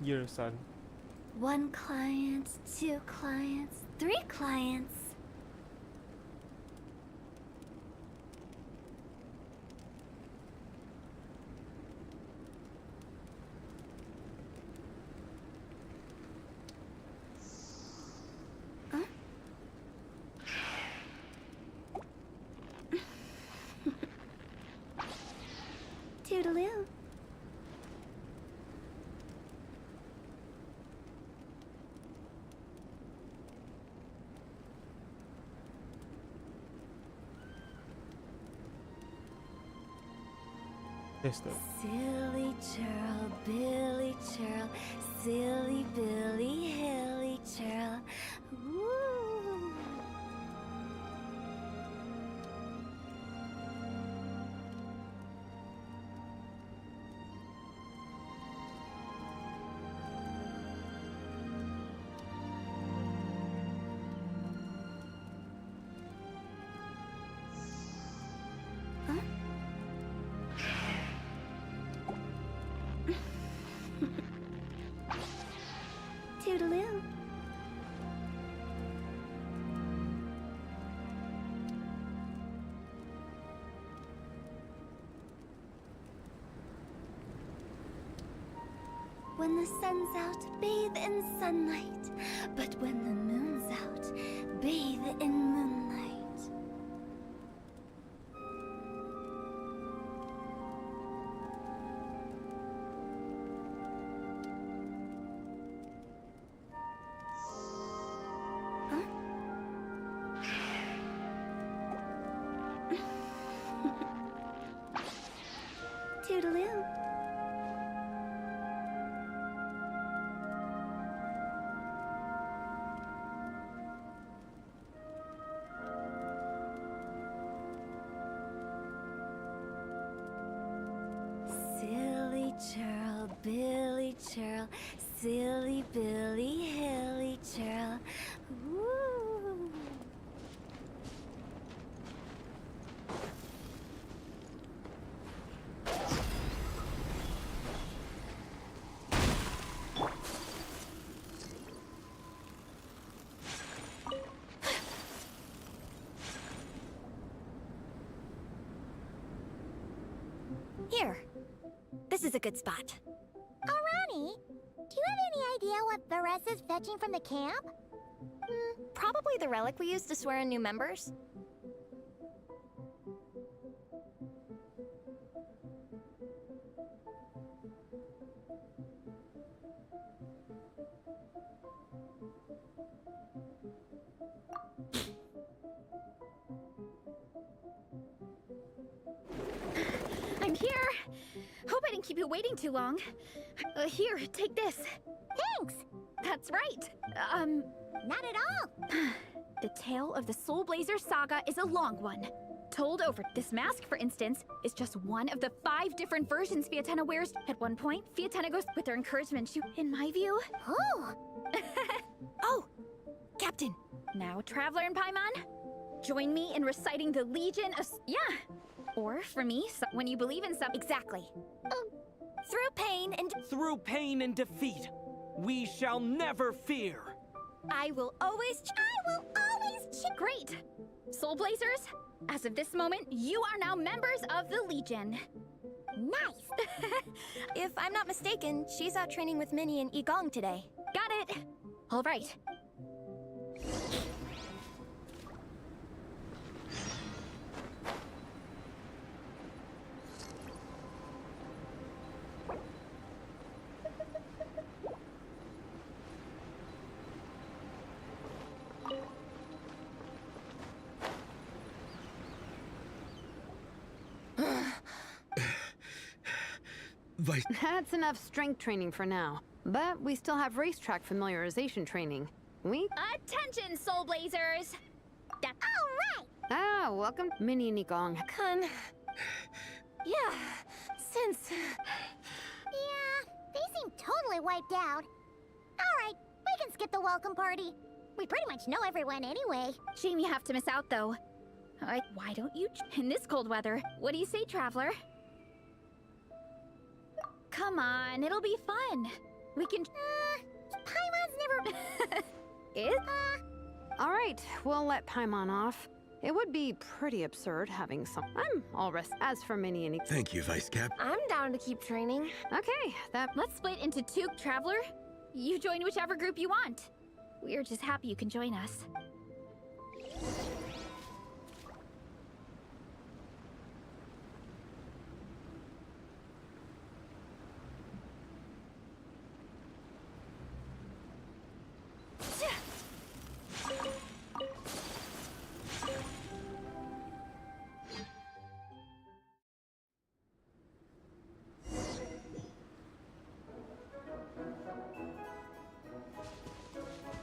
Your son. 1 client, 2 clients, 3 clients. Huh? Toodaloo. Silly churl, Billy churl, silly Billy, hilly churl. Woo! Toodaloo. When the sun's out, bathe in sunlight. But when the moon's out, bathe in moonlight. Toodaloo. Silly churl, Billy churl, silly Billy, hilly churl. Woo! Here. This is a good spot. Arani, do you have any idea what Varese is fetching from the camp? Probably the relic we used to swear in new members. I'm here! Hope I didn't keep you waiting too long. Here, take this. Thanks! That's right. Not at all! The tale of the Soul Blazer saga is a long one. Told over this mask, for instance, is just one of the 5 different versions Fiatenna wears. At one point, Fiatenna goes with her encouragement to, in my view... Oh! Oh! Captain! Now, Traveler and Paimon, join me in reciting the Legion of... Yeah! Or, for me, when you believe in something... Exactly. Through pain and... Through pain and defeat, we shall never fear. I will always... Great! Soul Blazers, as of this moment, you are now members of the Legion. Nice! If I'm not mistaken, she's out training with Minnie and Igong today. Got it! All right. That's enough strength training for now. But we still have racetrack familiarization training. Attention, Soul Blazers! Alright! Ah, welcome, Minnie and Igong. Yeah, since... Yeah, they seem totally wiped out. Alright, we can skip the welcome party. We pretty much know everyone anyway. Shame you have to miss out, though. Why don't you... In this cold weather, what do you say, Traveler? Come on, it'll be fun. We can... Paimon's never... Is? All right, we'll let Paimon off. It would be pretty absurd having some... I'm all rest. As for Minnie and... Thank you, Vice Cap. I'm down to keep training. Okay, that... Let's split into two, Traveler. You join whichever group you want. We're just happy you can join us.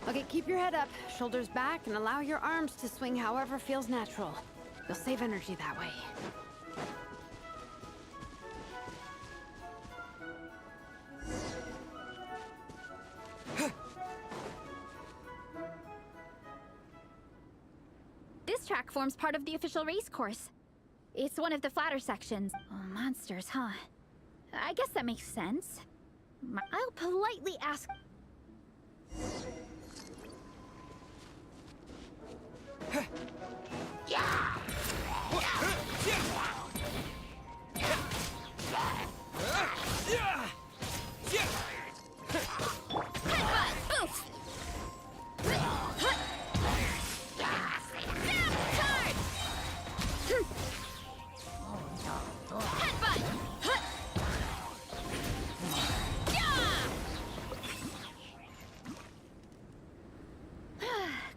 Okay, keep your head up, shoulders back, and allow your arms to swing however feels natural. You'll save energy that way. This track forms part of the official race course. It's one of the flatter sections. Oh, monsters, huh? I guess that makes sense. I'll politely ask...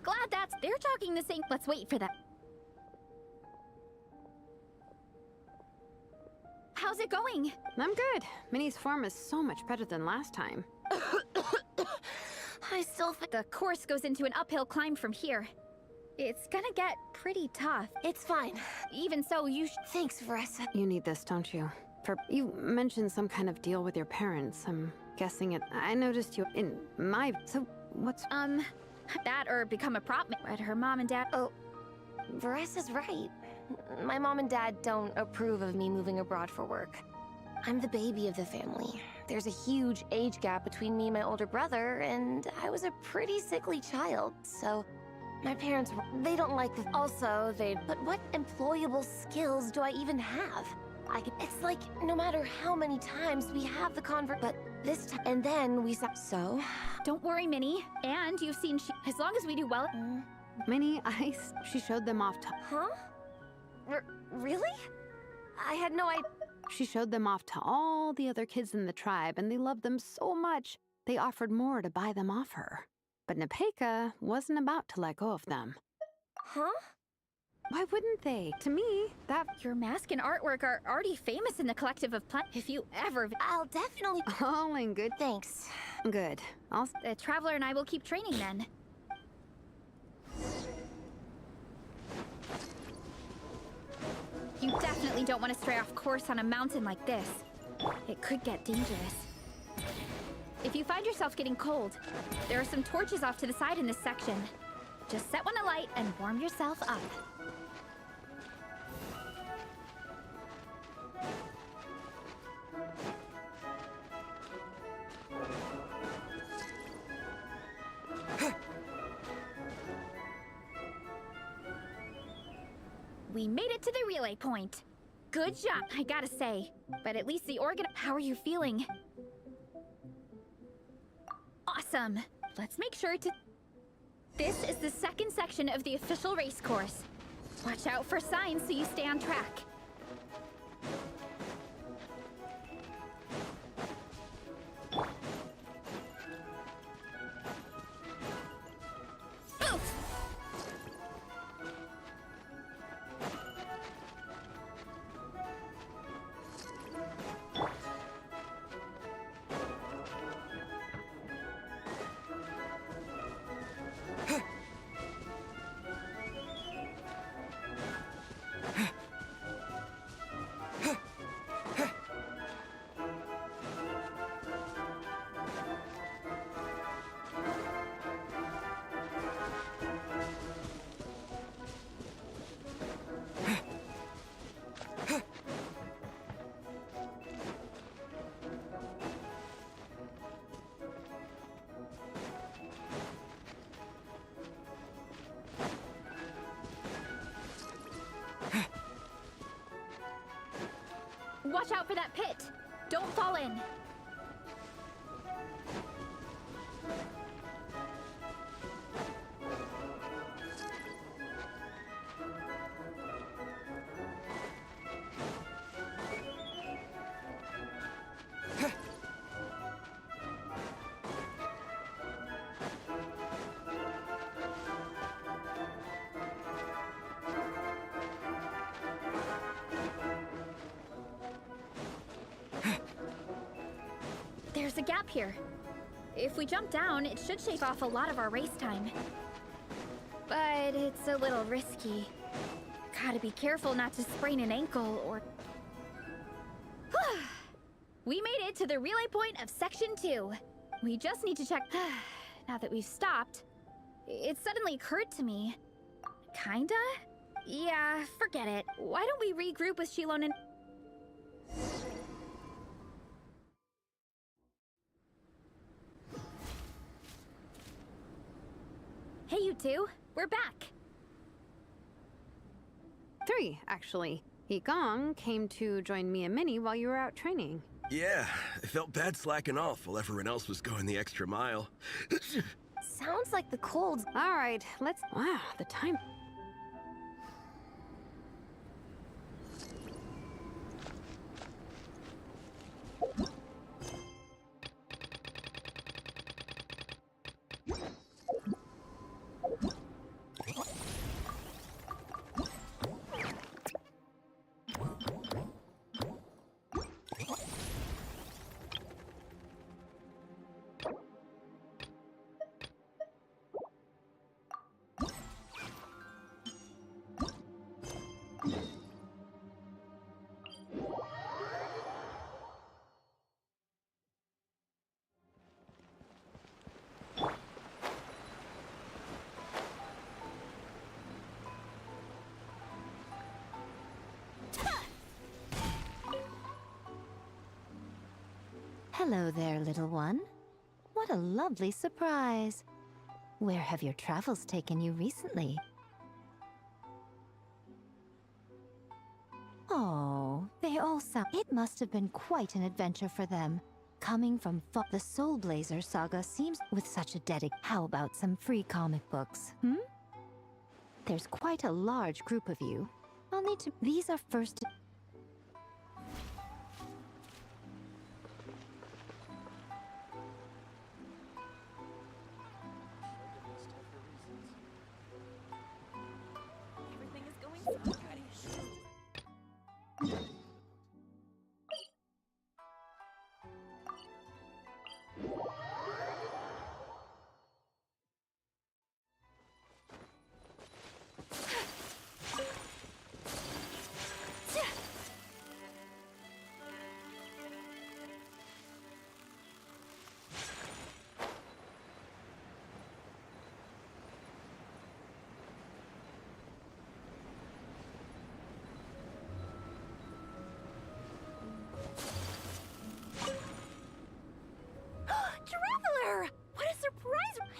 Glad that's... They're talking the same... Let's wait for that. How's it going? I'm good. Minnie's form is so much better than last time. I still think The course goes into an uphill climb from here. It's gonna get pretty tough. it's fine. Even so, you Thanks, Veressa. You need this, don't you? You mentioned some kind of deal with your parents. I'm guessing it... I noticed you in my... So, what's... that or become a prop at her mom and dad. Oh, Veressa's right. My mom and dad don't approve of me moving abroad for work. I'm the baby of the family. There's a huge age gap between me and my older brother, and I was a pretty sickly child, so my parents, they don't like the... Also, But what employable skills do I even have? It's like, no matter how many times we have the but this time... And then we So? Don't worry, Minnie. And you've seen as long as we do well... Minnie, she showed them off to... Huh? Really? I had no idea. She showed them off to all the other kids in the tribe, and they loved them so much, they offered more to buy them off her. But Nepeka wasn't about to let go of them. Huh? Why wouldn't they? To me, Your mask and artwork are already famous in the collective of If you ever... I'll definitely... All in good... Thanks. Good. The Traveler and I will keep training then. You definitely don't want to stray off course on a mountain like this. It could get dangerous. If you find yourself getting cold, there are some torches off to the side in this section. Just set one alight and warm yourself up. We made it to the relay point. Good job, I gotta say. But at least the organ... How are you feeling? Awesome. Let's make sure to... This is the second section of the official race course. Watch out for signs so you stay on track. Watch out for that pit! Don't fall in! There's a gap here. If we jump down, it should shave off a lot of our race time. But it's a little risky. Gotta be careful not to sprain an ankle or... We made it to the relay point of Section 2. We just need to check... Now that we've stopped, it suddenly occurred to me. Kinda? Yeah, forget it. Why don't we regroup with Shilon and... Hey, you two. We're back. 3, actually. Igong came to join me and Minnie while you were out training. Yeah, I felt bad slacking off while everyone else was going the extra mile. Sounds like the cold's... All right, let's... Wow, the time... Hello there, little one. What a lovely surprise. Where have your travels taken you recently? Oh, they all sound... It must have been quite an adventure for them. Coming from the Soul Blazer saga seems with such a How about some free comic books, There's quite a large group of you. I'll need to... These are first...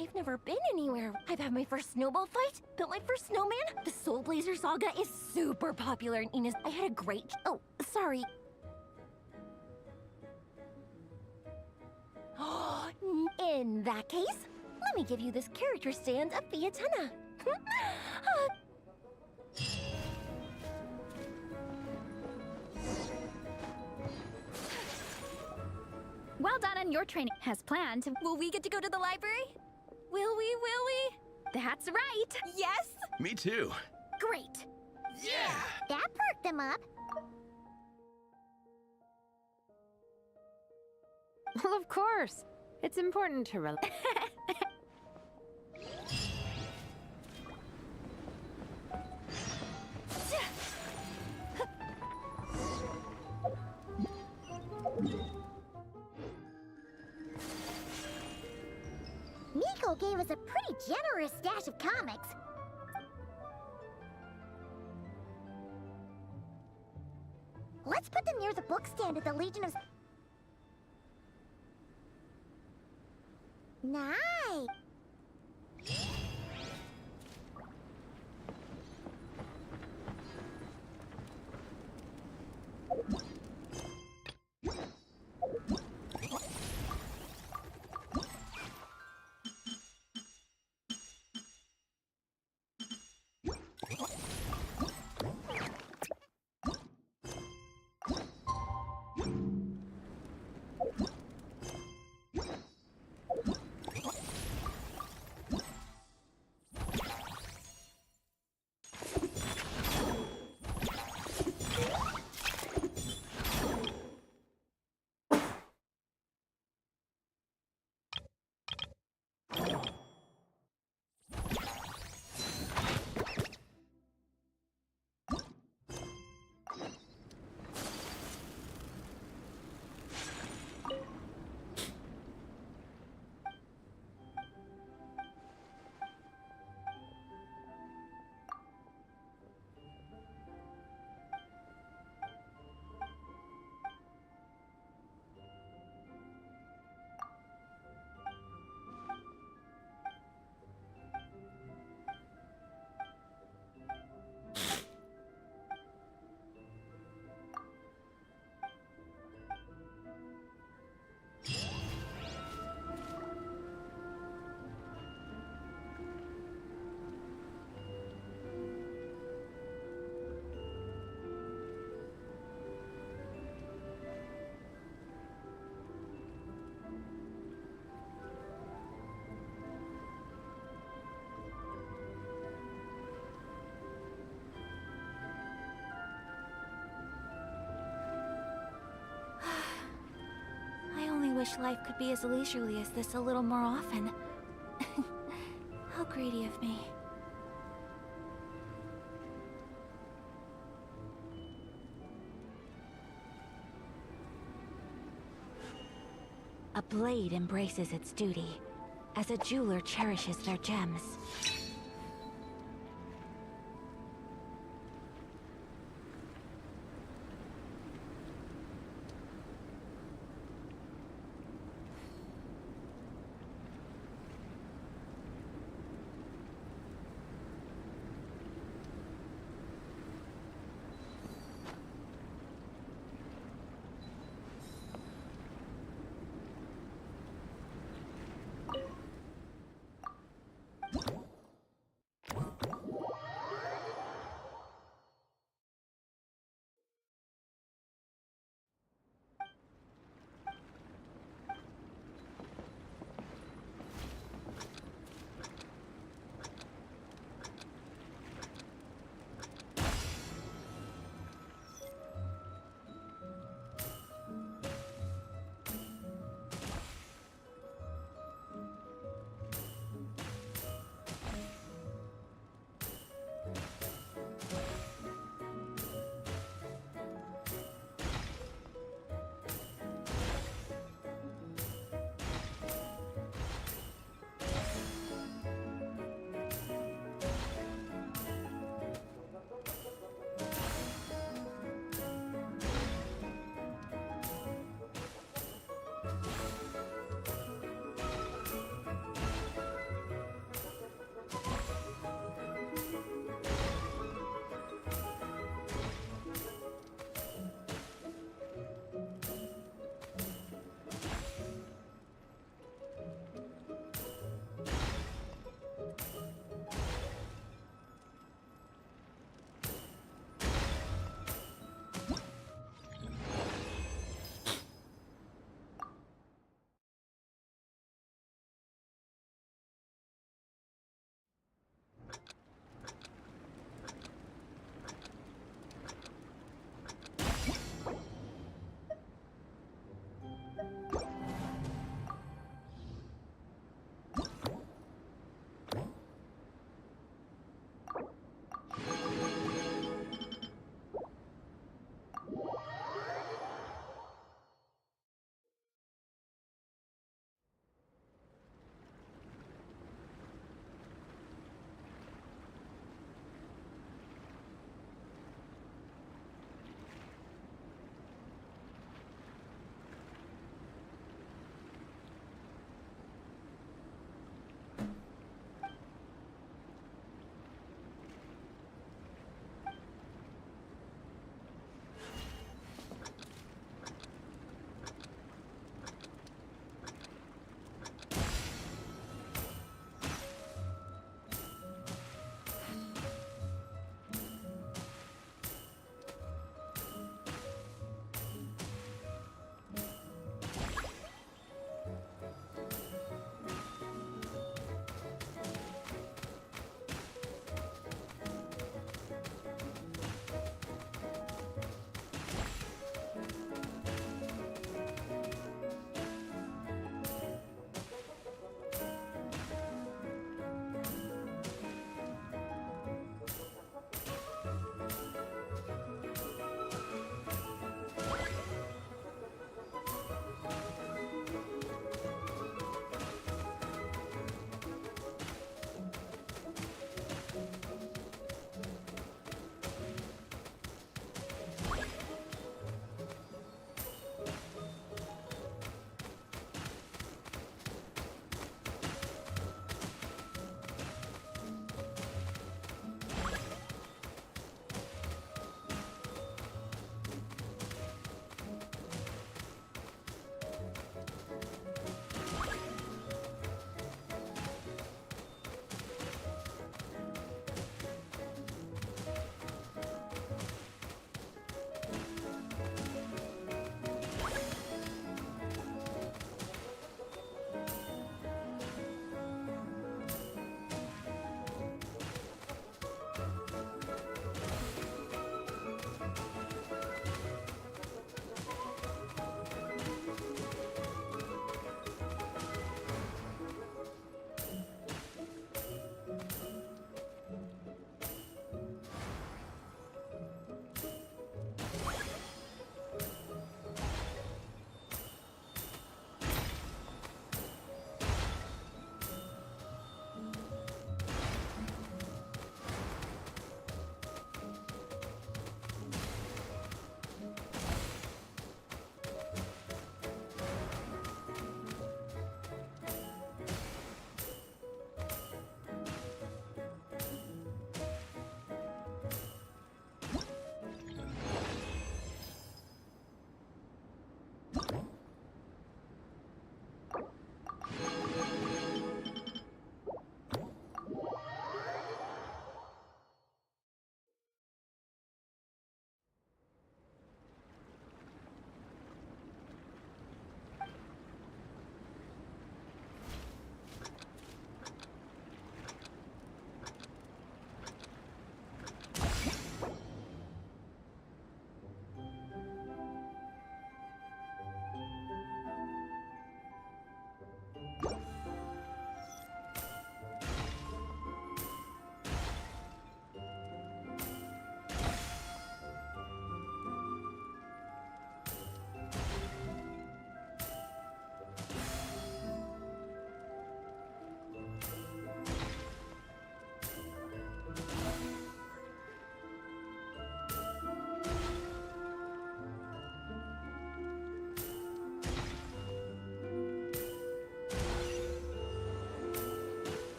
I've never been anywhere. I've had my first snowball fight, built my first snowman. The Soul Blazer saga is super popular in Ina's. I had a great... Oh, sorry. In that case, let me give you this character stand of Fiatena. Well done on your training. As planned, will we get to go to the library? Will we? That's right! Yes! Me too. Great! Yeah! That perked them up. Well, of course. It's important to relax. Nico gave us a pretty generous stash of comics. Let's put them near the book stand at the Legion of... Nice! wish life could be as leisurely as this a little more often. How greedy of me. A blade embraces its duty, as a jeweler cherishes their gems.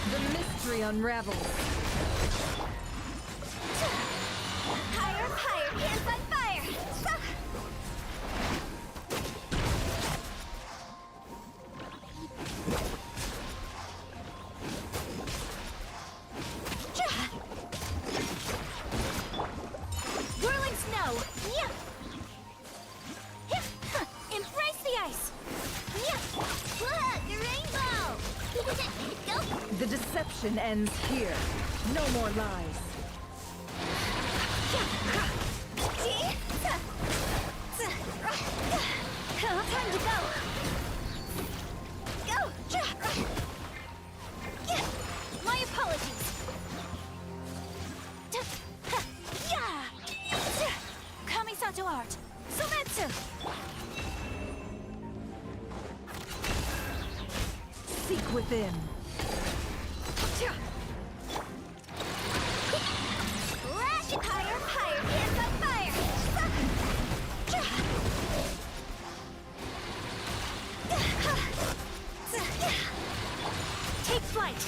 The mystery unravels. Higher, higher, hands on fire! Whirling snow! Yeah! Embrace the ice! Yeah. Look, a rainbow! Go! The deception ends here. No more lies. Time to go! Go! My apologies! Kamisato art! Sometsu! Seek within. Higher, higher, hands on fire! Take flight!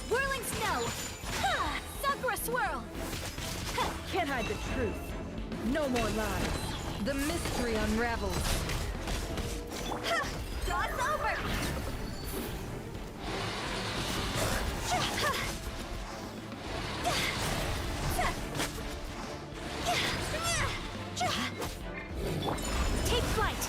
Whirling snow! Sakura swirl! Can't hide the truth. No more lies. The mystery unravels. God's over! Take flight!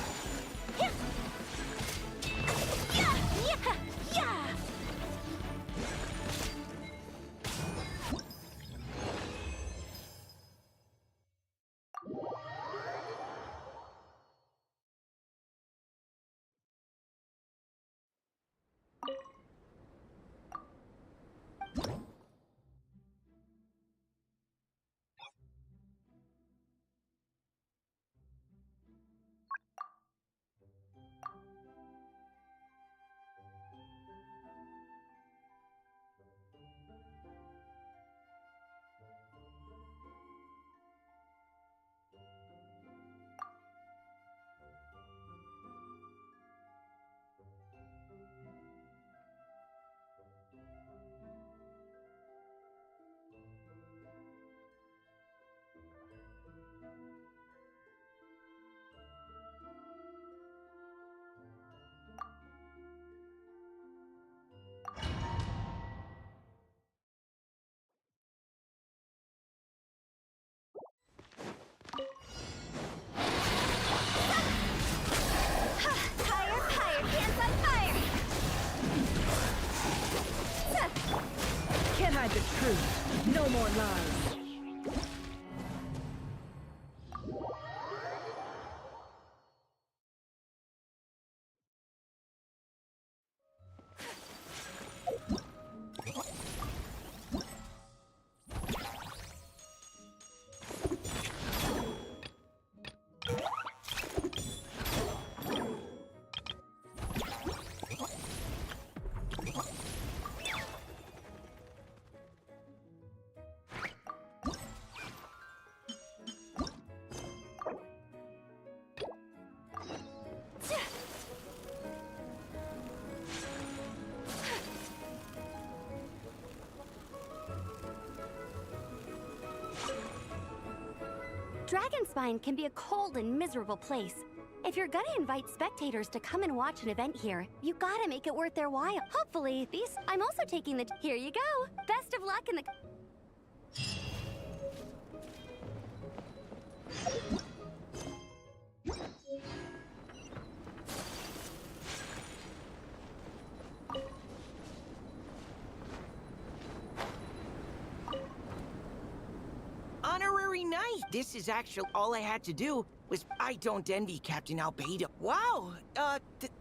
Higher, higher, hands on fire! Can't hide the truth. No more lies. Dragonspine can be a cold and miserable place. If you're gonna invite spectators to come and watch an event here, you gotta make it worth their while. Hopefully, these... I'm also taking the... Here you go! Best of luck in the... Honorary Knight! This is actually all I had to do was... I don't envy Captain Albedo. Wow!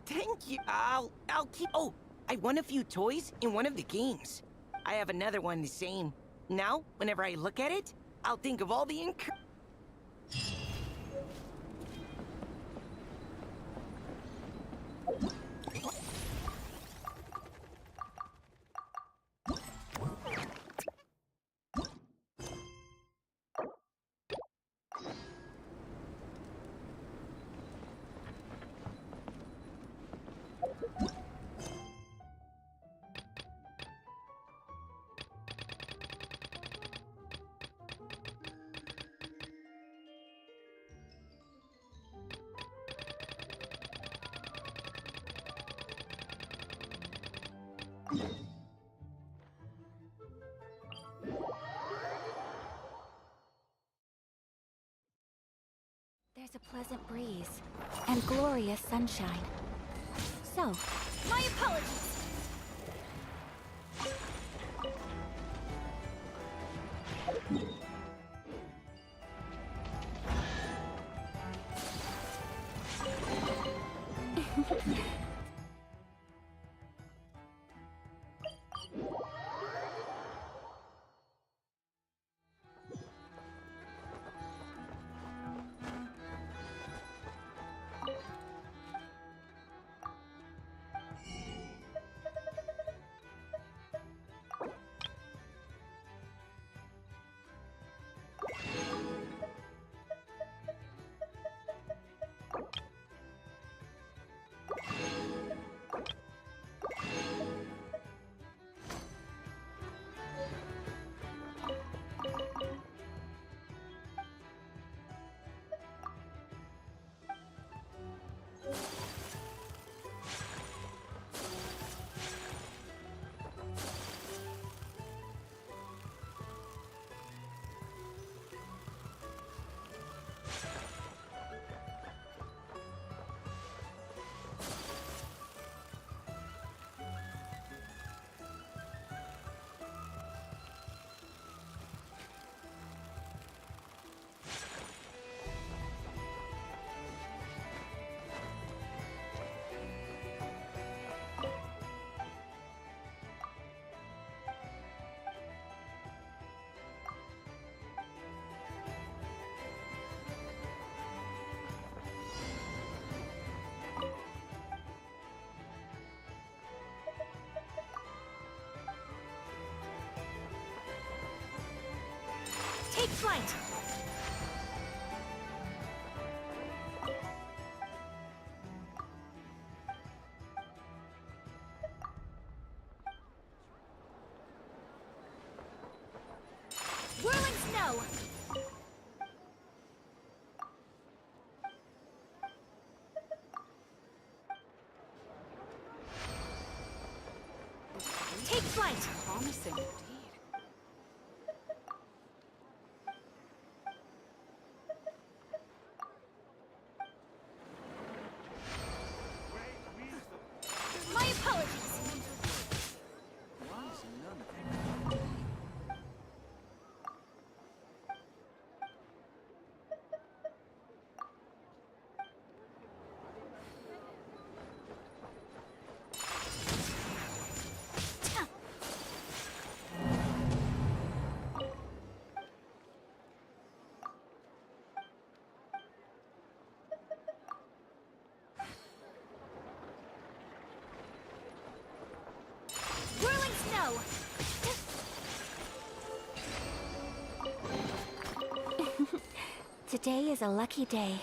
Thank you. I'll keep... Oh, I won a few toys in one of the games. I have another one the same. Now, whenever I look at it, I'll think of all the There's a pleasant breeze and glorious sunshine. So, my apologies! Take flight! Whirling snow! Take flight! Promising indeed. My apologies! Whirling snow! Today is a lucky day.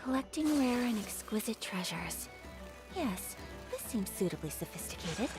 Collecting rare and exquisite treasures. Yes, this seems suitably sophisticated.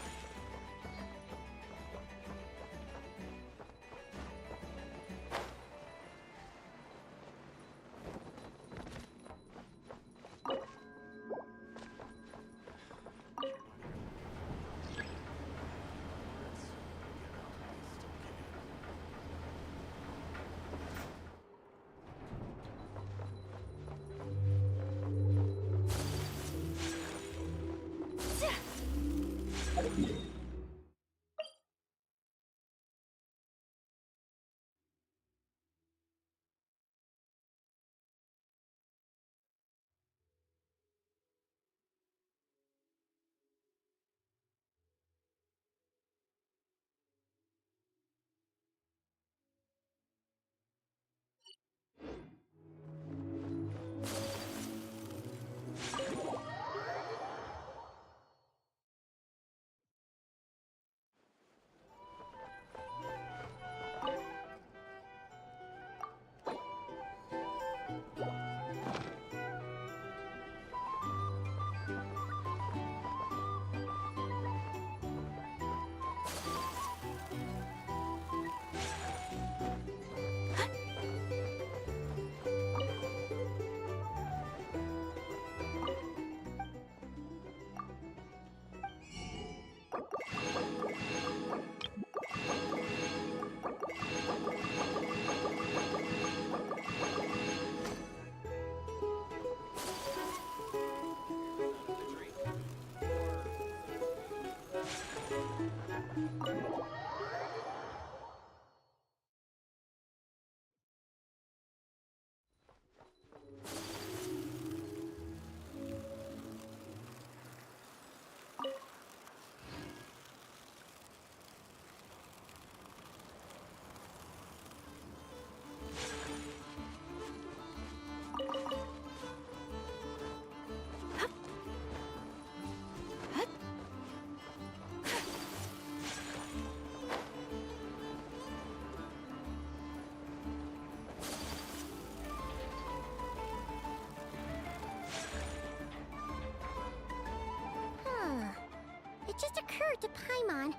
It just occurred to Paimon.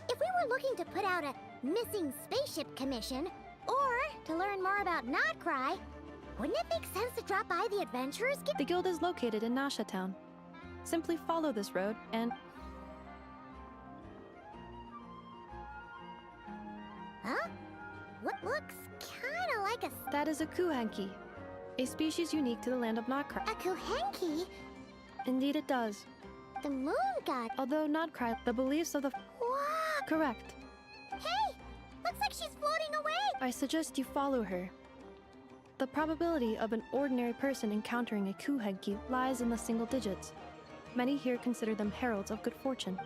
If we were looking to put out a missing spaceship commission, or to learn more about Notcry, wouldn't it make sense to drop by the Adventurers Guild? The guild is located in Nasha Town. Simply follow this road and... Huh? What looks kinda like a... That is a kuhenki, a species unique to the land of Notcry. A kuhenki? Indeed it does. The moon god. Although Notcry, the beliefs of the... What? Correct. Hey! Looks like she's floating away! I suggest you follow her. The probability of an ordinary person encountering a kuhenki lies in the single digits. Many here consider them heralds of good fortune.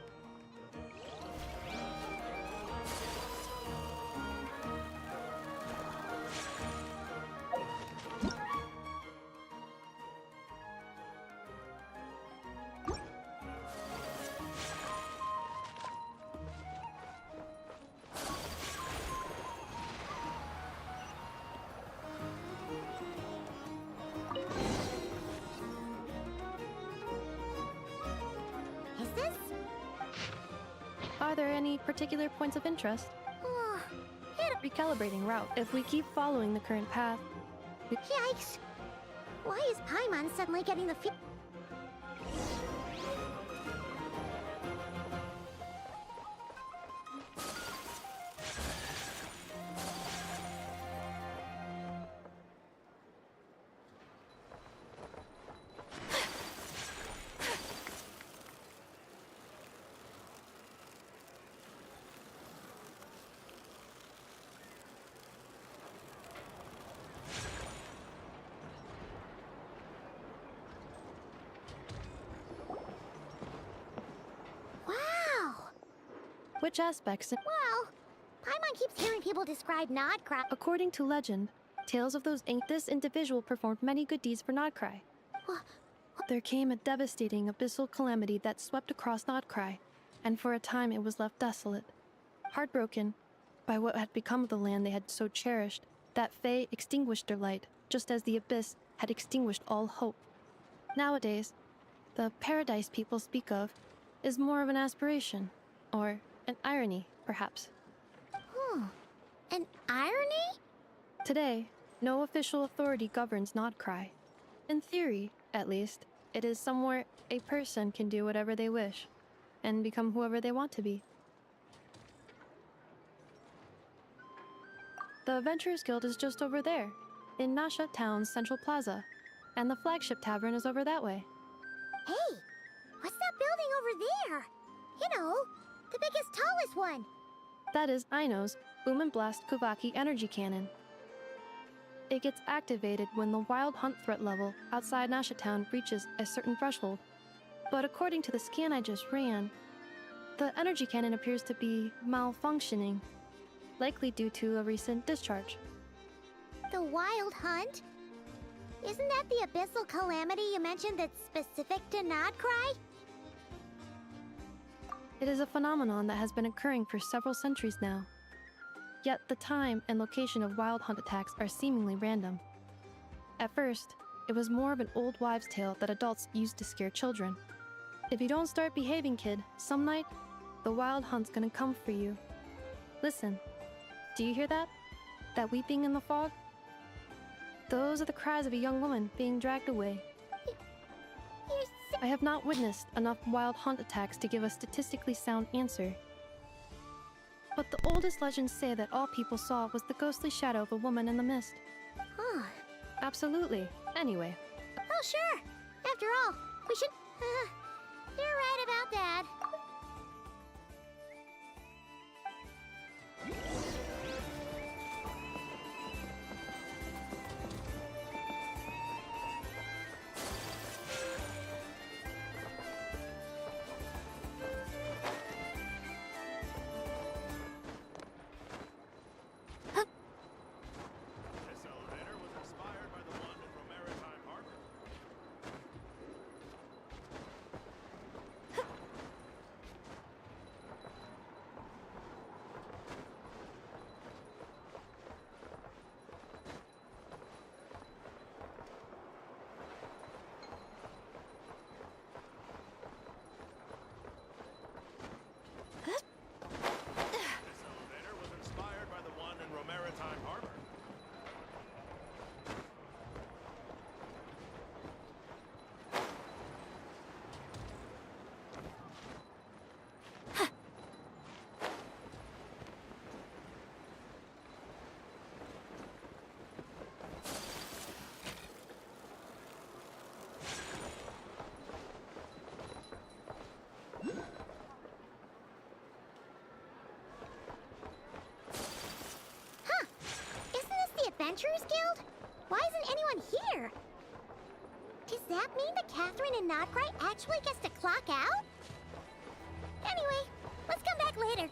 Are there any particular points of interest? Recalibrating route. If we keep following the current path... Yikes! Why is Paimon suddenly getting the Which aspects? Well, Paimon keeps hearing people describe Notcry. According to legend, tales of this individual performed many good deeds for Notcry. There came a devastating abyssal calamity that swept across Notcry, and for a time it was left desolate. Heartbroken by what had become of the land they had so cherished, that Fae extinguished their light, just as the abyss had extinguished all hope. Nowadays, the paradise people speak of is more of an aspiration, or an irony, perhaps. An irony? Today, no official authority governs Nodcry. In theory, at least, it is somewhere a person can do whatever they wish, and become whoever they want to be. The Adventurers Guild is just over there, in Nasha Town's central plaza, and the flagship tavern is over that way. Hey, what's that building over there? You know, the biggest, tallest one. That is Aino's Boom and Blast Kuvaki energy cannon. It gets activated when the wild hunt threat level outside Nasha Town reaches a certain threshold. But according to the scan I just ran, the energy cannon appears to be malfunctioning, likely due to a recent discharge. The wild hunt? Isn't that the abyssal calamity you mentioned that's specific to Nodcry? It is a phenomenon that has been occurring for several centuries now. Yet the time and location of wild hunt attacks are seemingly random. At first, it was more of an old wives' tale that adults used to scare children. If you don't start behaving, kid, some night, the wild hunt's gonna come for you. Listen, do you hear that? That weeping in the fog? Those are the cries of a young woman being dragged away. I have not witnessed enough wild hunt attacks to give a statistically sound answer. But the oldest legends say that all people saw was the ghostly shadow of a woman in the mist. Huh. Absolutely. Anyway. Oh, sure. After all, we should... you're right about that. Adventurers Guild? Why isn't anyone here? Does that mean that Catherine and Nodcry actually gets to clock out? Anyway, let's come back later.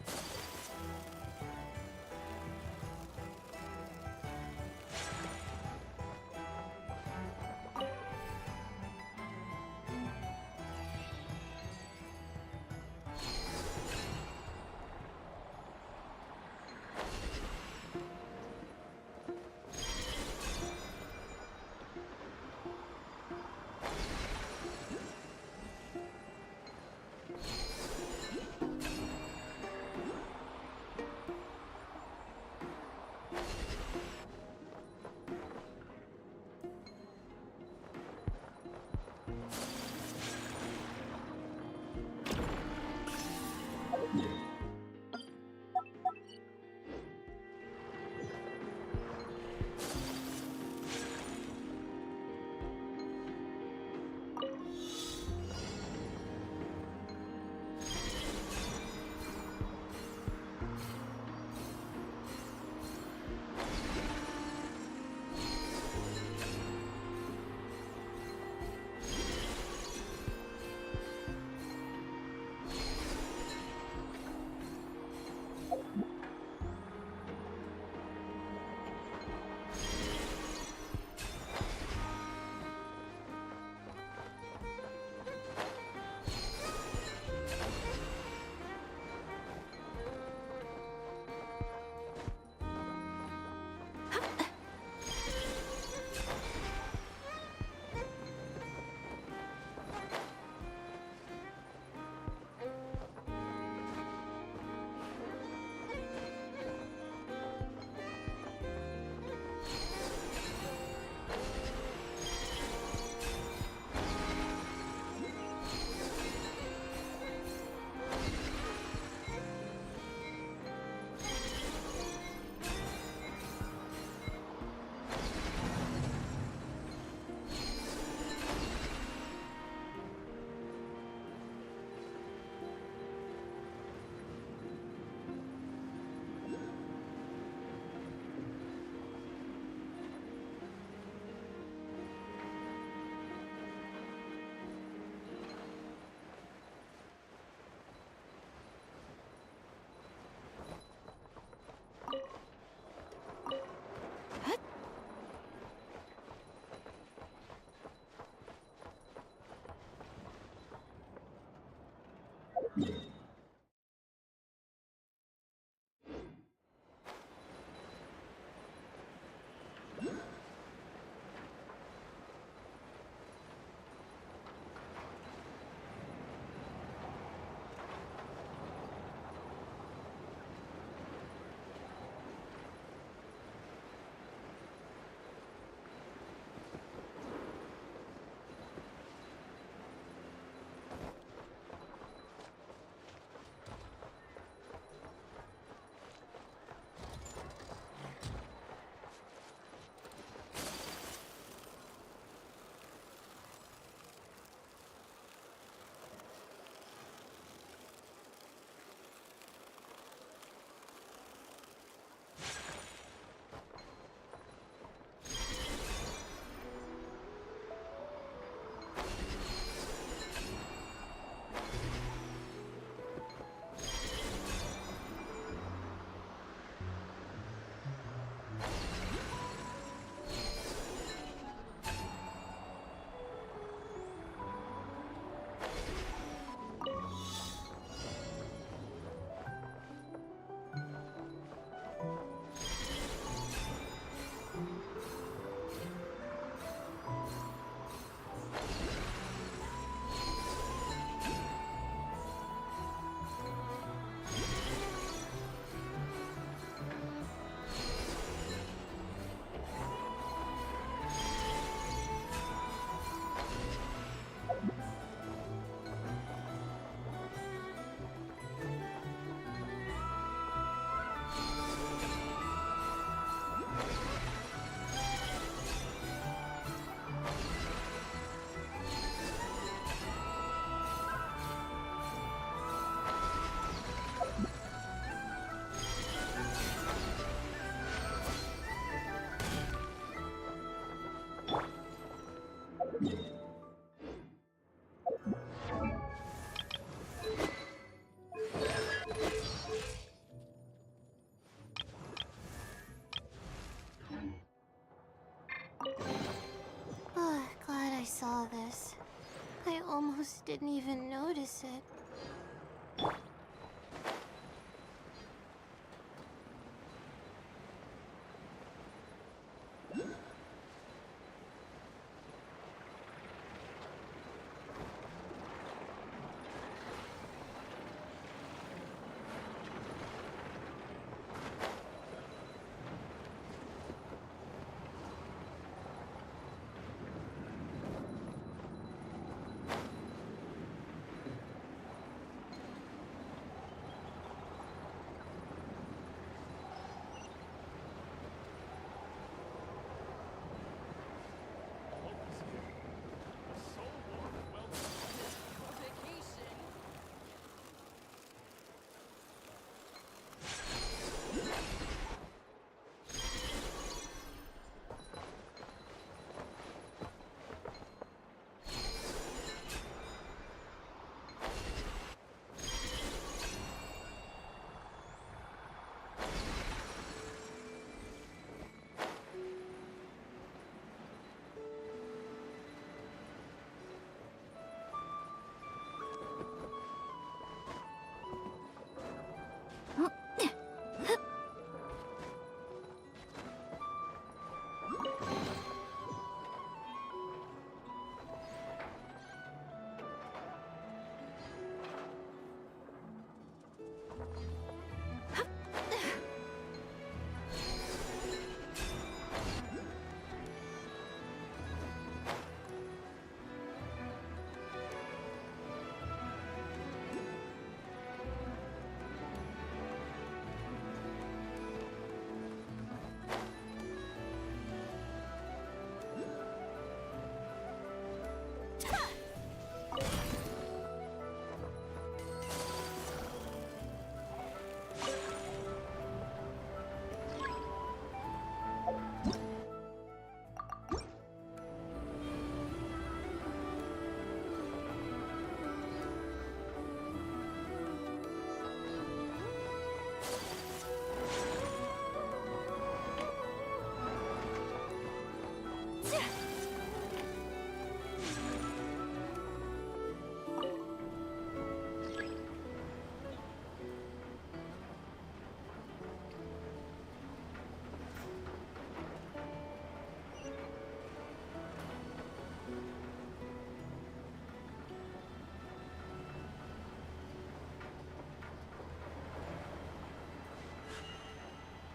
almost didn't even notice it.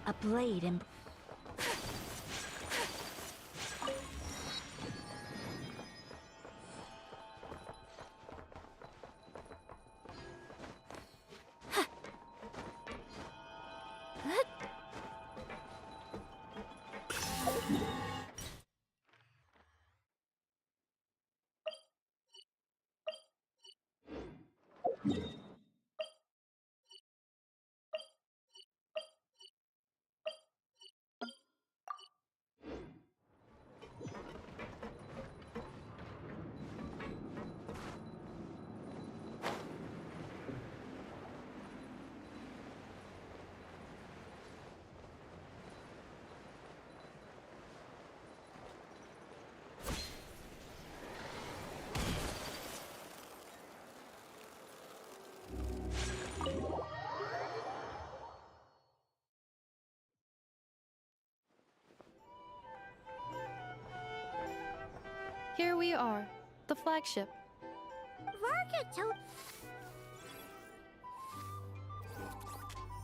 A blade and... Here we are, the flagship. Vargato.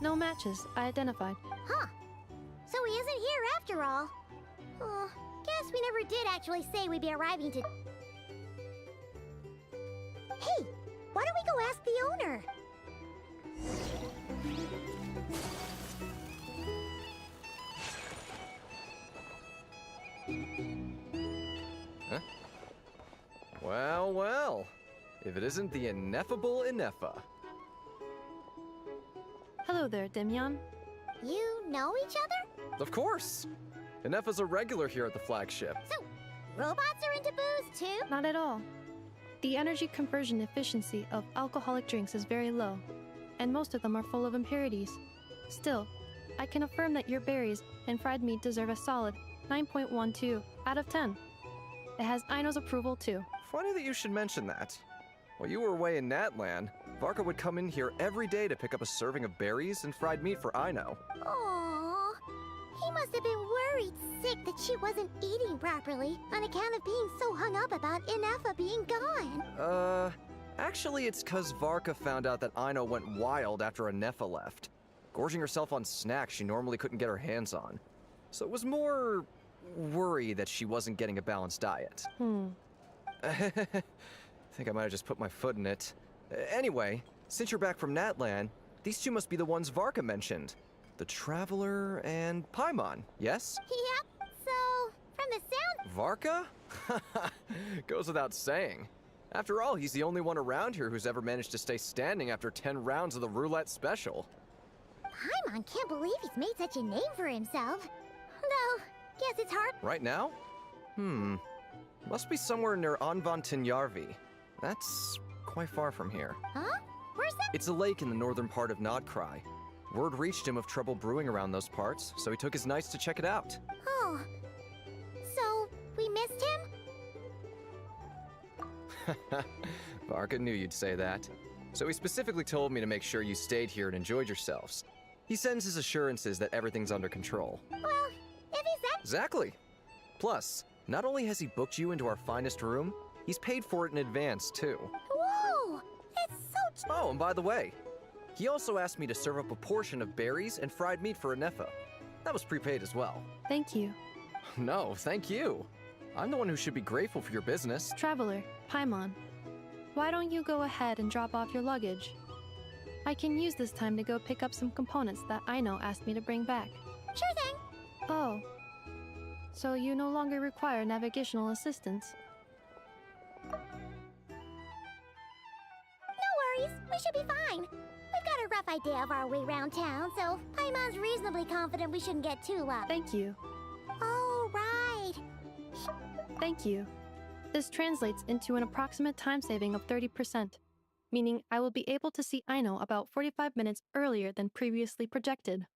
No matches identified. Huh. So he isn't here after all. Oh, guess we never did actually say we'd be arriving to... Hey, why don't we go ask the owner? Huh? Well, well. If it isn't the ineffable Ineffa. Hello there, Demyan. You know each other? Of course. Ineffa's a regular here at the flagship. So, robots are into booze too? Not at all. The energy conversion efficiency of alcoholic drinks is very low, and most of them are full of impurities. Still, I can affirm that your berries and fried meat deserve a solid 9.12 out of 10. It has Aino's approval too. Funny that you should mention that. While you were away in Natlan, Varka would come in here every day to pick up a serving of berries and fried meat for Aino. Aww. He must have been worried sick that she wasn't eating properly on account of being so hung up about Inefa being gone. Actually it's 'cause Varka found out that Aino went wild after Anefa left, gorging herself on snacks she normally couldn't get her hands on. So it was more worry that she wasn't getting a balanced diet. I think I might have just put my foot in it. Anyway, since you're back from Natlan, these two must be the ones Varka mentioned. The Traveler and Paimon, yes? Yep, so, from the sound... Varka? Goes without saying. After all, he's the only one around here who's ever managed to stay standing after 10 rounds of the roulette special. Paimon can't believe he's made such a name for himself. Though, guess it's hard... Right now? Must be somewhere near Anvantinyarvi. That's quite far from here. Huh? Where's that? It's a lake in the northern part of Nodcry. Word reached him of trouble brewing around those parts, so he took his knights to check it out. Oh. So, we missed him? Varka knew you'd say that. So he specifically told me to make sure you stayed here and enjoyed yourselves. He sends his assurances that everything's under control. Well, if he's that... Exactly. Plus, not only has he booked you into our finest room, he's paid for it in advance, too. Whoa! It's so... Oh, and by the way, he also asked me to serve up a portion of berries and fried meat for Anefa. That was prepaid as well. Thank you. No, thank you. I'm the one who should be grateful for your business. Traveler, Paimon, why don't you go ahead and drop off your luggage? I can use this time to go pick up some components that Aino asked me to bring back. Sure thing. Oh. So you no longer require navigational assistance? No worries, we should be fine. We've got a rough idea of our way around town, so Paimon's reasonably confident we shouldn't get too lost. Thank you. Oh, right. Thank you. This translates into an approximate time saving of 30%, meaning I will be able to see Aino about 45 minutes earlier than previously projected.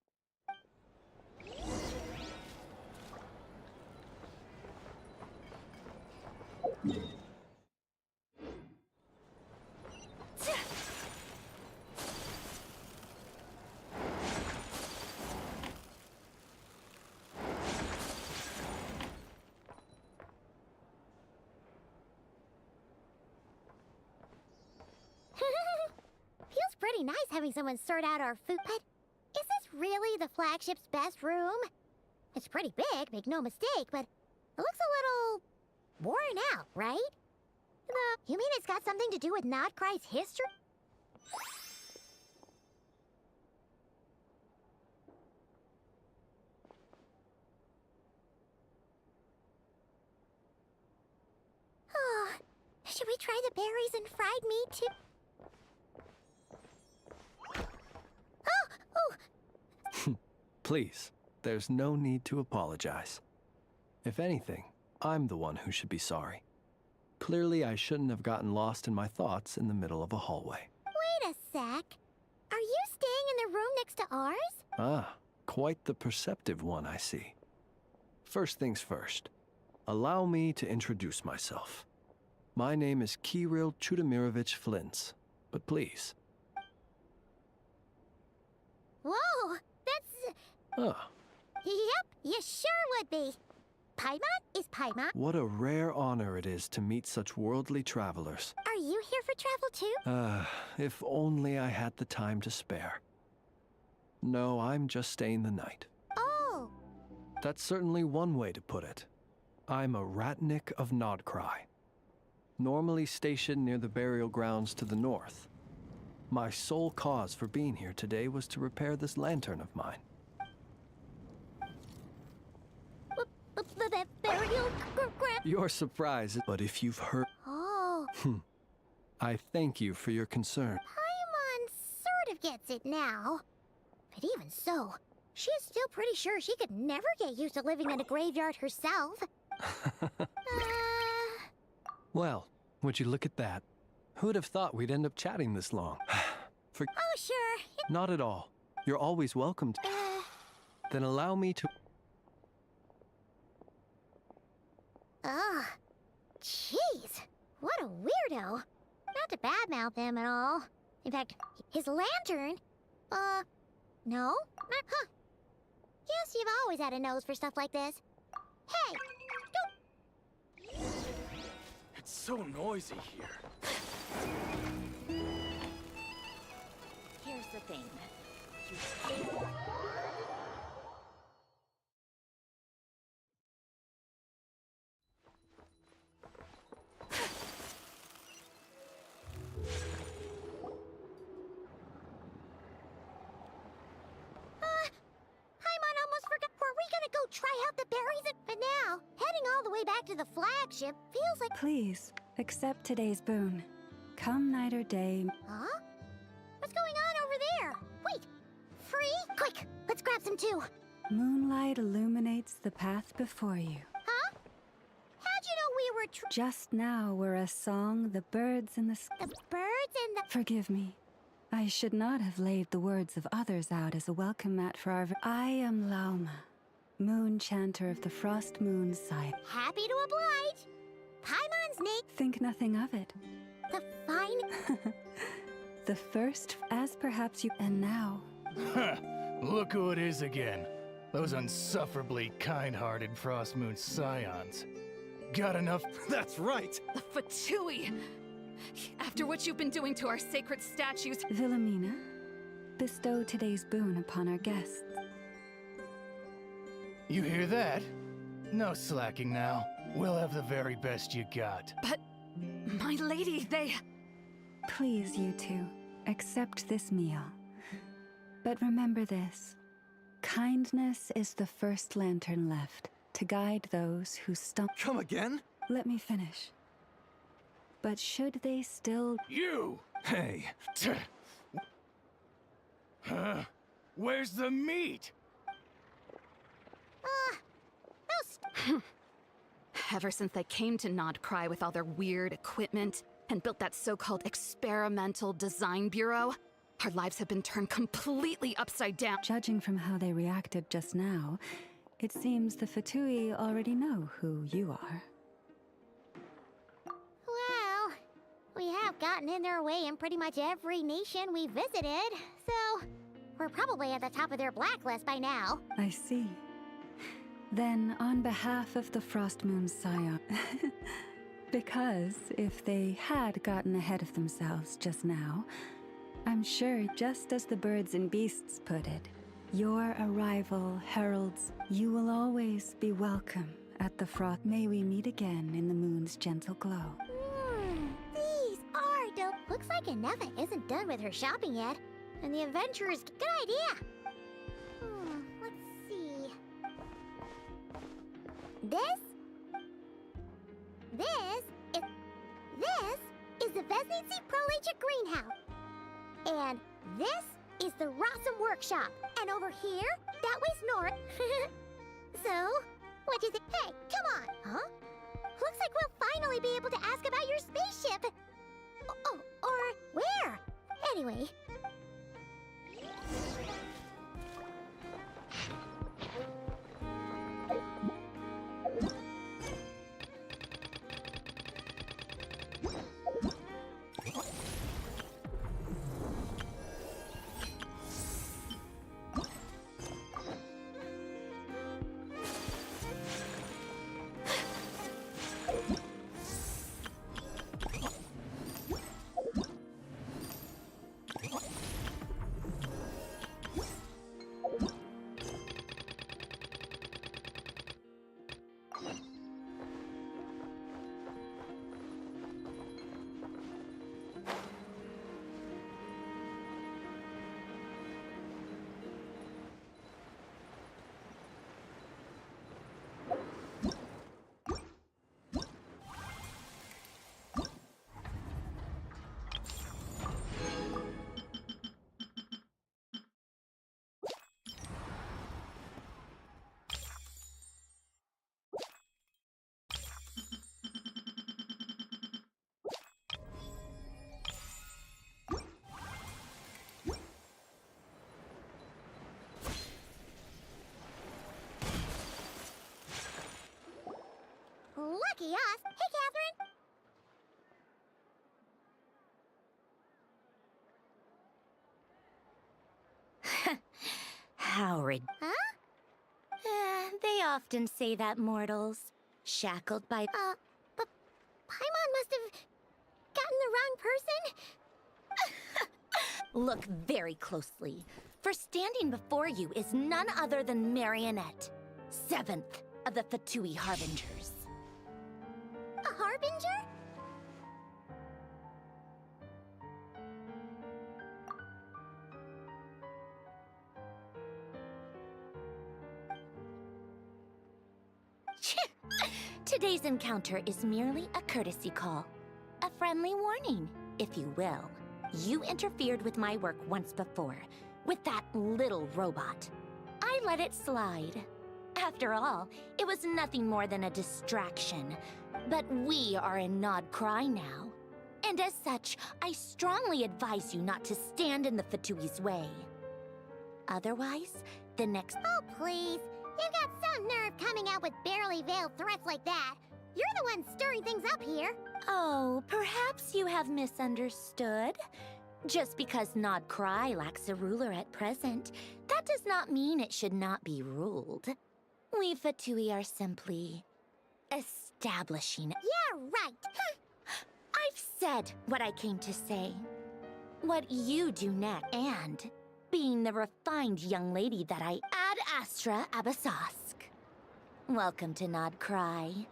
Feels pretty nice having someone sort out our food, but is this really the flagship's best room? It's pretty big, make no mistake, but it looks a little worn out, right? You mean it's got something to do with Nodcry's history? Oh, should we try the berries and fried meat too? Please, there's no need to apologize. If anything, I'm the one who should be sorry. Clearly, I shouldn't have gotten lost in my thoughts in the middle of a hallway. Wait a sec. Are you staying in the room next to ours? Ah, quite the perceptive one, I see. First things first, allow me to introduce myself. My name is Kirill Chudamirovich Flintz, but please. Whoa, that's... Ah, Yep, you sure would be. Paimon is Paimon. what a rare honor it is to meet such worldly travelers. Are you here for travel too? If only I had the time to spare. No, I'm just staying the night. Oh. That's certainly one way to put it. I'm a Ratnik of Nodcry, normally stationed near the burial grounds to the north. My sole cause for being here today was to repair this lantern of mine. Burial ground? You're surprised, but if you've heard... Oh. I thank you for your concern. Paimon sort of gets it now. But even so, she is still pretty sure she could never get used to living in a graveyard herself. Well, would you look at that? Who'd have thought we'd end up chatting this long? Oh, sure. Not at all. You're always welcome to... Then allow me to... Ugh. Jeez. What a weirdo. Not Not to badmouth him at all. In fact, his lantern... no? Huh. Guess you've always had a nose for stuff like this. Hey! Don't... It's so noisy here. Here's the thing. Paimon almost forgot. Were we gonna go try out the berries? But now, heading all the way back to the flagship feels like... Please, accept today's boon. Come night or day. Huh? What's going on over there? Wait! Free? Quick! Let's grab some too! Moonlight illuminates the path before you. Huh? How'd you know we were Just now were a song the birds in the sky. The birds in the... Forgive me. I should not have laid the words of others out as a welcome mat for our... I am Lauma, moon chanter of the frost moon's side. Happy to oblige! Paimon's name... Think nothing of it. The fine... The first, as perhaps you... And now... Look who it is again. Those unsufferably kind-hearted Frost Moon scions. Got enough... That's right! The Fatui! After what you've been doing to our sacred statues... Wilhelmina, bestow today's boon upon our guests. You hear that? No slacking now. We'll have the very best you got. But... my lady, they... Please, you two, accept this meal. But remember this. Kindness is the first lantern left to guide those who stumble. Come again? Let me finish. But should they still... You! Hey! Huh? Where's the meat? Ever since they came to Nodcry with all their weird equipment and built that so-called experimental design bureau, our lives have been turned completely upside down. Judging from how they reacted just now, it seems the Fatui already know who you are. Well, we have gotten in their way in pretty much every nation we visited, so we're probably at the top of their blacklist by now. I see. Then, on behalf of the Frost Moon Scion... because if they had gotten ahead of themselves just now, I'm sure, just as the birds and beasts put it, your arrival heralds, you will always be welcome at the frost. May we meet again in the moon's gentle glow. These are dope. Looks like Inefa isn't done with her shopping yet, and the adventurers... Good idea! Let's see... This is the Vesnitsi Prolegia greenhouse. And this is the Rossum workshop. And over here, that way's north. So, what do you think? Hey, come on, huh? Looks like we'll finally be able to ask about your spaceship. Oh, or where? Anyway. Lucky us. Hey, Catherine. horrid. Huh? They often say that mortals, shackled by... But Paimon must have gotten the wrong person? Look very closely, for standing before you is none other than Marionette, 7th of the Fatui Harbingers. A harbinger? Today's encounter is merely a courtesy call. A friendly warning, if you will. You interfered with my work once before, with that little robot. I let it slide. After all, it was nothing more than a distraction. But we are in Nod Cry now. And as such, I strongly advise you not to stand in the Fatui's way. Otherwise, the next... Oh, please. You got some nerve coming out with barely veiled threats like that. You're the one stirring things up here. Oh, perhaps you have misunderstood. Just because Nod Cry lacks a ruler at present, that does not mean it should not be ruled. We Fatui are simply... establishing... Yeah, right. I've said what I came to say. What you do next, and... being the refined young lady that I Ad Astra Abasask. Welcome to Nod Cry,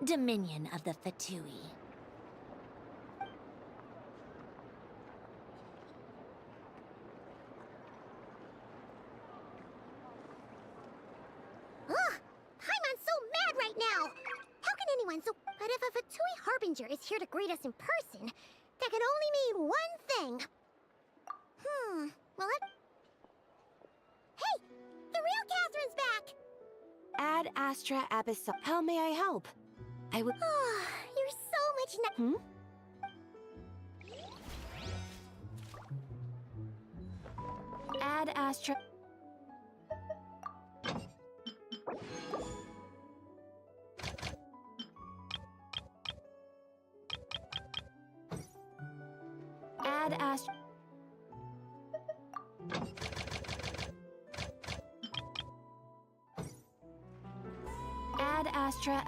Dominion of the Fatui. Ugh! Paimon's so mad right now! How can anyone so... But if a Fatui Harbinger is here to greet us in person, that can only mean one thing. Well, Hey! The real Catherine's back! Ad Astra Abyssal. How may I help? I would... You're so much Ad Astra... Ad Astra... Ad Astra...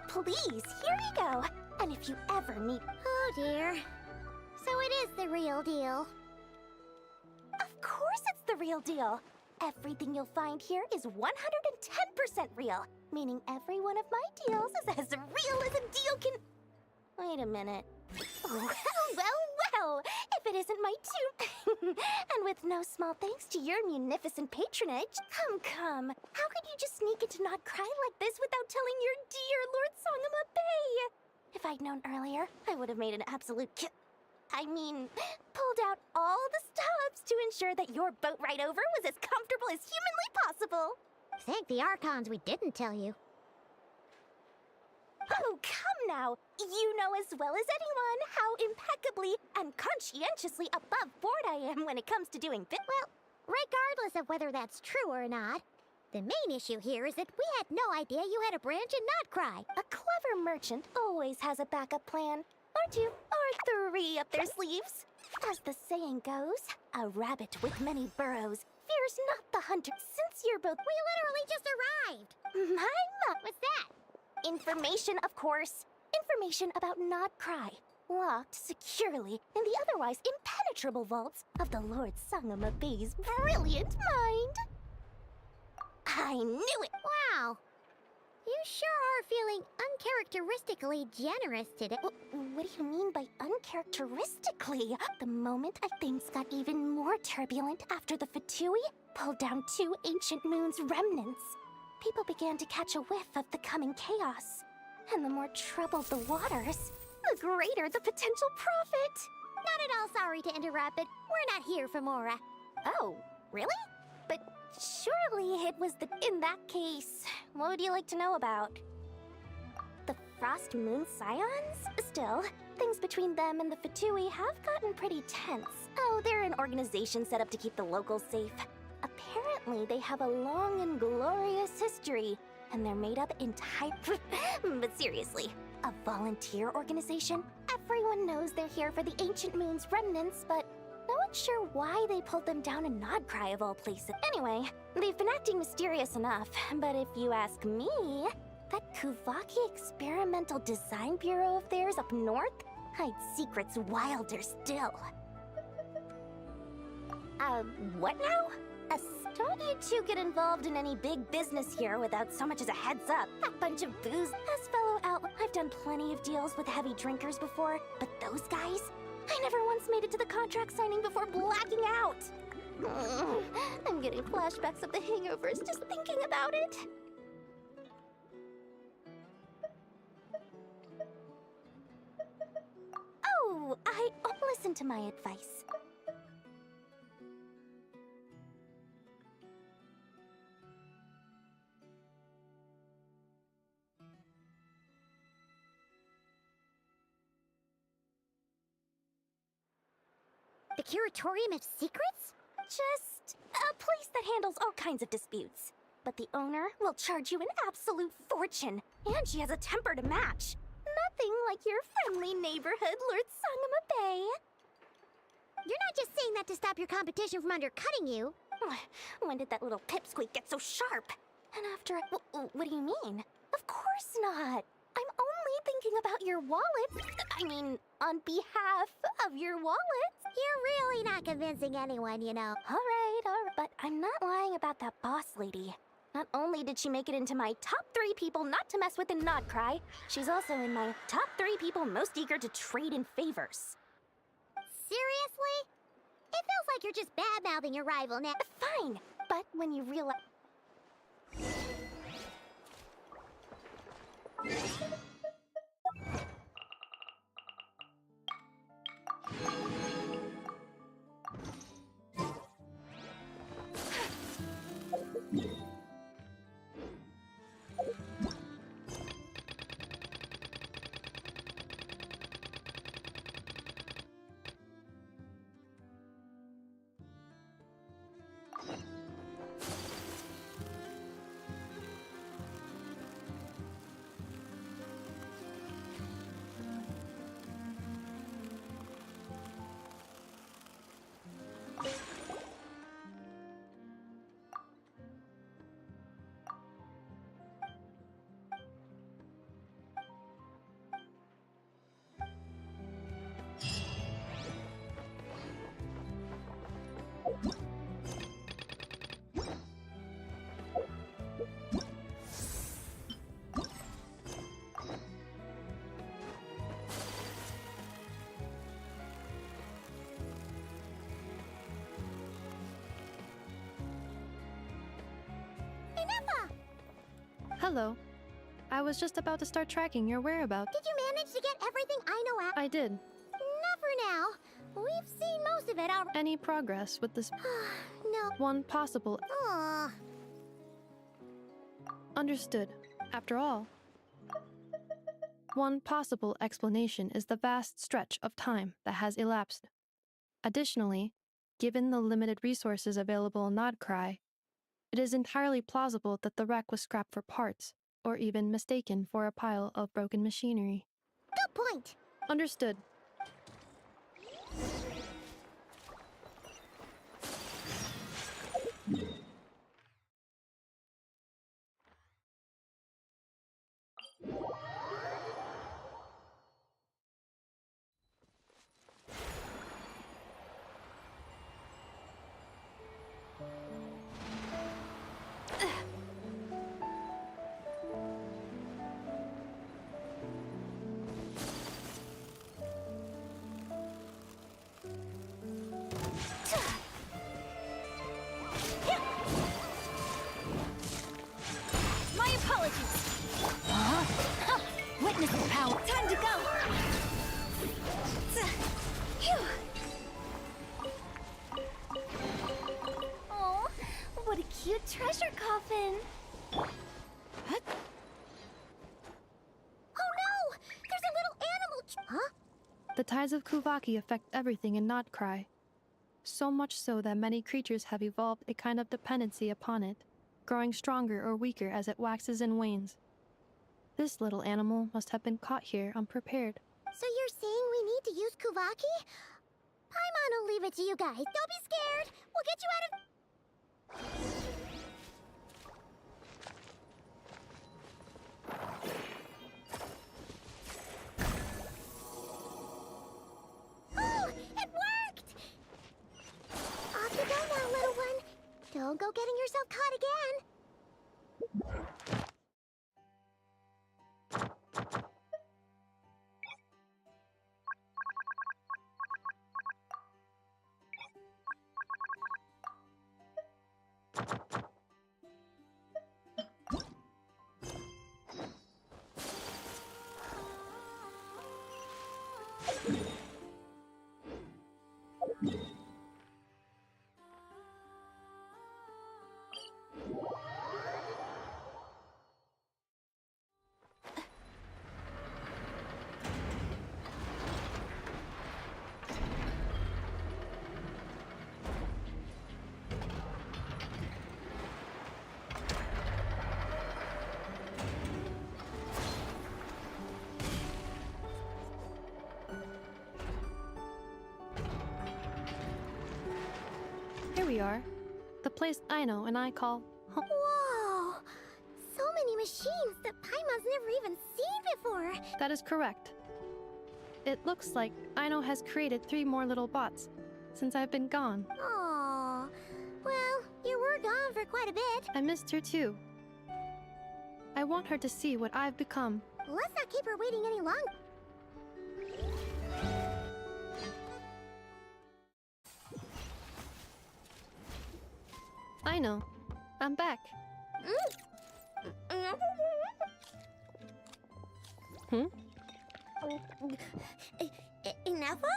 Please, here you go. And if you ever need... Oh, dear. So it is the real deal. Of course it's the real deal. Everything you'll find here is 110% real, meaning every one of my deals is as real as a deal can... Wait a minute. Well, if it isn't my too... And with no small thanks to your munificent patronage. Come. How could you just sneak into Nod Cry like this without telling your dear Lord Songama Bay? If I'd known earlier, I would have made an absolute pulled out all the stops to ensure that your boat ride over was as comfortable as humanly possible. Thank the Archons we didn't tell you. Oh, come now! You know as well as anyone how impeccably and conscientiously above board I am when it comes to doing Well, regardless of whether that's true or not, the main issue here is that we had no idea you had a branch in Nod Cry. A clever merchant always has a backup plan. Or two, or three up their sleeves. As the saying goes, a rabbit with many burrows fears not the hunter. Since you're both... We literally just arrived! What's that? Information, of course. Information about Nod Cry. Locked securely in the otherwise impenetrable vaults of the Lord Sangama Bay's brilliant mind. I knew it! Wow. You sure are feeling uncharacteristically generous today. What do you mean by uncharacteristically? The moment things got even more turbulent after the Fatui pulled down 2 ancient moon's remnants, people began to catch a whiff of the coming chaos. And the more troubled the waters, the greater the potential profit. Not at all sorry to interrupt, but we're not here for Mora. Oh, really? But surely it was the... In that case, what would you like to know about? The Frost Moon Scions? Still, things between them and the Fatui have gotten pretty tense. Oh, they're an organization set up to keep the locals safe. Apparently, they have a long and glorious history, and they're made up entirely... But seriously, a volunteer organization? Everyone knows they're here for the Ancient Moon's remnants, but no one's sure why they pulled them down in Nodcry of all places. Anyway, they've been acting mysterious enough, but if you ask me, that Kuvaki Experimental Design Bureau of theirs up north hides secrets wilder still. What now? Don't you two get involved in any big business here without so much as a heads up. That bunch of booze. As fellow out, I've done plenty of deals with heavy drinkers before, but those guys? I never once made it to the contract signing before blacking out. I'm getting flashbacks of the hangovers just thinking about it. Oh, listen to my advice. The Curatorium of Secrets? Just a place that handles all kinds of disputes. But the owner will charge you an absolute fortune, and she has a temper to match. Nothing like your friendly neighborhood Lord Sangama Bay. You're not just saying that to stop your competition from undercutting you. When did that little pipsqueak get so sharp? And after what do you mean? Of course not. I'm only thinking about your wallet. I mean, on behalf of your wallet. You're really not convincing anyone, you know. All right, but I'm not lying about that boss lady. Not only did she make it into my top 3 people not to mess with in Nodcry, she's also in my top 3 people most eager to trade in favors. Seriously? It feels like you're just bad-mouthing your rival now. Fine, but when you realize... Hello. I was just about to start tracking your whereabouts. Did you manage to get everything I know out? I did. Not for now. We've seen most of it already. Any progress with this? No. One possible... Aww. Understood. After all, one possible explanation is the vast stretch of time that has elapsed. Additionally, given the limited resources available in Nodcry, it is entirely plausible that the wreck was scrapped for parts, or even mistaken for a pile of broken machinery. Good point. Understood. Witness the power. Time to go. often. Oh no! There's a little animal huh? The tides of Kuvaki affect everything in Nodcry. So much so that many creatures have evolved a kind of dependency upon it, growing stronger or weaker as it waxes and wanes. This little animal must have been caught here unprepared. So you're saying we need to use Kuvaki? Paimon will leave it to you guys. Don't be scared. We'll get you out of... Oh, it worked! Off you go now, little one. Don't go getting yourself caught again. Here we are. The place Aino and I call home. Whoa! So many machines that Paimon's never even seen before. That is correct. It looks like Aino has created 3 more little bots since I've been gone. Aw. Well, you were gone for quite a bit. I missed her too. I want her to see what I've become. Let's not keep her waiting any longer. Aino, I'm back. Hmm? Nefa?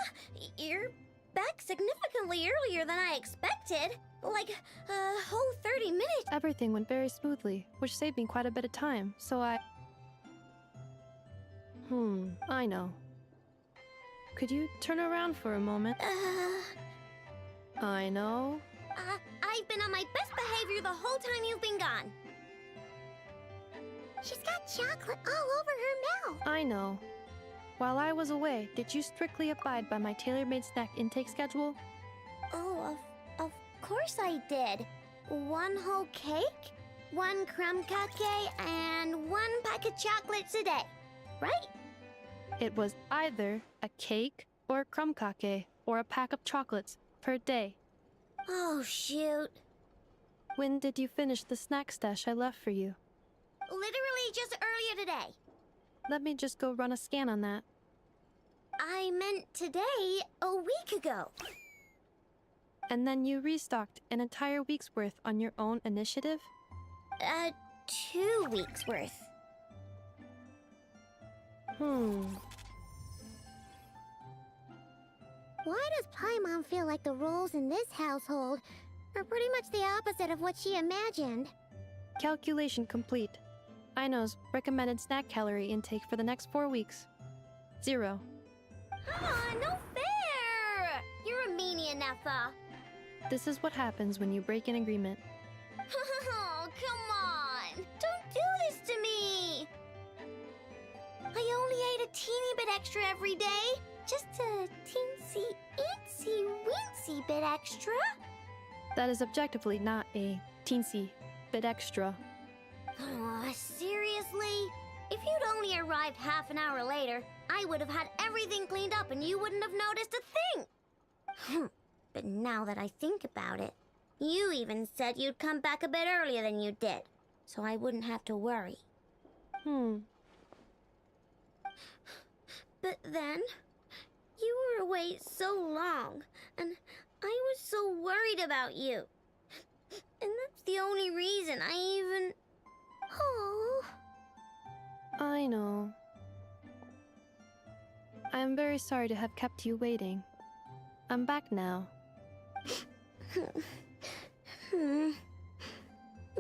You're back significantly earlier than I expected. Like a whole 30 minutes. Everything went very smoothly, which saved me quite a bit of time, so I know. Could you turn around for a moment? I know. I've been on my best behavior the whole time you've been gone. She's got chocolate all over her mouth. I know. While I was away, did you strictly abide by my tailor-made snack intake schedule? Oh, of course I did. 1 whole cake, 1 crumb cake, and 1 pack of chocolates a day, right? It was either a cake or a crumb cake or a pack of chocolates per day. Oh, shoot. When did you finish the snack stash I left for you? Literally just earlier today. Let me just go run a scan on that. I meant today, a week ago. And then you restocked an entire week's worth on your own initiative? 2 weeks worth. Why does Paimon feel like the roles in this household are pretty much the opposite of what she imagined? Calculation complete. Aino's recommended snack calorie intake for the next 4 weeks. 0. No fair! You're a meanie, Nefa. This is what happens when you break an agreement. Oh, come on! Don't do this to me! I only ate a teeny bit extra every day. Just a teensy, eensy, weensy bit extra. That is objectively not a teensy bit extra. Seriously? If you'd only arrived half an hour later, I would have had everything cleaned up and you wouldn't have noticed a thing. But now that I think about it, you even said you'd come back a bit earlier than you did, so I wouldn't have to worry. But then, you were away so long, and I was so worried about you. And that's the only reason I even... Oh. I know. I am very sorry to have kept you waiting. I'm back now.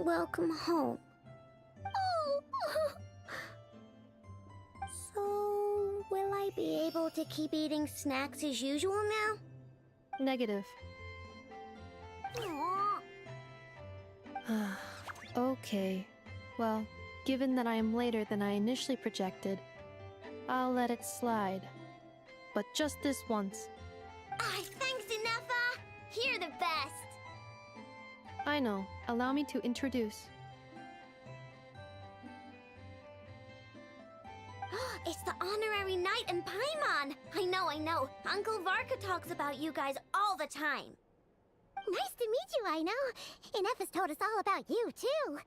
Welcome home. Oh! So, will I be able to keep eating snacks as usual now? Negative. Aw. Okay. Well, given that I am later than I initially projected, I'll let it slide. But just this once. Thanks, Inefa! You're the best! I know. Allow me to introduce. It's the honorary knight in Paimon! I know. Uncle Varka talks about you guys all the time. Nice to meet you, I know. Inefa's told us all about you, too.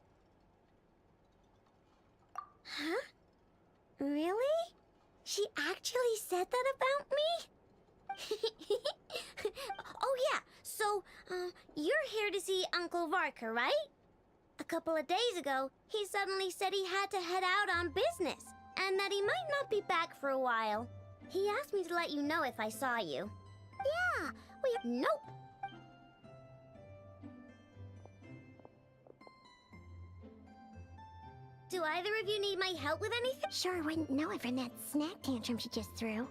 Huh? Really? She actually said that about me? Oh yeah, so, you're here to see Uncle Varka, right? A couple of days ago, he suddenly said he had to head out on business, and that he might not be back for a while. He asked me to let you know if I saw you. Yeah, Nope. Do either of you need my help with anything? Sure wouldn't know it from that snack tantrum she just threw.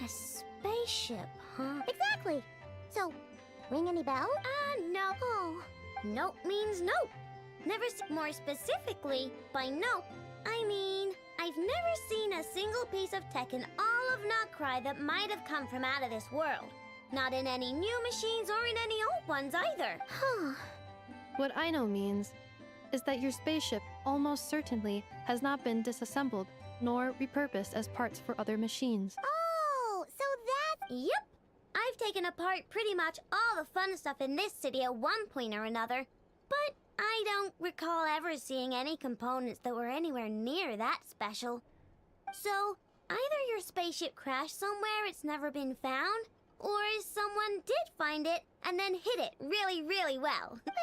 A spaceship, huh? Exactly. So, ring any bells? No. Oh. Nope means nope. Never more specifically, by nope, I mean, I've never seen a single piece of tech in all of Notcry that might have come from out of this world. Not in any new machines or in any old ones either. Huh. What I know means is that your spaceship almost certainly has not been disassembled nor repurposed as parts for other machines. Oh, so that's... Yep. I've taken apart pretty much all the fun stuff in this city at one point or another, but I don't recall ever seeing any components that were anywhere near that special. So, either your spaceship crashed somewhere it's never been found, or someone did find it and then hid it really, really well. But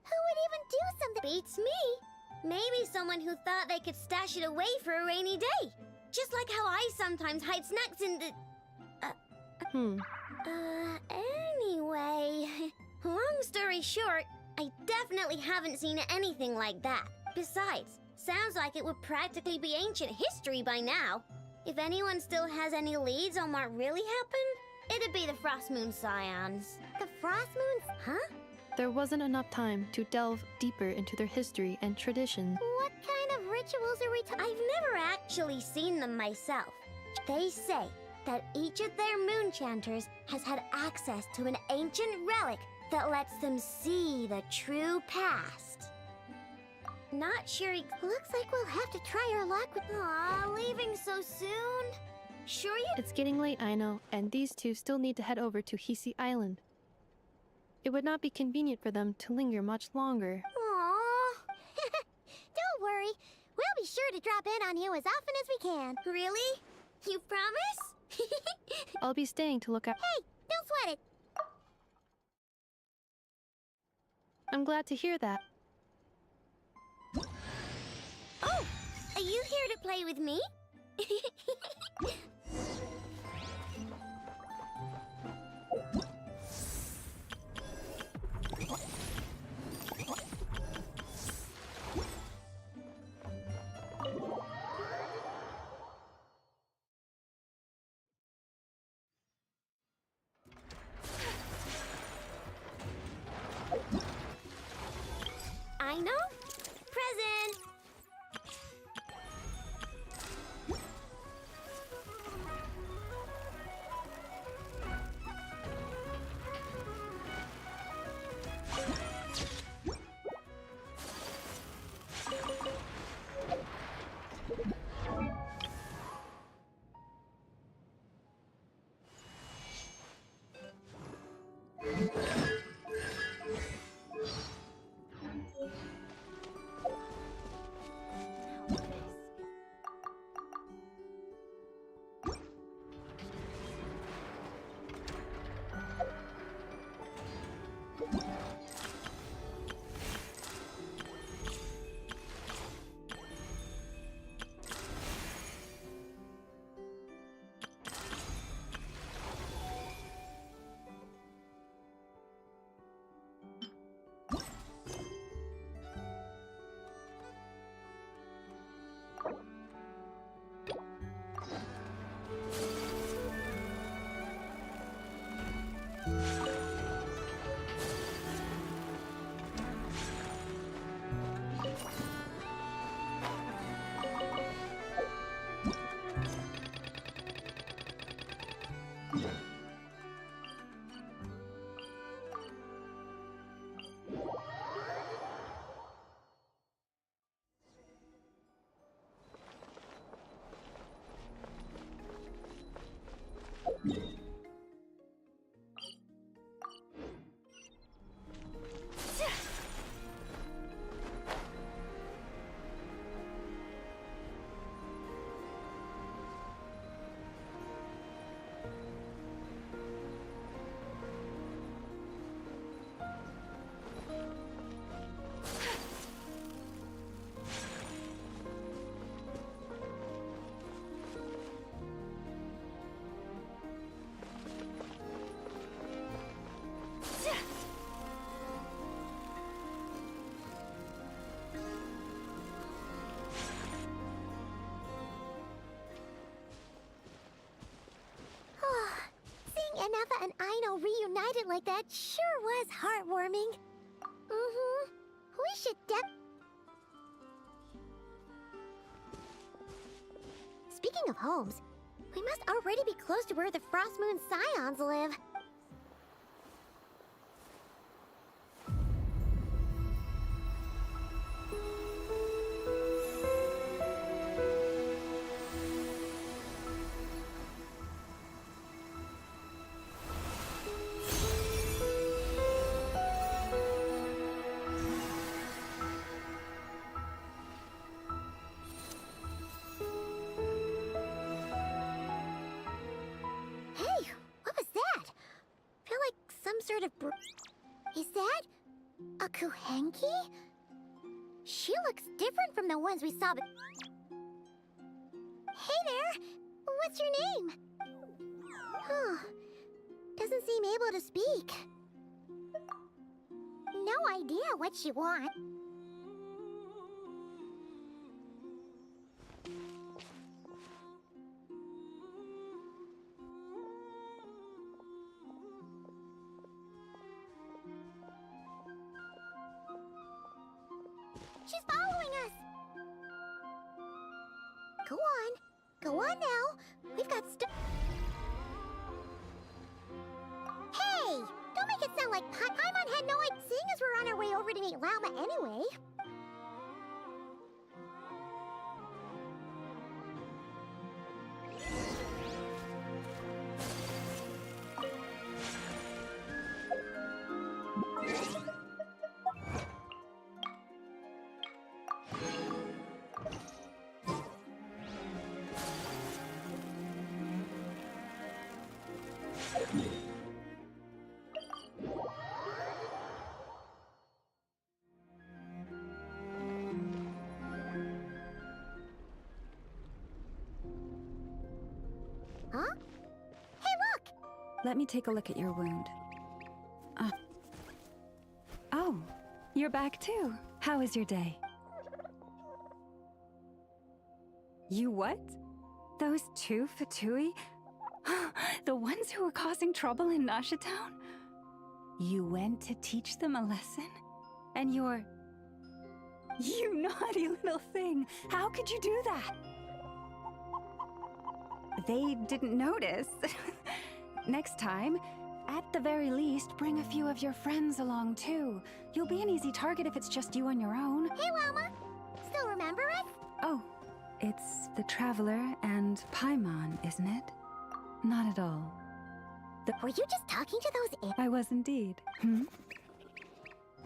who would even do something? Beats me. Maybe someone who thought they could stash it away for a rainy day. Just like how I sometimes hide snacks in the... Anyway... Long story short, I definitely haven't seen anything like that. Besides, sounds like it would practically be ancient history by now. If anyone still has any leads on what really happened, it'd be the Frost Moon Scions. The Frost Moons? Huh? There wasn't enough time to delve deeper into their history and traditions. What kind of rituals are we talking? I've never actually seen them myself. They say that each of their moon chanters has had access to an ancient relic that lets them see the true past. Not sure. Looks like we'll have to try our luck with... Aw, leaving so soon? Sure you... It's getting late, I know, and these two still need to head over to Hisi Island. It would not be convenient for them to linger much longer. Aww. Don't worry. We'll be sure to drop in on you as often as we can. Really? You promise? I'll be staying to look out. Hey, don't sweat it. I'm glad to hear that. Oh, are you here to play with me? I know. Present. hide it like that sure was heartwarming. Mm-hmm. We should Speaking of homes, we must already be close to where the Frost Moon Scions live. Sort of Is that a Kuhenki? She looks different from the ones we saw. Hey there! What's your name? Huh. Doesn't seem able to speak. No idea what she wants. She's following us! Go on. Go on now. We've got stuff. Hey! Don't make it sound like Paimon had no idea, seeing as we're on our way over to meet Lauma anyway. Huh? Hey, look! Let me take a look at your wound. Oh, you're back too. How was your day? You what? Those two Fatui? The ones who were causing trouble in Nasha Town? You went to teach them a lesson? And you're... You naughty little thing! How could you do that? They didn't notice. Next time, at the very least, bring a few of your friends along too. You'll be an easy target if it's just you on your own. Hey, Llama! Still remember us? Oh, it's the Traveler and Paimon, isn't it? Not at all. Were you just talking to those I was indeed. Hmm?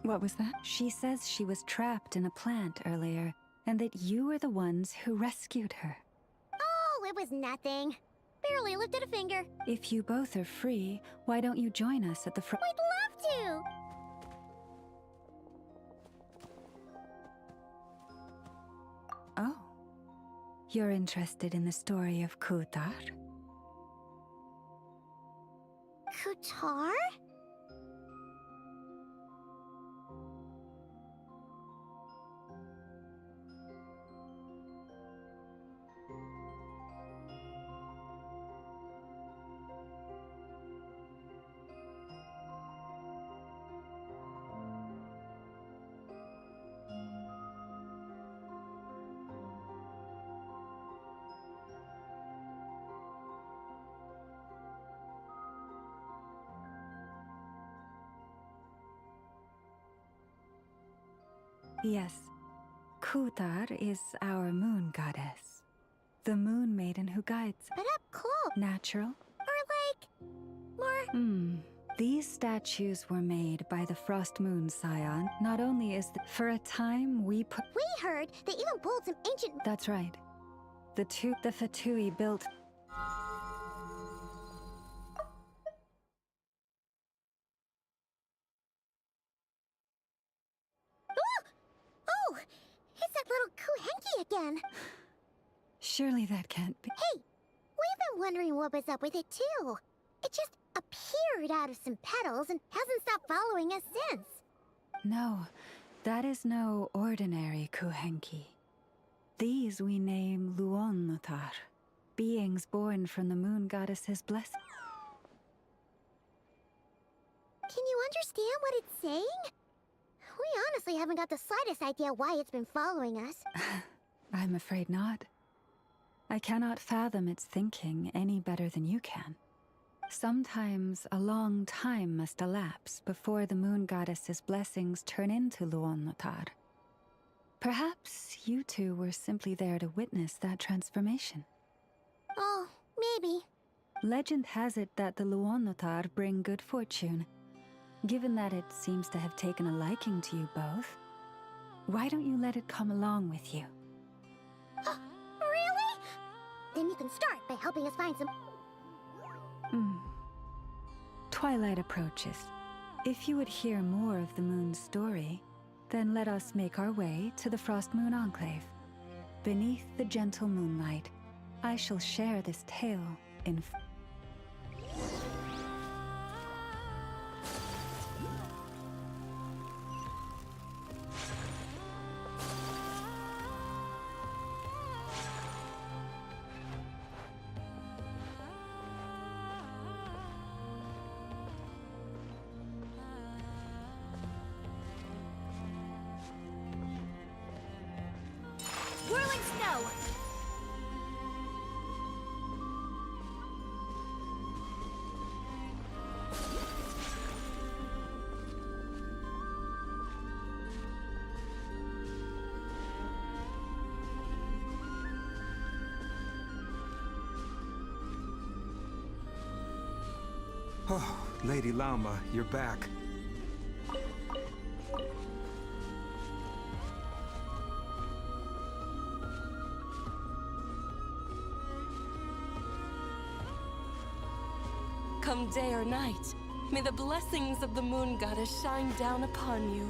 What was that? She says she was trapped in a plant earlier, and that you were the ones who rescued her. Oh, it was nothing. Barely lifted a finger. If you both are free, why don't you join us at the front? We'd love to! Oh. You're interested in the story of Kutar? Kutar? Yes. Kutar is our moon goddess. The moon maiden who guides. But up close. Natural? Or like... more... These statues were made by the Frost Moon Scion. Not only is for a time we put... We heard they even pulled some ancient... That's right. The Fatui built... Oh! It's that little Kuhenki again! Surely that can't be... Hey! We've been wondering what was up with it too. It just appeared out of some petals and hasn't stopped following us since. No, that is no ordinary Kuhenki. These we name Luonnotar, beings born from the moon goddess's blessing. Can you understand what it's saying? We honestly haven't got the slightest idea why it's been following us. I'm afraid not. I cannot fathom its thinking any better than you can. Sometimes a long time must elapse before the moon goddess's blessings turn into Luon-Lotar. Perhaps you two were simply there to witness that transformation. Oh, maybe. Legend has it that the Luon-Lotar bring good fortune. Given that it seems to have taken a liking to you both, why don't you let it come along with you? Really? Then you can start by helping us find some... Twilight approaches. If you would hear more of the moon's story, then let us make our way to the Frost Moon Enclave. Beneath the gentle moonlight, I shall share this tale in... Whirling snow! Oh, Lady Lauma, you're back. Come day or night, may the blessings of the moon goddess shine down upon you.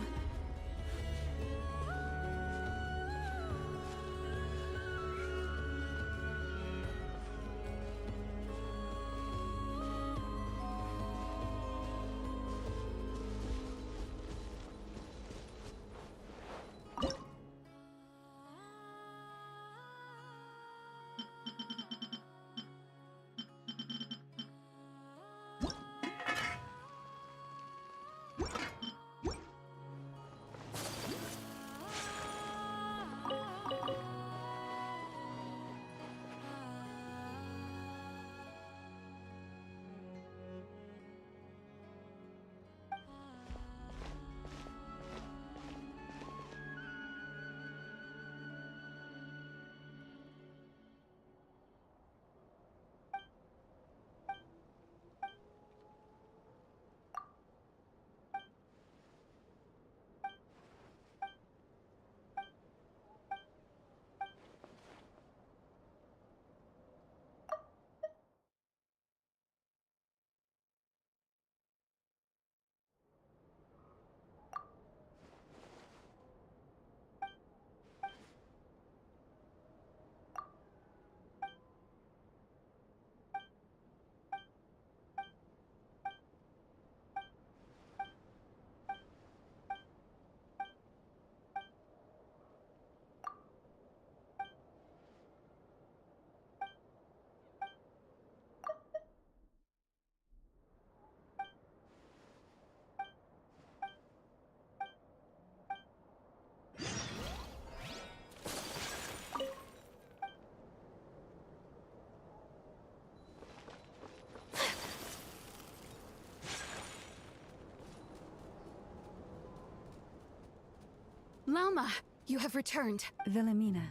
Lauma, you have returned. Wilhelmina,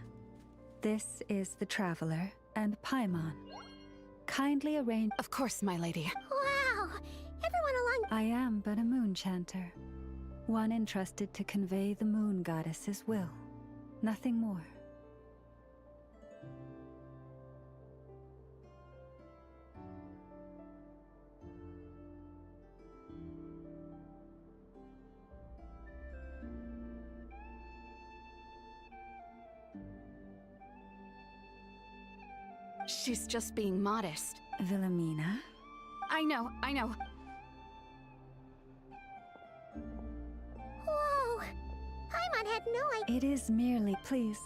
this is the Traveler and Paimon. Kindly arrange... Of course, my lady. Wow! Everyone along... I am but a moon chanter. One entrusted to convey the moon goddess's will. Nothing more. She's just being modest. Wilhelmina? I know. Whoa! Paimon had no idea... It is merely, please.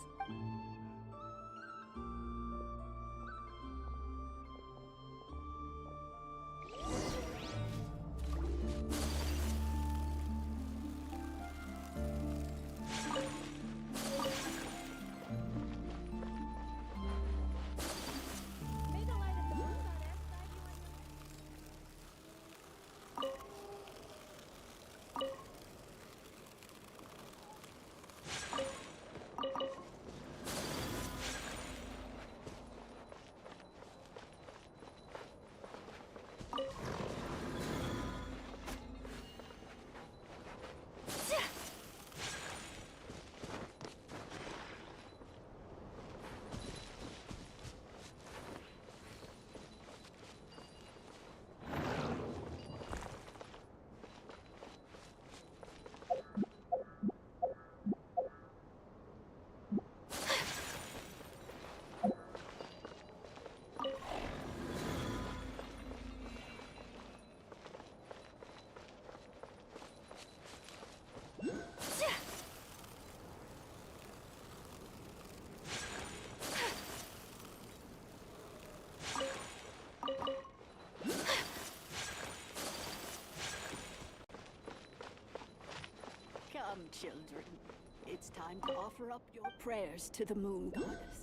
Come, children. It's time to offer up your prayers to the moon goddess.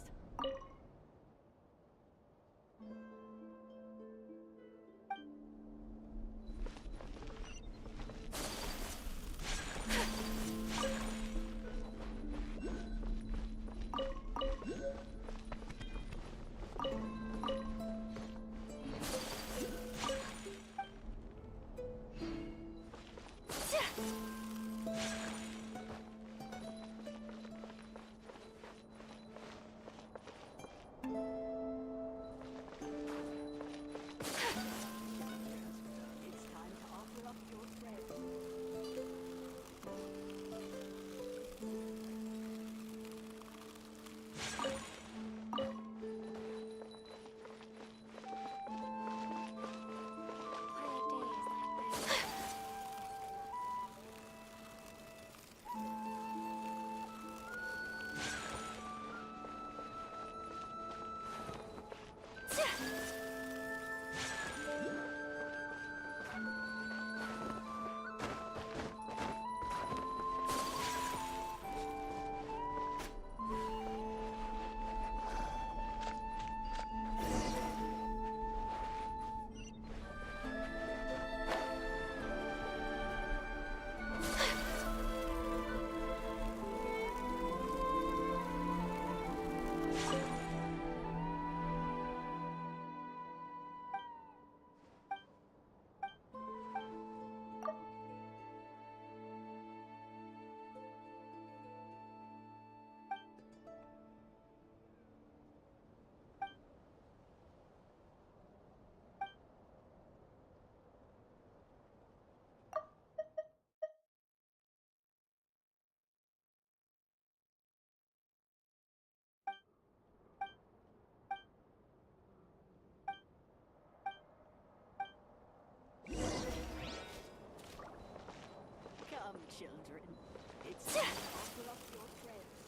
Come, children. It's time to offer up your prayers.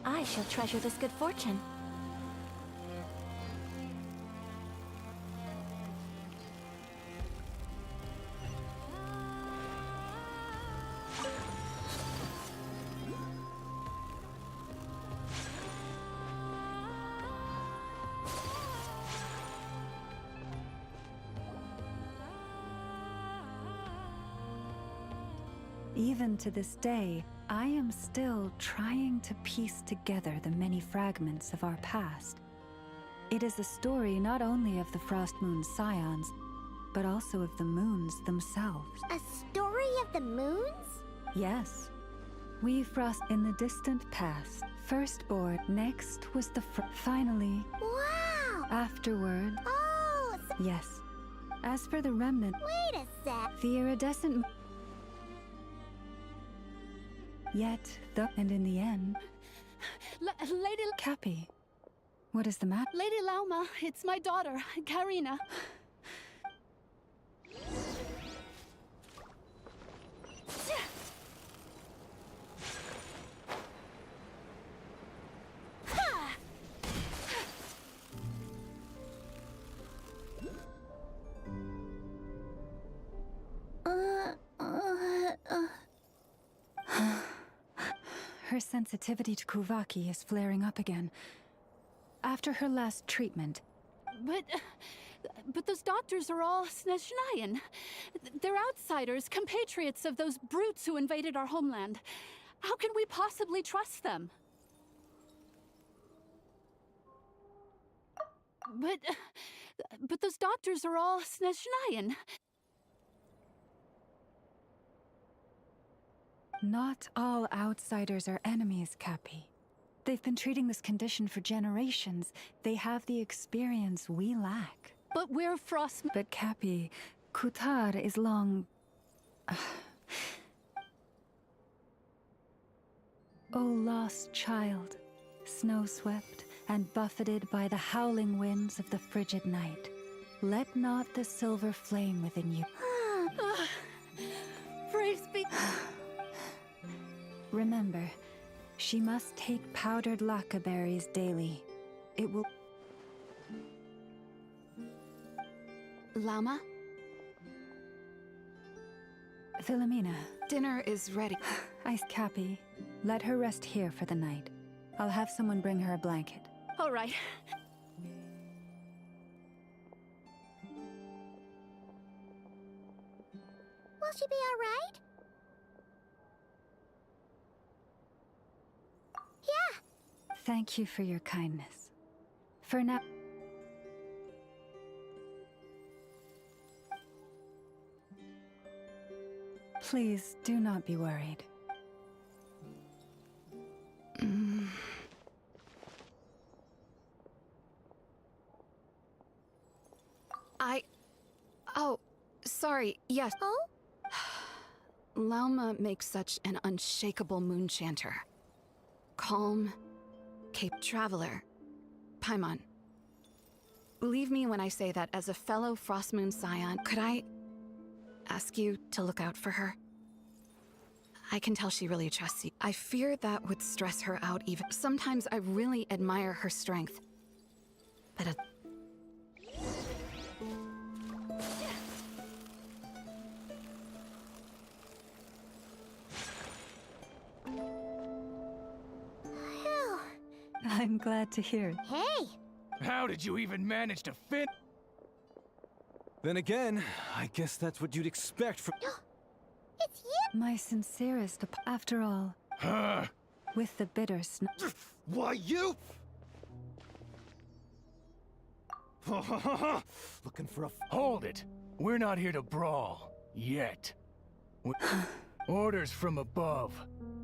I shall treasure this good fortune. Even to this day, I am still trying to piece together the many fragments of our past. It is a story not only of the Frost Moon Scions, but also of the moons themselves. A story of the moons? Yes. We Frost in the distant past. Firstborn, next was the finally. Wow! Afterward. Oh! Yes. As for the remnant. Wait a sec. The iridescent. Yet, and in the end... Lady... Cappy, what is the matter? Lady Lauma, it's my daughter, Karina. Her sensitivity to Kuvaki is flaring up again. After her last treatment. But those doctors are all Snezhnayan. They're outsiders, compatriots of those brutes who invaded our homeland. How can we possibly trust them? But those doctors are all Snezhnayan. Not all outsiders are enemies, Cappy. They've been treating this condition for generations. They have the experience we lack. But we're Frost... But Cappy, Kutar is long... O lost child, snow-swept and buffeted by the howling winds of the frigid night, let not the silver flame within you... Praise be... Remember, she must take powdered laka berries daily. It will... Llama? Philomena. Dinner is ready. Ice Cappy, let her rest here for the night. I'll have someone bring her a blanket. All right. Will she be all right? Yeah. Thank you for your kindness. For now... Please, do not be worried. Oh, sorry, yes. Oh? Lauma makes such an unshakable moon chanter. Calm, Cape Traveler. Paimon. Believe me when I say that as a fellow Frost Moon Scion, could I ask you to look out for her? I can tell she really trusts you. I fear that would stress her out even. Sometimes I really admire her strength. But I'm glad to hear it. Hey! How did you even manage to fit? Then again, I guess that's what you'd expect from... It's you! My sincerest after all. Huh? With the bitter snow... Why, you? Looking for a... Hold it! We're not here to brawl. Yet. Orders from above.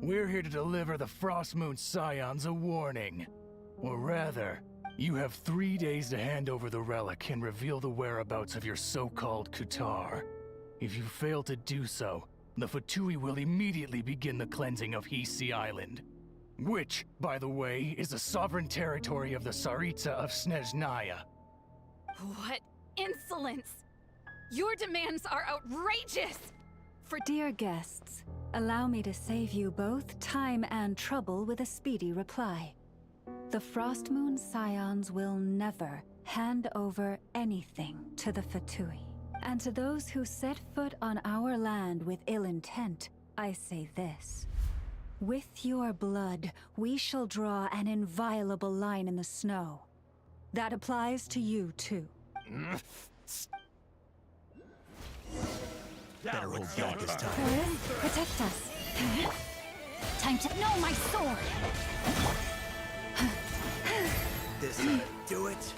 We're here to deliver the Frost Moon Scions a warning. Or rather, you have 3 days to hand over the relic and reveal the whereabouts of your so-called Kutar. If you fail to do so, the Fatui will immediately begin the cleansing of Hisi Island. Which, by the way, is the sovereign territory of the Tsaritsa of Snezhnaya. what insolence! Your demands are outrageous! For dear guests, allow me to save you both time and trouble with a speedy reply. The Frost Moon Scions will never hand over anything to the Fatui. And to those who set foot on our land with ill intent, I say this. With your blood, we shall draw an inviolable line in the snow. That applies to you, too. Better hold back this time. Corin, protect us. Time to... No, my sword! This do it.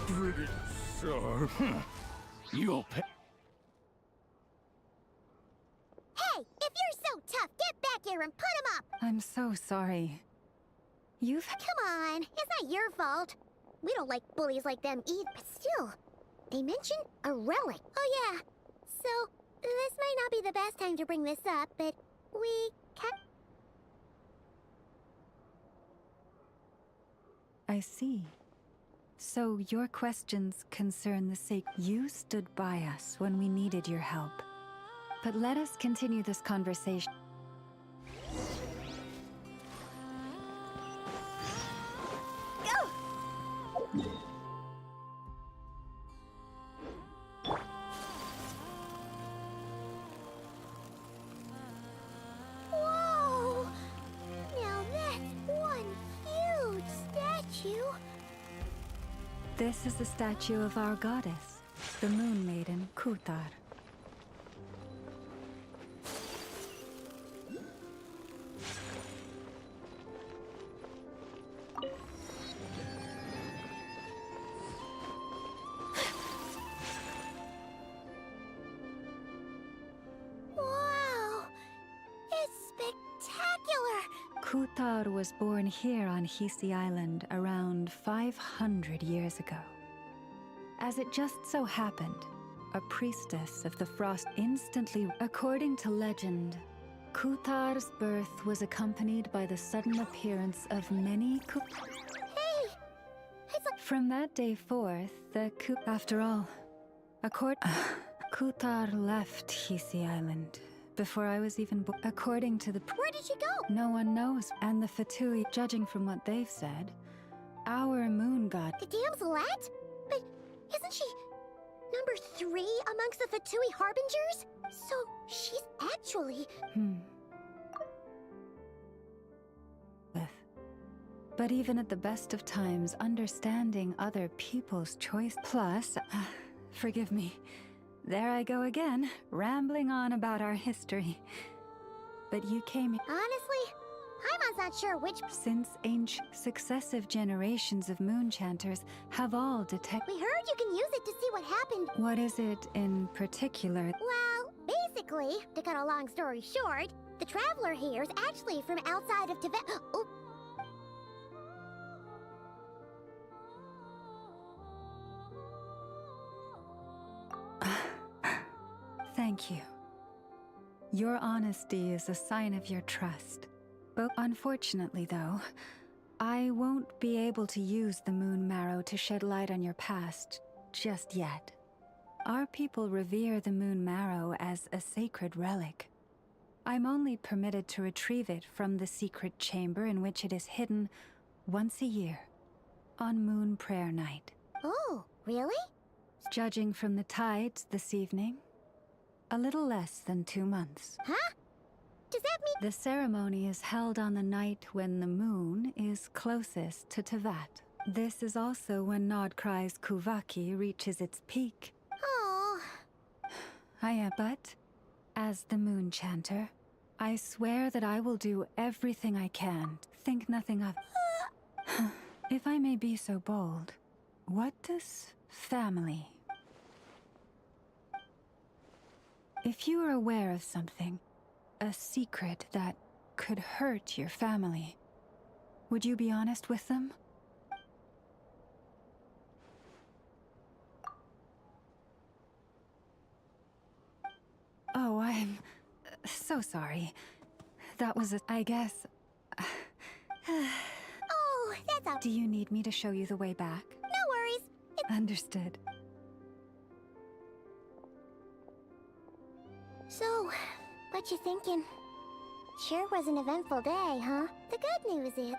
Pretty sharp. You'll pay. Hey, if you're so tough, get back here and put him up! I'm so sorry. You've... Come on, it's not your fault. We don't like bullies like them either, but still. They mentioned a relic. Oh yeah, so this might not be the best time to bring this up, but we can... I see. So your questions concern the sake you stood by us when we needed your help. But let us continue this conversation. This is the statue of our goddess, the Moon Maiden Kutar. Wow! It's spectacular! Kutar was born here on Hisi Island around 500 years ago. As it just so happened, a priestess of the frost instantly... According to legend, Kutar's birth was accompanied by the sudden appearance of many Hey! From that day forth, After all, Kutar left Hisi Island before I was even According to the... Where did she go? No one knows, and the Fatui, judging from what they've said, our moon god... The damselette? But isn't she number 3 amongst the Fatui Harbingers? So she's actually... But even at the best of times, understanding other people's choice... Plus, forgive me, there I go again, rambling on about our history. But you came... Honestly, Paimon's not sure which... Since ancient, successive generations of moonchanters have all detected... We heard you can use it to see what happened. What is it in particular? Well, basically, to cut a long story short, the traveler here is actually from outside of Tibet. Oh. Thank you. Your honesty is a sign of your trust. But unfortunately, though, I won't be able to use the moon marrow to shed light on your past just yet. Our people revere the moon marrow as a sacred relic. I'm only permitted to retrieve it from the secret chamber in which it is hidden once a year, on Moon Prayer Night. Oh, really? Judging from the tides this evening, a little less than 2 months. Huh? Does that mean... The ceremony is held on the night when the moon is closest to Tevat. This is also when Nodkrai's Kuvaki reaches its peak. Oh. But, as the moon chanter, I swear that I will do everything I can. Think nothing of... If I may be so bold, what does family... If you are aware of something, a secret that could hurt your family, would you be honest with them? Oh, I'm so sorry. That was I guess... Oh, that's all. Do you need me to show you the way back? No worries. Understood. So, what you thinking? Sure was an eventful day, huh? The good news is...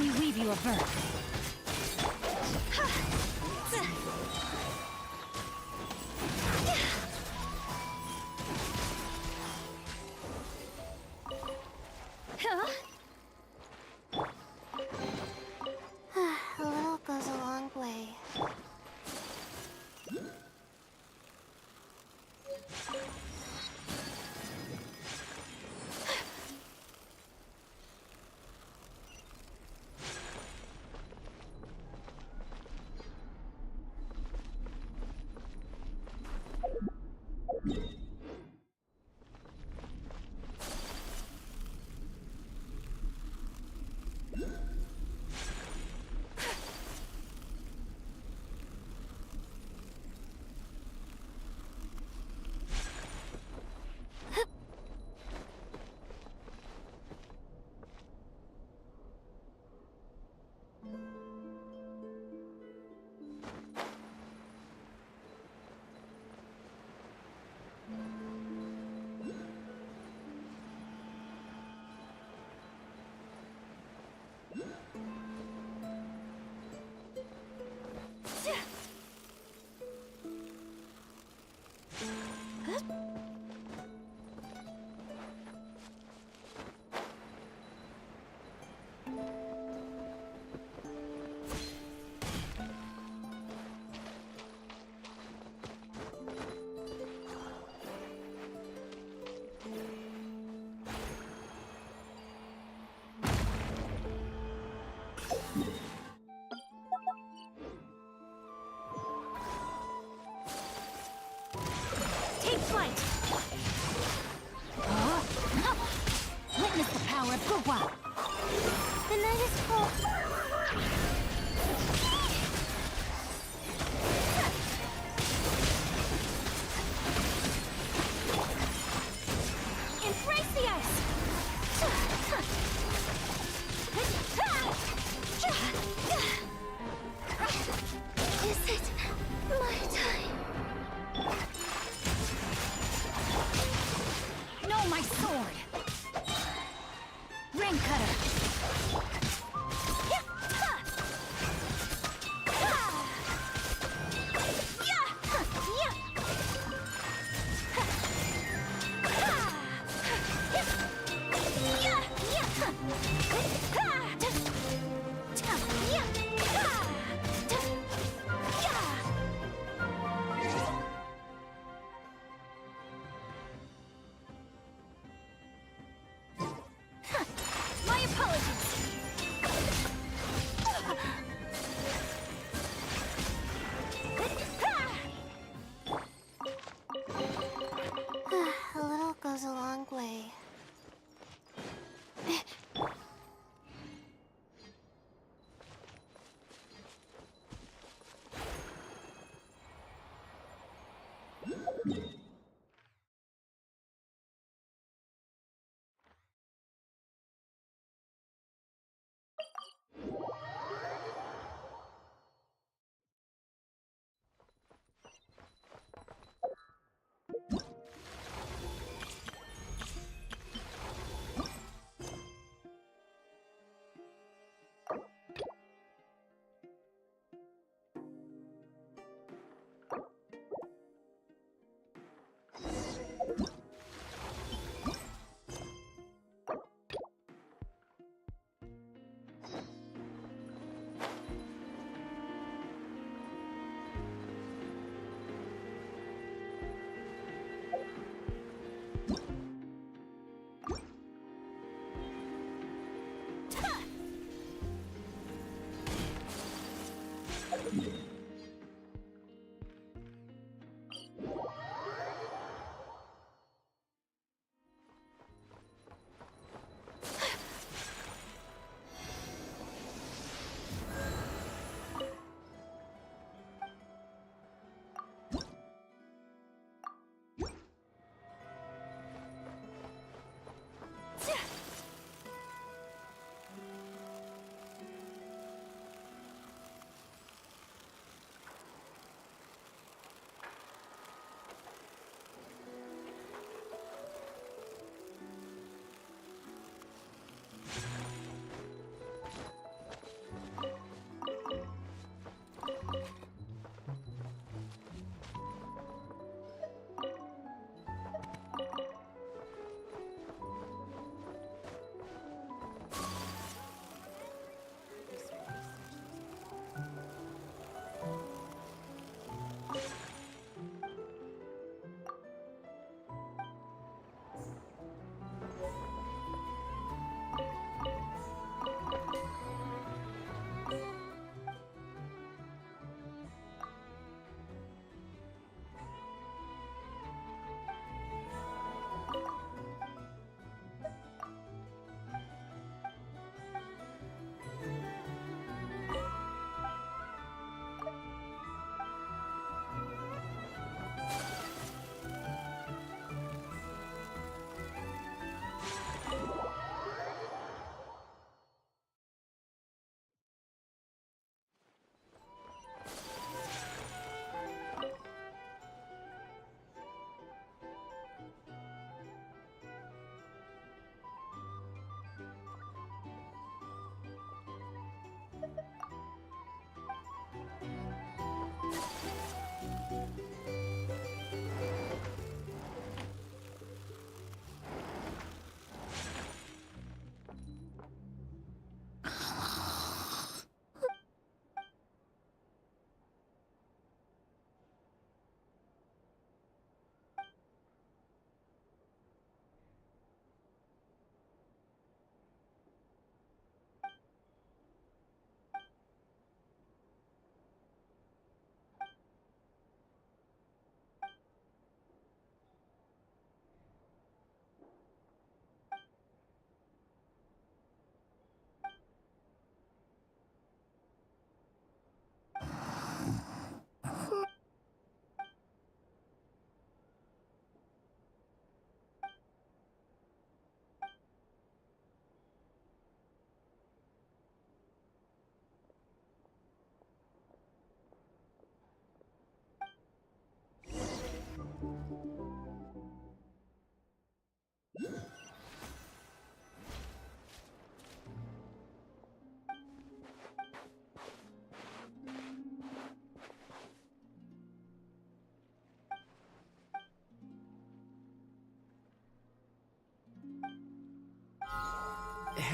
me weave you a verse. A little goes a long way. Take flight! Witness the power of Gugwa! The night is cold. Embrace the ice! Is it my time? No, my sword! Ring cutter! My apologies. A little goes a long way.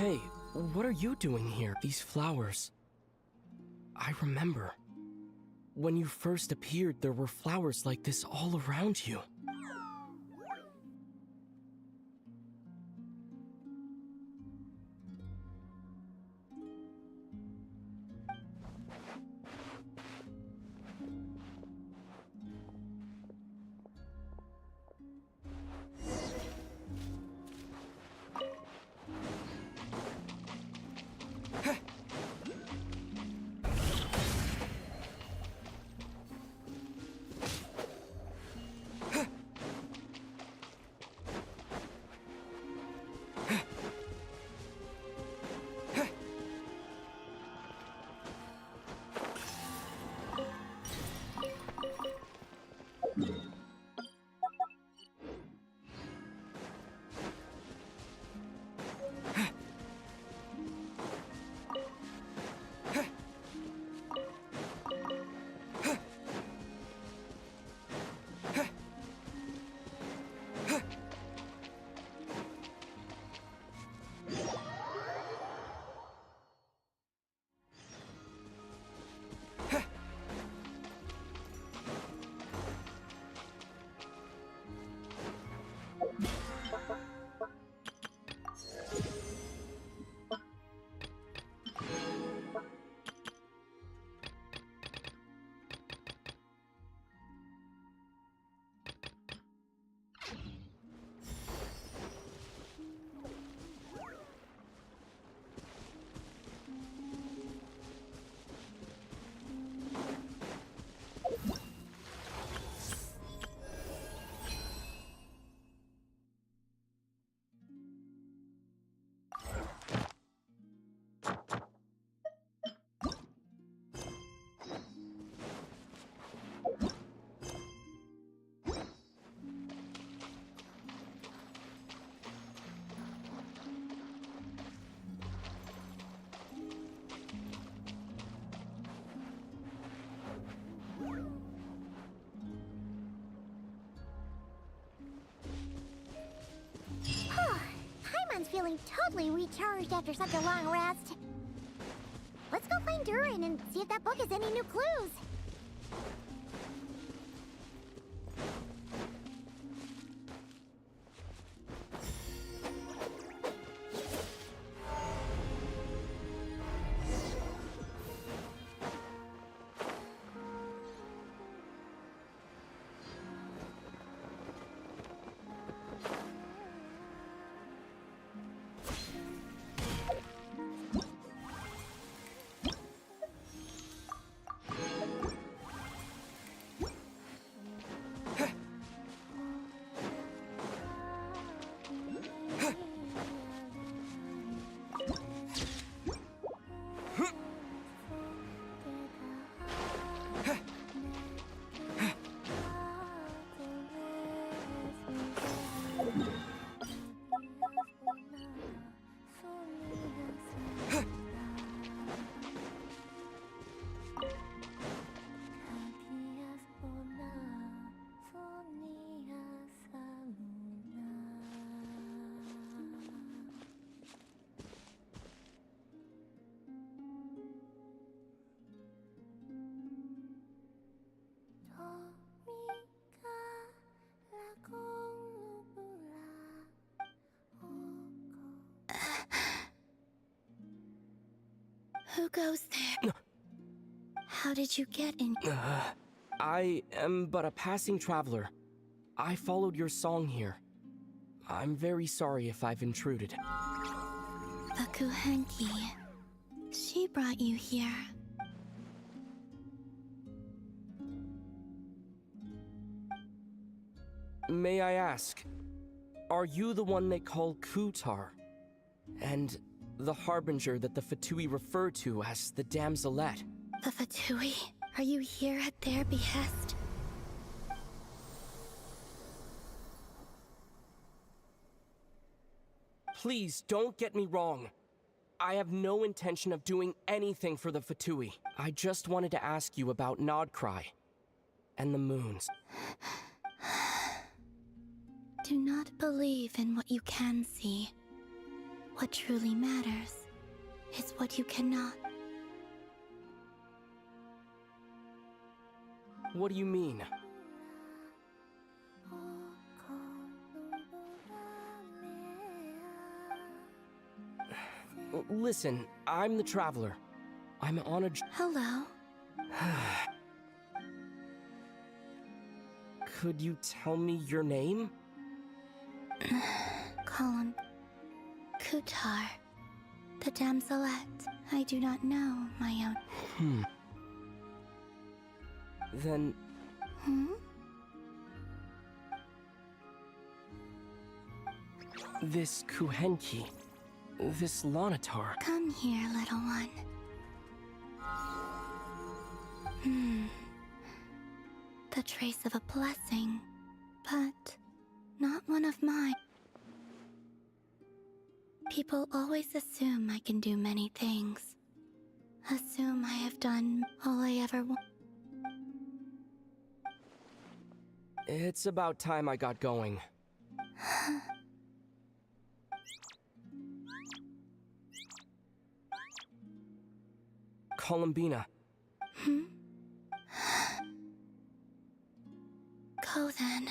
Hey, what are you doing here? These flowers. I remember. When you first appeared, there were flowers like this all around you. Paimon's feeling totally recharged after such a long rest. Let's go find Durin and see if that book has any new clues. Who goes there? How did you get in? I am but a passing traveler. I followed your song here. I'm very sorry if I've intruded. The Kuhenki. She brought you here. May I ask, are you the one they call Kutar? And the harbinger that the Fatui refer to as the Damselette? The Fatui? Are you here at their behest? Please, don't get me wrong. I have no intention of doing anything for the Fatui. I just wanted to ask you about Nodcry and the moons. Do not believe in what you can see. What truly matters is what you cannot. What do you mean? Listen, I'm the Traveler. I'm on a... Hello. Could you tell me your name? Column. Kutar. The damselette. I do not know my own. Then... This Kuhenki... This Lanatar... Come here, little one. The trace of a blessing, but not one of mine. People always assume I can do many things. Assume I have done all I ever want. It's about time I got going. Columbina. Go then.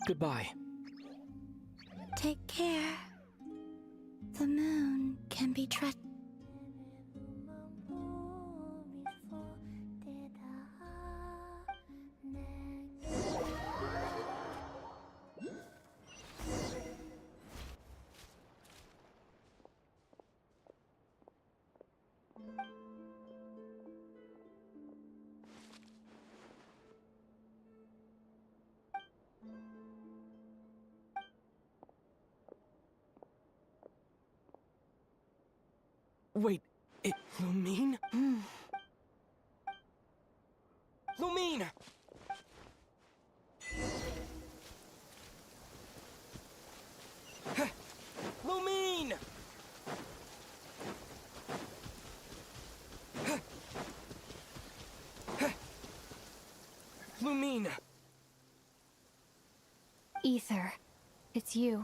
Goodbye. Take care. The moon can be treacherous. Wait, Lumine? Lumine! Lumine! Lumine! Ether, it's you.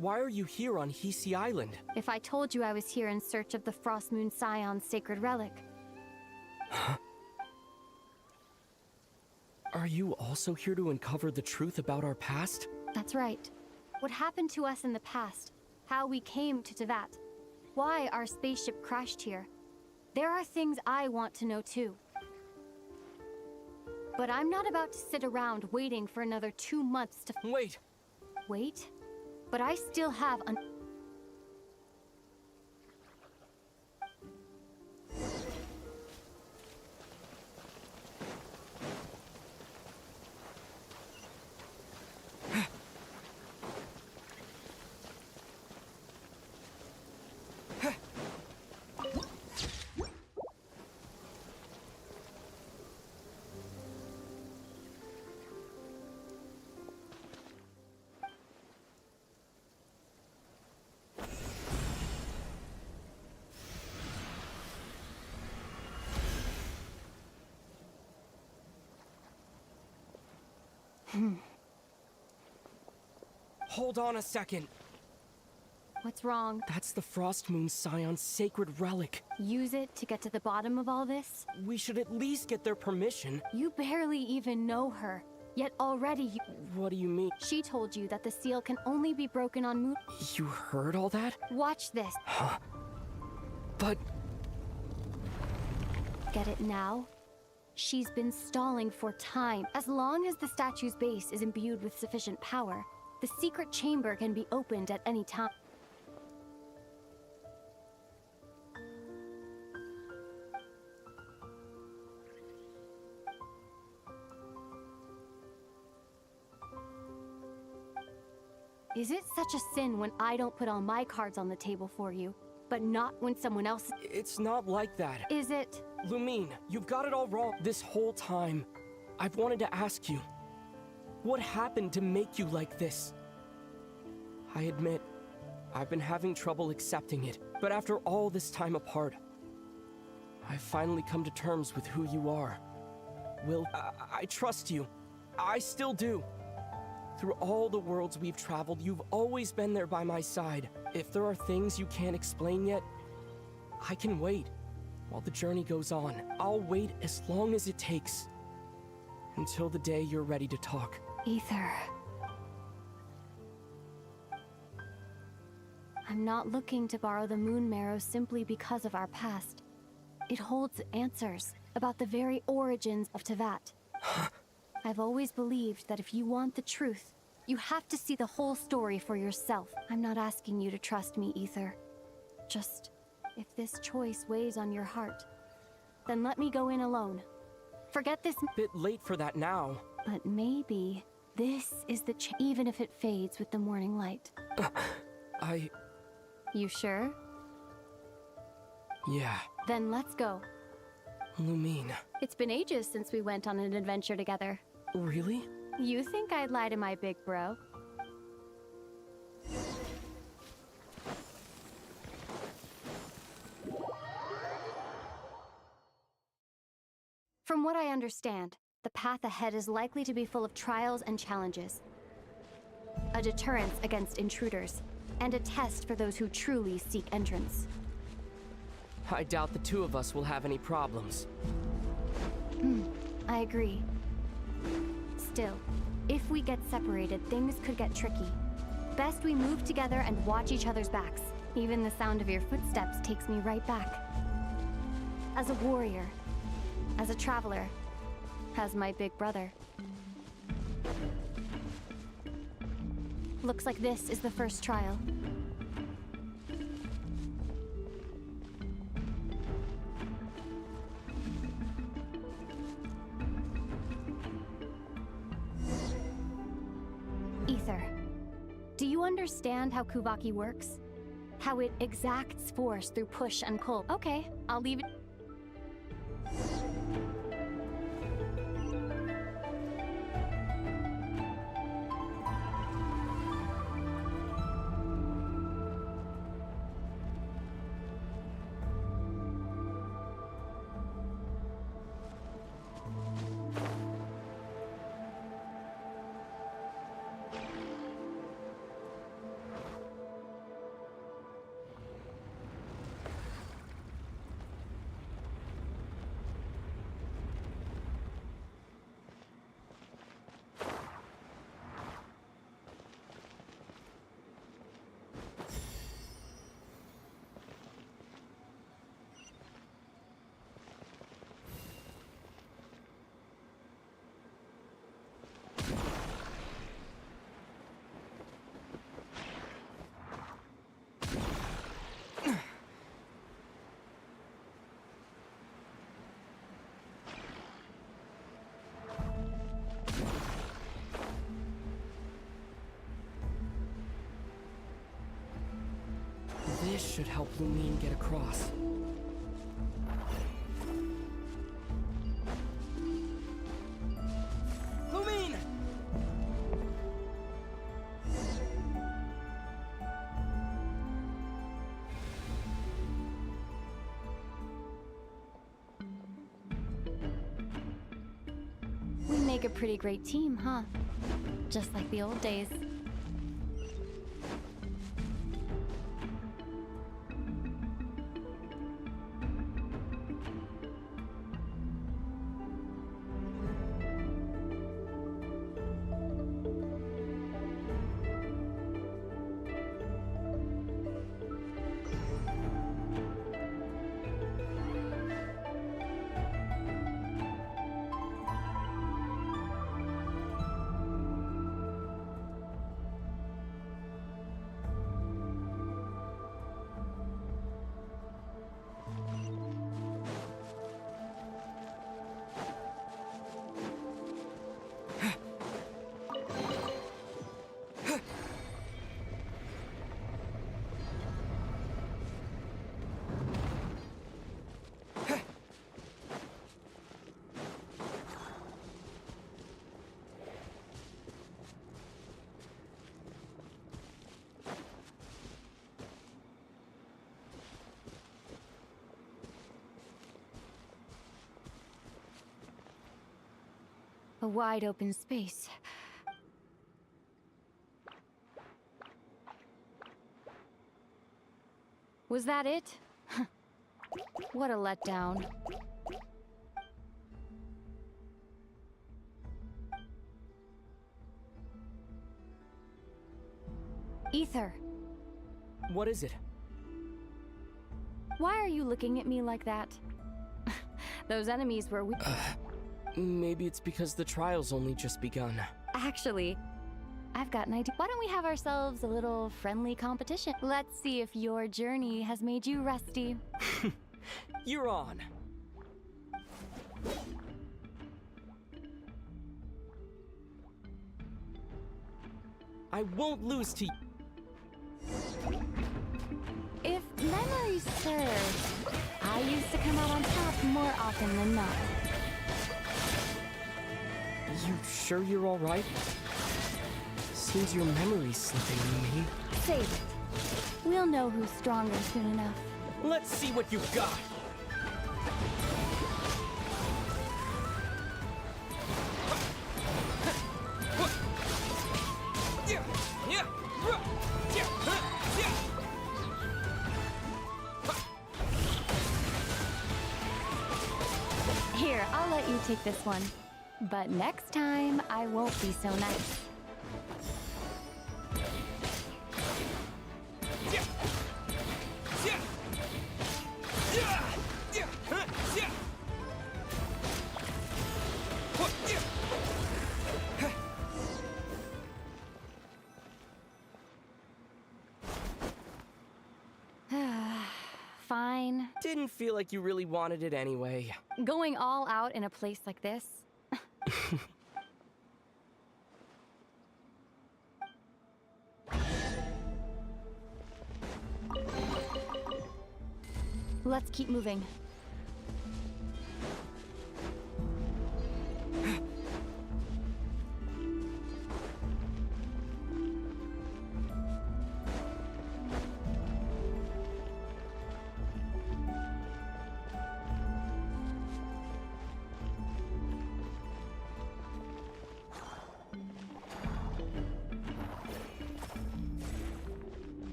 Why are you here on Hisi Island? If I told you I was here in search of the Frost Moon Scion's sacred relic. Are you also here to uncover the truth about our past? That's right. What happened to us in the past, how we came to Tevat, why our spaceship crashed here. There are things I want to know too. But I'm not about to sit around waiting for another 2 months to— Wait! Wait? But I still have an— Hold on a second. What's wrong? That's the Frost Moon Scion's sacred relic. Use it to get to the bottom of all this? We should at least get their permission. You barely even know her, yet already you— What do you mean? She told you that the seal can only be broken on Moon— You heard all that? Watch this. Huh? But... Get it now? She's been stalling for time. As long as the statue's base is imbued with sufficient power, the secret chamber can be opened at any time. Is it such a sin when I don't put all my cards on the table for you, but not when someone else— It's not like that. Is it? Lumine, you've got it all wrong. This whole time, I've wanted to ask you, what happened to make you like this? I admit, I've been having trouble accepting it, but after all this time apart, I've finally come to terms with who you are. Will, I trust you. I still do. Through all the worlds we've traveled, you've always been there by my side. If there are things you can't explain yet, I can wait. While the journey goes on, I'll wait as long as it takes. Until the day you're ready to talk. Ether. I'm not looking to borrow the Moon Marrow simply because of our past. It holds answers about the very origins of Tevat. I've always believed that if you want the truth, you have to see the whole story for yourself. I'm not asking you to trust me, Ether. Just, if this choice weighs on your heart, then let me go in alone. Forget this— Bit late for that now. But maybe this is the even if it fades with the morning light. You sure? Yeah. Then let's go. Lumine. It's been ages since we went on an adventure together. Really? You think I'd lie to my big bro? From what I understand, the path ahead is likely to be full of trials and challenges. A deterrence against intruders, and a test for those who truly seek entrance. I doubt the two of us will have any problems. I agree. Still, if we get separated, things could get tricky. Best we move together and watch each other's backs. Even the sound of your footsteps takes me right back. As a warrior, as a traveler, as my big brother. Looks like this is the first trial. Ether, do you understand how Kuvaki works? How it exacts force through push and pull? Okay, I'll leave it. This should help Lumine get across. Lumine! We make a pretty great team, huh? Just like the old days. A wide open space. Was that it? What a letdown. Ether, What is it? why are you looking at me like that? Those enemies were weak. Maybe it's because the trial's only just begun. Actually, I've got an idea. Why don't we have ourselves a little friendly competition? Let's see if your journey has made you rusty. You're on. I won't lose to If memory serves, I used to come out on top more often than not. You sure you're all right? Seems your memory's slipping, Lumine. Save it. We'll know who's stronger soon enough. Let's see what you've got. Here, I'll let you take this one. But next time, I won't be so nice. Fine. Didn't feel like you really wanted it anyway. Going all out in a place like this? Let's keep moving.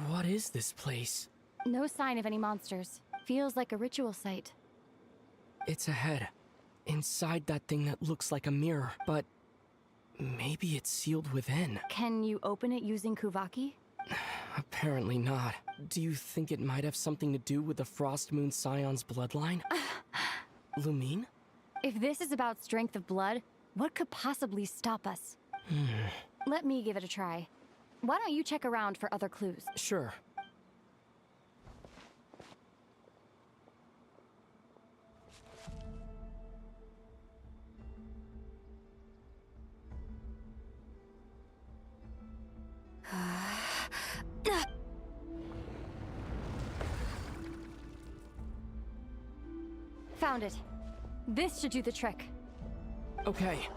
What is this place? No sign of any monsters. Feels like a ritual site. It's ahead. Inside that thing that looks like a mirror, but maybe it's sealed within. Can you open it using Kuvaki? Apparently not. Do you think it might have something to do with the Frost Moon Scion's bloodline? Lumine? If this is about strength of blood, what could possibly stop us? Let me give it a try. Why don't you check around for other clues? Sure. Found it. This should do the trick. Okay.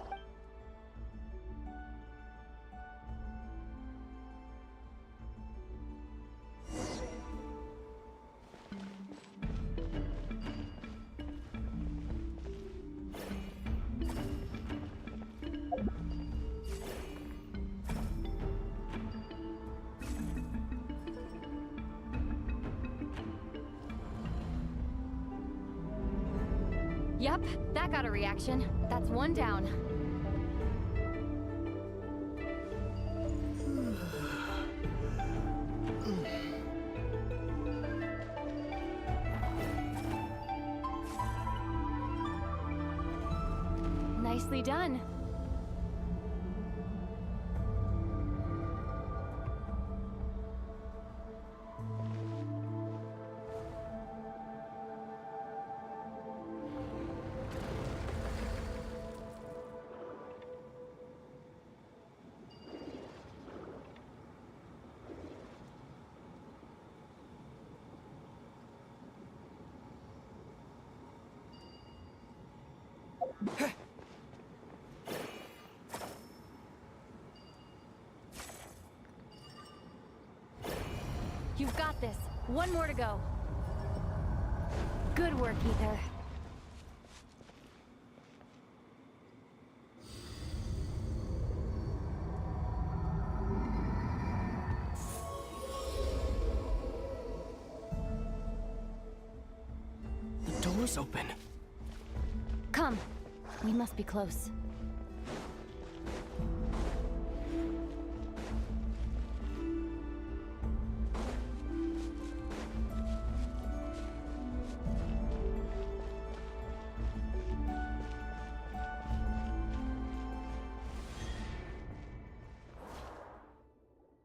Yup, that got a reaction. That's one down. Nicely done. You've got this. One more to go. Good work, Ether. The door's open. Come. We must be close.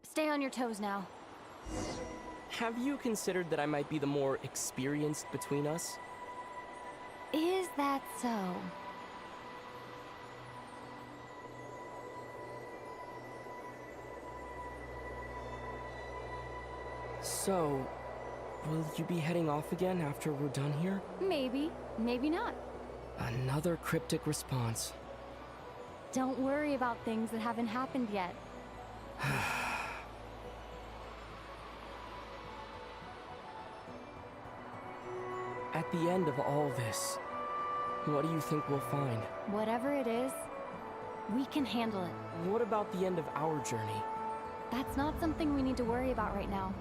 Stay on your toes now. Have you considered that I might be the more experienced between us? Is that so? So, will you be heading off again after we're done here? Maybe, maybe not. Another cryptic response. Don't worry about things that haven't happened yet. At the end of all this, what do you think we'll find? Whatever it is, we can handle it. What about the end of our journey? That's not something we need to worry about right now.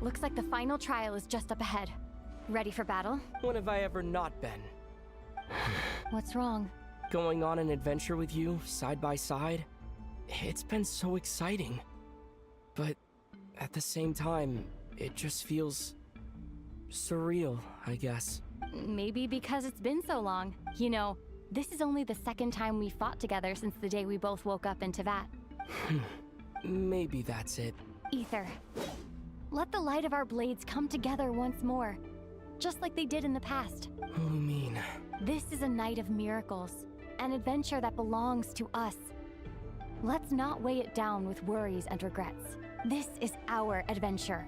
Looks like the final trial is just up ahead. Ready for battle? When have I ever not been? What's wrong? Going on an adventure with you, side by side? It's been so exciting. But at the same time, it just feels surreal, I guess. Maybe because it's been so long. You know, this is only the second time we fought together since the day we both woke up in Tevat. Maybe that's it. Ether. Let the light of our blades come together once more, just like they did in the past. Lumine. This is a night of miracles, an adventure that belongs to us. Let's not weigh it down with worries and regrets. This is our adventure.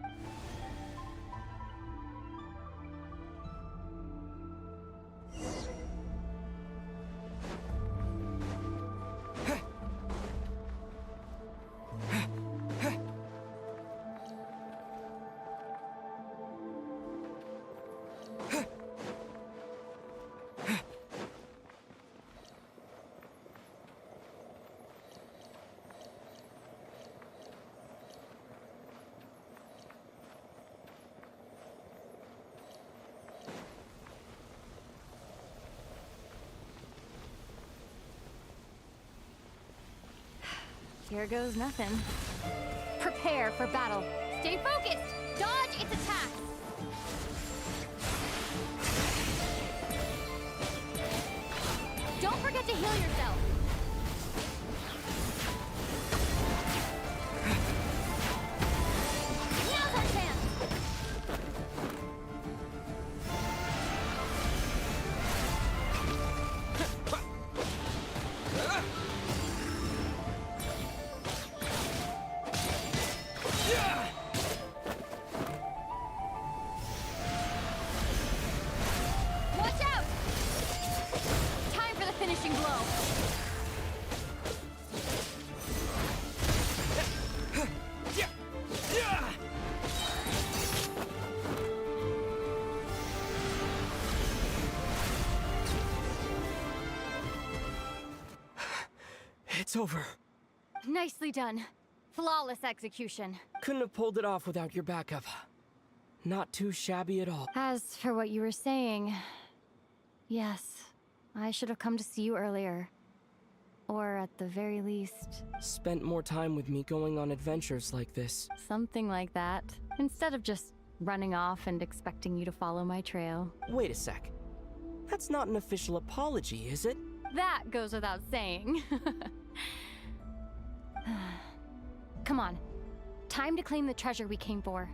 Here goes nothing. Prepare for battle. Stay focused! Dodge its attacks! Don't forget to heal yourself! Now's our chance! Watch out! Time for the finishing blow. It's over. Nicely done. Flawless execution. Couldn't have pulled it off without your backup. Not too shabby at all. As for what you were saying, yes, I should have come to see you earlier. Or at the very least... Spent more time with me going on adventures like this. Something like that. Instead of just running off and expecting you to follow my trail. Wait a sec. That's not an official apology, is it? That goes without saying. Come on. Time to claim the treasure we came for.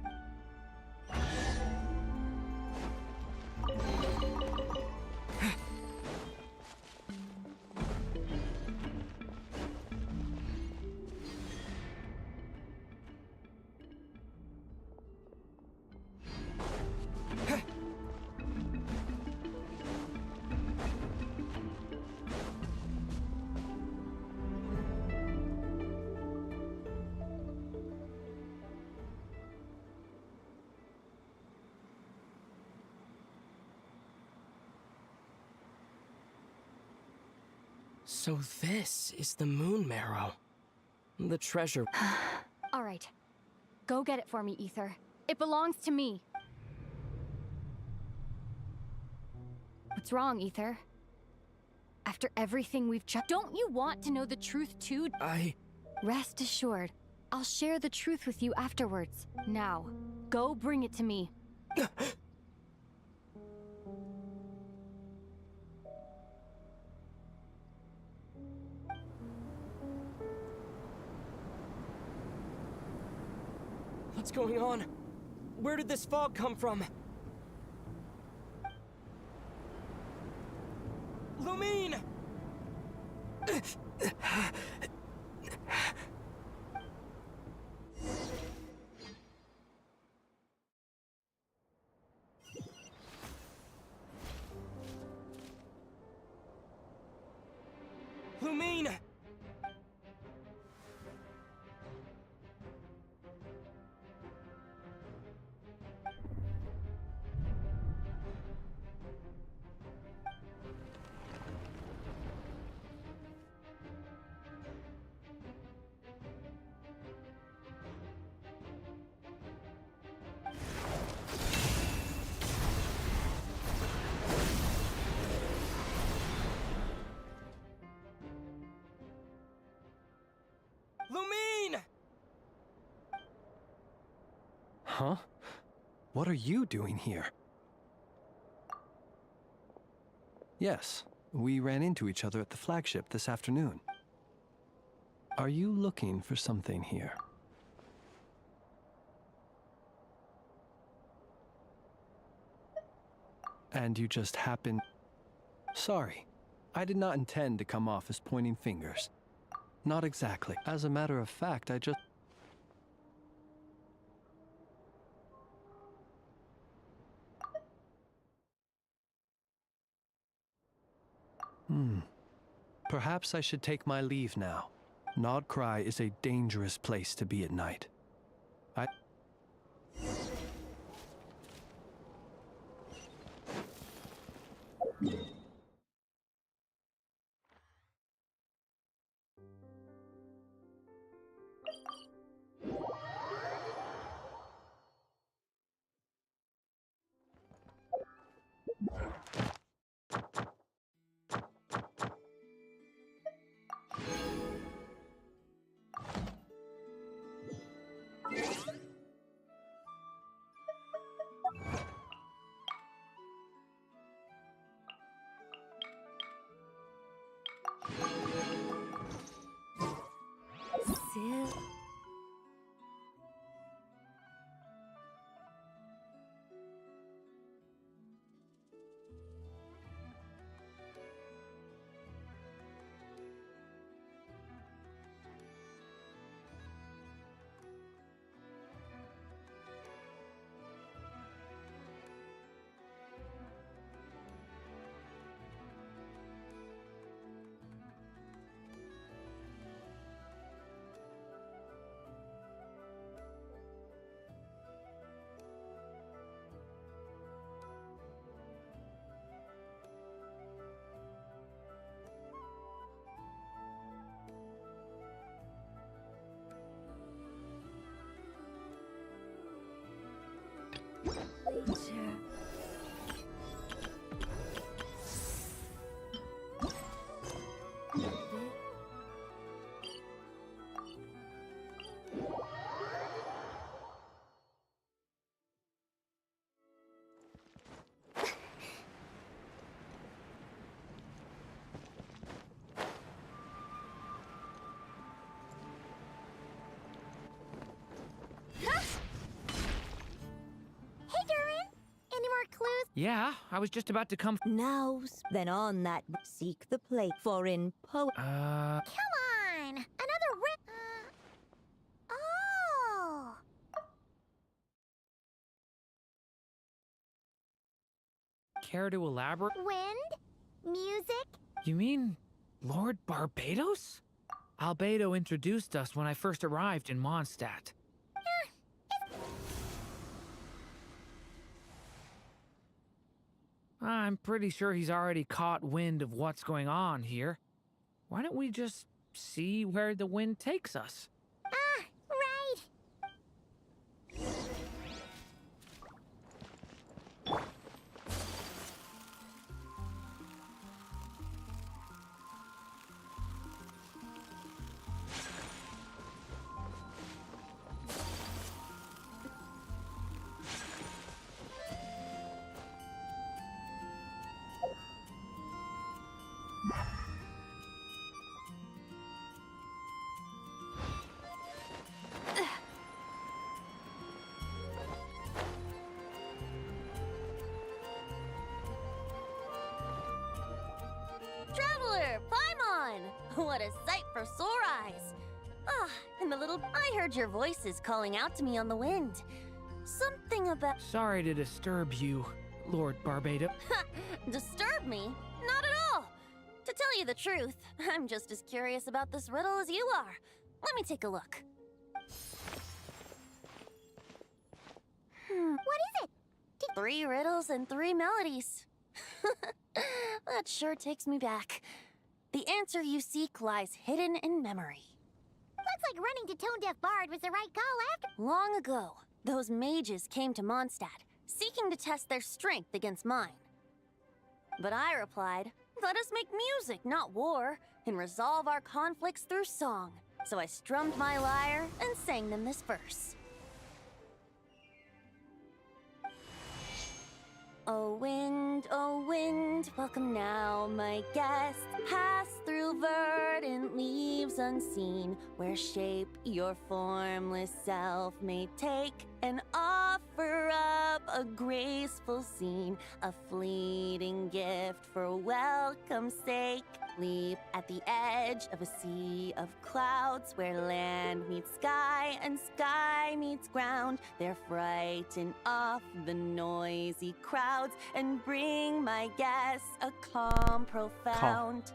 So this is the moon marrow. The treasure. All right. Go get it for me, Ether. It belongs to me. What's wrong, Ether? After everything we've just... Don't you want to know the truth too? Rest assured, I'll share the truth with you afterwards. Now, go bring it to me. What's going on? Where did this fog come from? Lumine! Lumine! Lumine! Huh? What are you doing here? Yes, we ran into each other at the flagship this afternoon. Are you looking for something here? And you just happened... Sorry, I did not intend to come off as pointing fingers. Not exactly. As a matter of fact, I just... Perhaps I should take my leave now. Nodcry is a dangerous place to be at night. Yeah, I was just about to come. Now, then on that, seek the plate for in Come on! Another oh! Care to elaborate? Wind? Music? You mean Lord Barbados? Albedo introduced us when I first arrived in Mondstadt. I'm pretty sure he's already caught wind of what's going on here. Why don't we just see where the wind takes us? Right! Traveler, Paimon! What a sight for sore eyes! Ah, and the little... I heard your voices calling out to me on the wind. Something about... Sorry to disturb you, Lord Barbados. Disturb me? Not at all! To tell you the truth, I'm just as curious about this riddle as you are. Let me take a look. What is it? 3 riddles and 3 melodies. That sure takes me back. The answer you seek lies hidden in memory. Looks like running to Tone Deaf Bard was the right call after. Long ago, those mages came to Mondstadt, seeking to test their strength against mine. But I replied, let us make music, not war, and resolve our conflicts through song. So I strummed my lyre and sang them this verse. Oh wind, welcome now, my guest. Pass through verdant leaves unseen, where shape your formless self may take, and offer up a graceful scene, a fleeting gift for welcome's sake. Leap at the edge of a sea of clouds, where land meets sky and sky meets ground. There frighten off the noisy crowds and bring my guests a calm profound.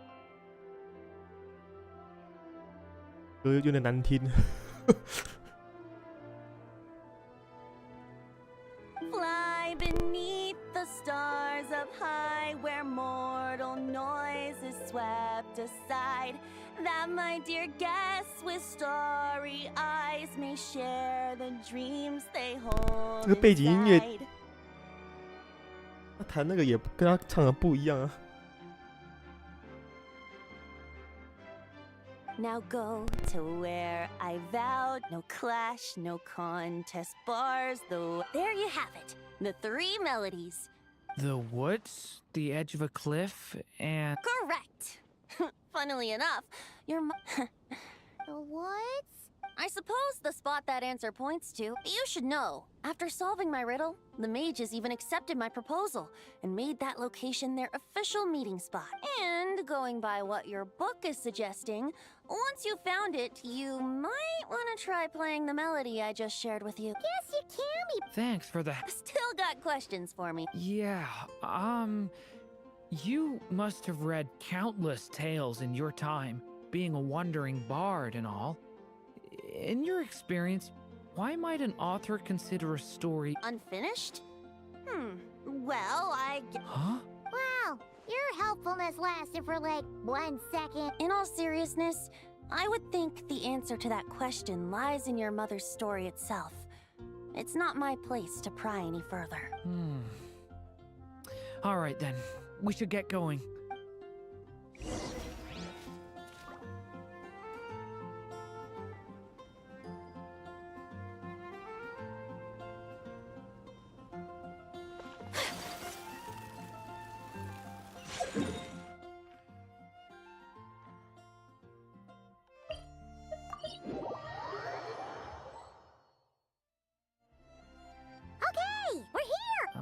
歌有点难听。Fly beneath the stars up high, where mortal noise is swept aside, that my dear guests with starry eyes may share the dreams they hold 这个背景音乐， inside. 他弹那个也跟他唱的不一样啊。 Now go to where I vowed, no clash, no contest bars, though. There you have it, the 3 melodies. The woods, the edge of a cliff, and... Correct! Funnily enough, your The woods? I suppose the spot that answer points to. You should know. After solving my riddle, the mages even accepted my proposal and made that location their official meeting spot. And going by what your book is suggesting, once you found it, you might want to try playing the melody I just shared with you. Yes, you can be. Thanks for the... Still got questions for me? Yeah, you must have read countless tales in your time, being a wandering bard and all. In your experience, why might an author consider a story unfinished? Well, Huh? Wow, your helpfulness lasted for like 1 second. In all seriousness, I would think the answer to that question lies in your mother's story itself. It's not my place to pry any further. All right then, we should get going.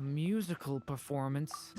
musical performance.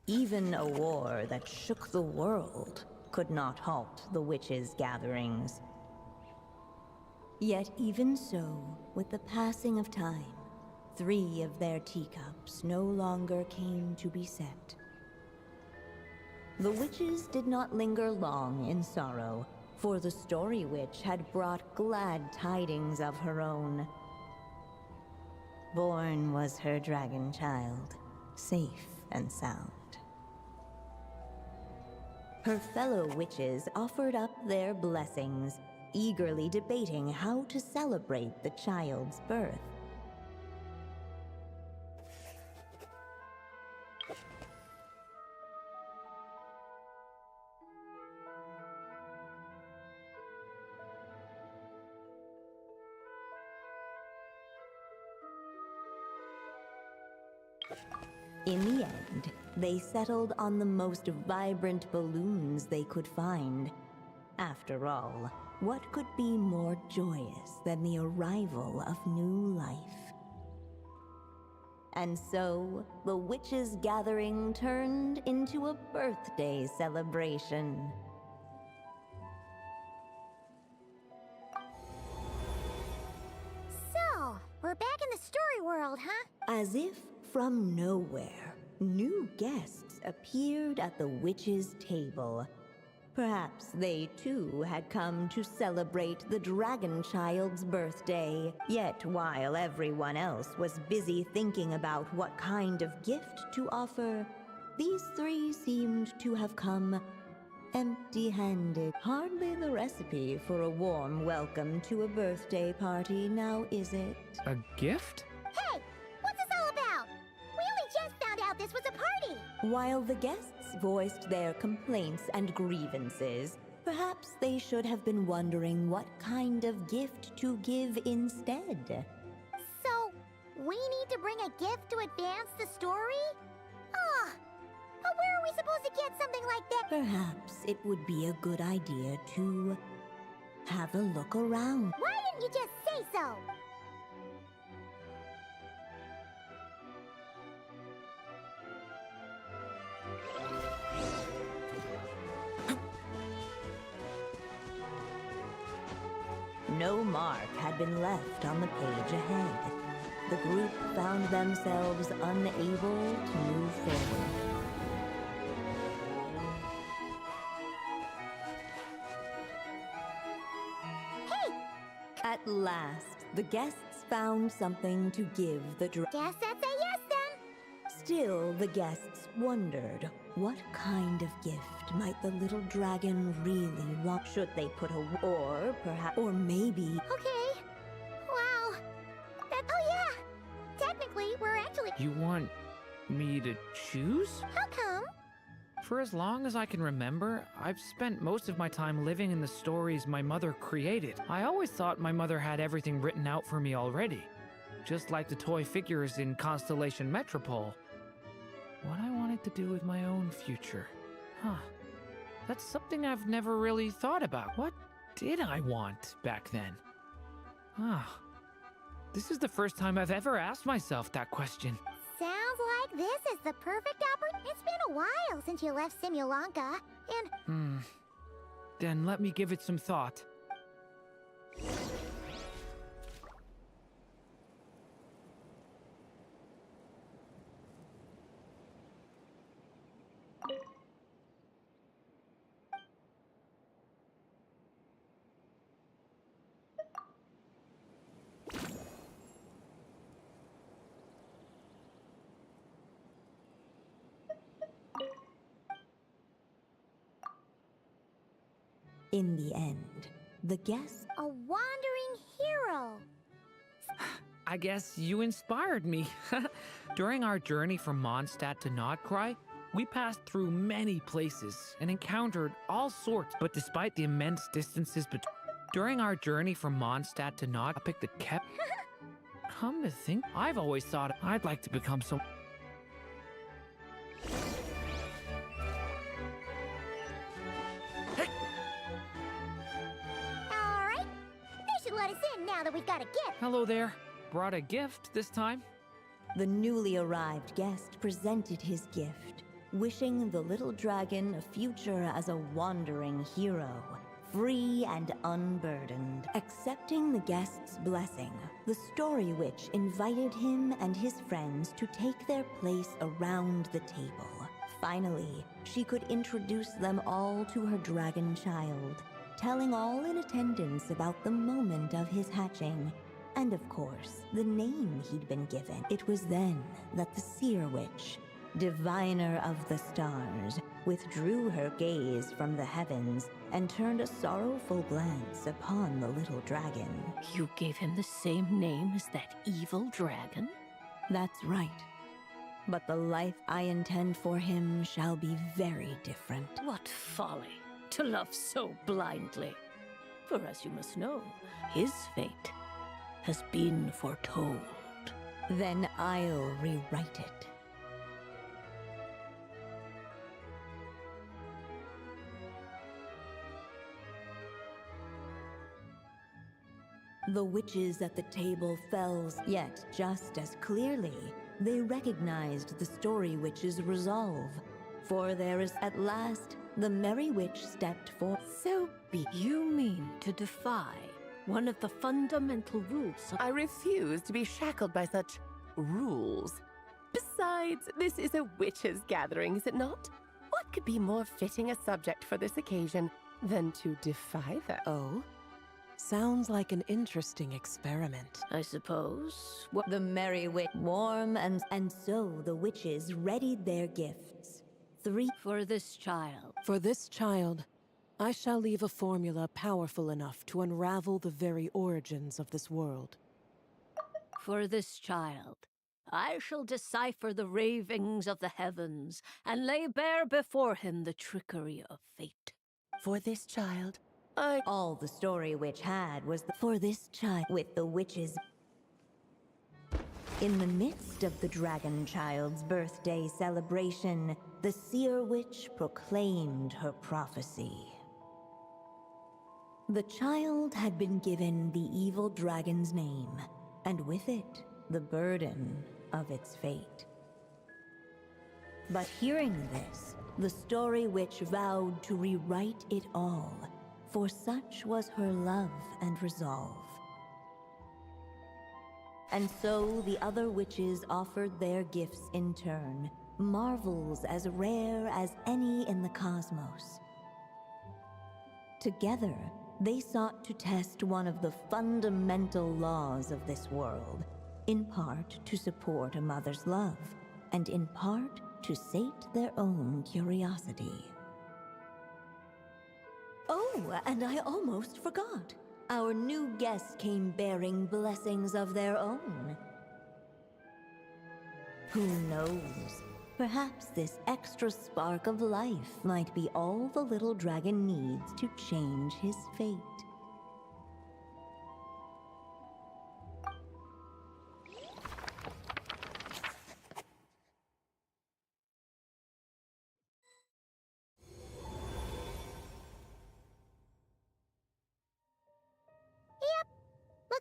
Even a war that shook the world could not halt the witches' gatherings. Yet even so, with the passing of time, 3 of their teacups no longer came to be set. The witches did not linger long in sorrow, for the Story Witch had brought glad tidings of her own. Born was her dragon child, safe and sound. Her fellow witches offered up their blessings, eagerly debating how to celebrate the child's birth. In the end, they settled on the most vibrant balloons they could find. After all, what could be more joyous than the arrival of new life? And so, the witches' gathering turned into a birthday celebration. So, we're back in the story world, huh? As if from nowhere, new guests appeared at the witches' table. Perhaps they too had come to celebrate the dragon child's birthday. Yet while everyone else was busy thinking about what kind of gift to offer, these 3 seemed to have come empty-handed. Hardly the recipe for a warm welcome to a birthday party, now is it? A gift? Hey! What's this all about? We only just found out this was a party! While the guests voiced their complaints and grievances, perhaps they should have been wondering what kind of gift to give instead. So, we need to bring a gift to advance the story? Ah, but where are we supposed to get something like that? Perhaps it would be a good idea to have a look around. Why didn't you just say so? No mark had been left on the page ahead. The group found themselves unable to move forward. Hey! At last, the guests found something to give the Guess that's a yes then! Still, the guests wondered what kind of gift might the little dragon really want. Should they put a or maybe... Okay. Wow. Oh yeah! Technically, we're actually... You want me to choose? How come? For as long as I can remember, I've spent most of my time living in the stories my mother created. I always thought my mother had everything written out for me already. just like the toy figures in Constellation Metropole. What I wanted to do with my own future. Huh. That's something I've never really thought about. What did I want back then? Ah. This is the first time I've ever asked myself that question. Sounds like this is the perfect opportunity. It's been a while since you left Simulanka, and... Then let me give it some thought. In the end, the guest... A wandering hero! I guess you inspired me. During our journey from Mondstadt to Nordcry, we passed through many places and encountered all sorts, but despite the immense distances between... During our journey from Mondstadt to Nord, a topic that kept... Come to think, I've always thought I'd like to become so... Alright, they should let us in now that we've got a gift. Hello there. Brought a gift this time? The newly arrived guest presented his gift, wishing the little dragon a future as a wandering hero, free and unburdened. Accepting the guest's blessing, the Story Witch invited him and his friends to take their place around the table. Finally, she could introduce them all to her dragon child, telling all in attendance about the moment of his hatching, and of course, the name he'd been given. It was then that the Seer Witch, diviner of the stars, withdrew her gaze from the heavens and turned a sorrowful glance upon the little dragon. You gave him the same name as that evil dragon? That's right. But the life I intend for him shall be very different. What folly to love so blindly. For as you must know, his fate has been foretold. Then I'll rewrite it. The witches at the table fell, yet just as clearly, they recognized the Story Witch's resolve. For there is at last the Merry Witch stepped forth. So you mean to defy one of the fundamental rules? I refuse to be shackled by such rules. Besides, this is a witches' gathering, is it not? What could be more fitting a subject for this occasion than to defy them? Oh? Sounds like an interesting experiment. I suppose. The Merry Witch warm and so the witches readied their gifts. 3 for this child. For this child, I shall leave a formula powerful enough to unravel the very origins of this world. For this child, I shall decipher the ravings of the heavens and lay bare before him the trickery of fate. For this child, all the Story Witch had was for this child with the witches. In the midst of the dragon child's birthday celebration, the Seer Witch proclaimed her prophecy. The child had been given the evil dragon's name, and with it, the burden of its fate. But hearing this, the Story Witch vowed to rewrite it all, for such was her love and resolve. And so the other witches offered their gifts in turn, marvels as rare as any in the cosmos. Together, they sought to test one of the fundamental laws of this world, in part to support a mother's love, and in part to sate their own curiosity. Oh, and I almost forgot. Our new guests came bearing blessings of their own. Who knows? Perhaps this extra spark of life might be all the little dragon needs to change his fate.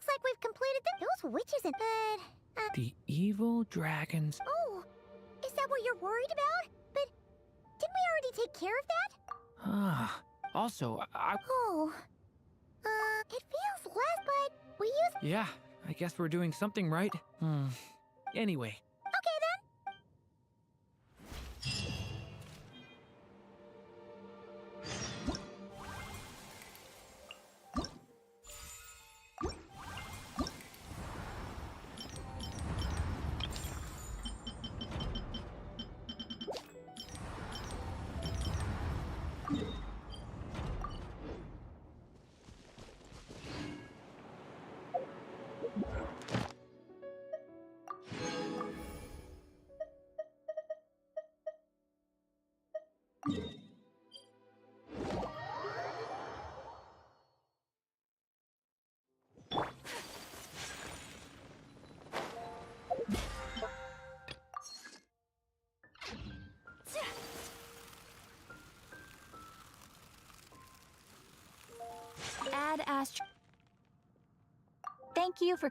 Looks like we've completed those witches and The evil dragons. Oh, is that what you're worried about? But didn't we already take care of that? Ah. Also, Oh. It feels less, but we use... Yeah, I guess we're doing something right. Anyway. Okay, then. Ad Astro. Thank you for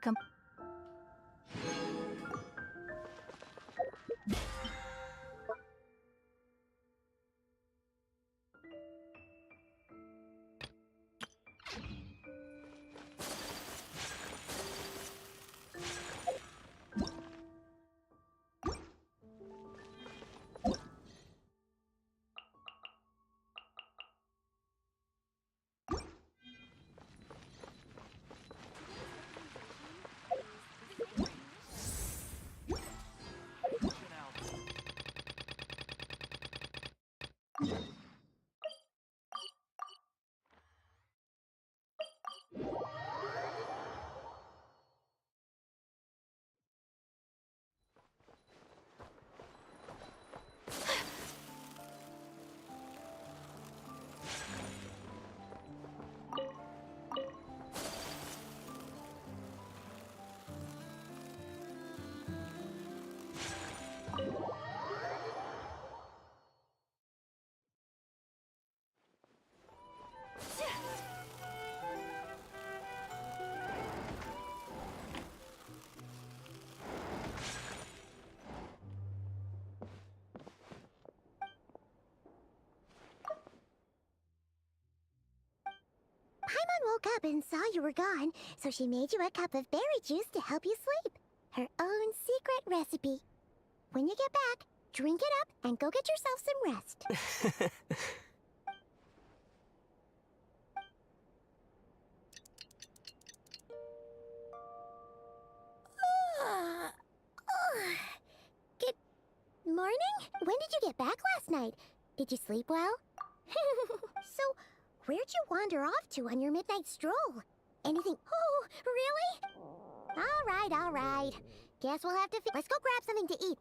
Paimon woke up and saw you were gone, so she made you a cup of berry juice to help you sleep. Her own secret recipe. When you get back, drink it up and go get yourself some rest. Good morning? When did you get back last night? Did you sleep well? So, where'd you wander off to on your midnight stroll? Anything? Oh, really? All right. Guess we'll have to let's go grab something to eat.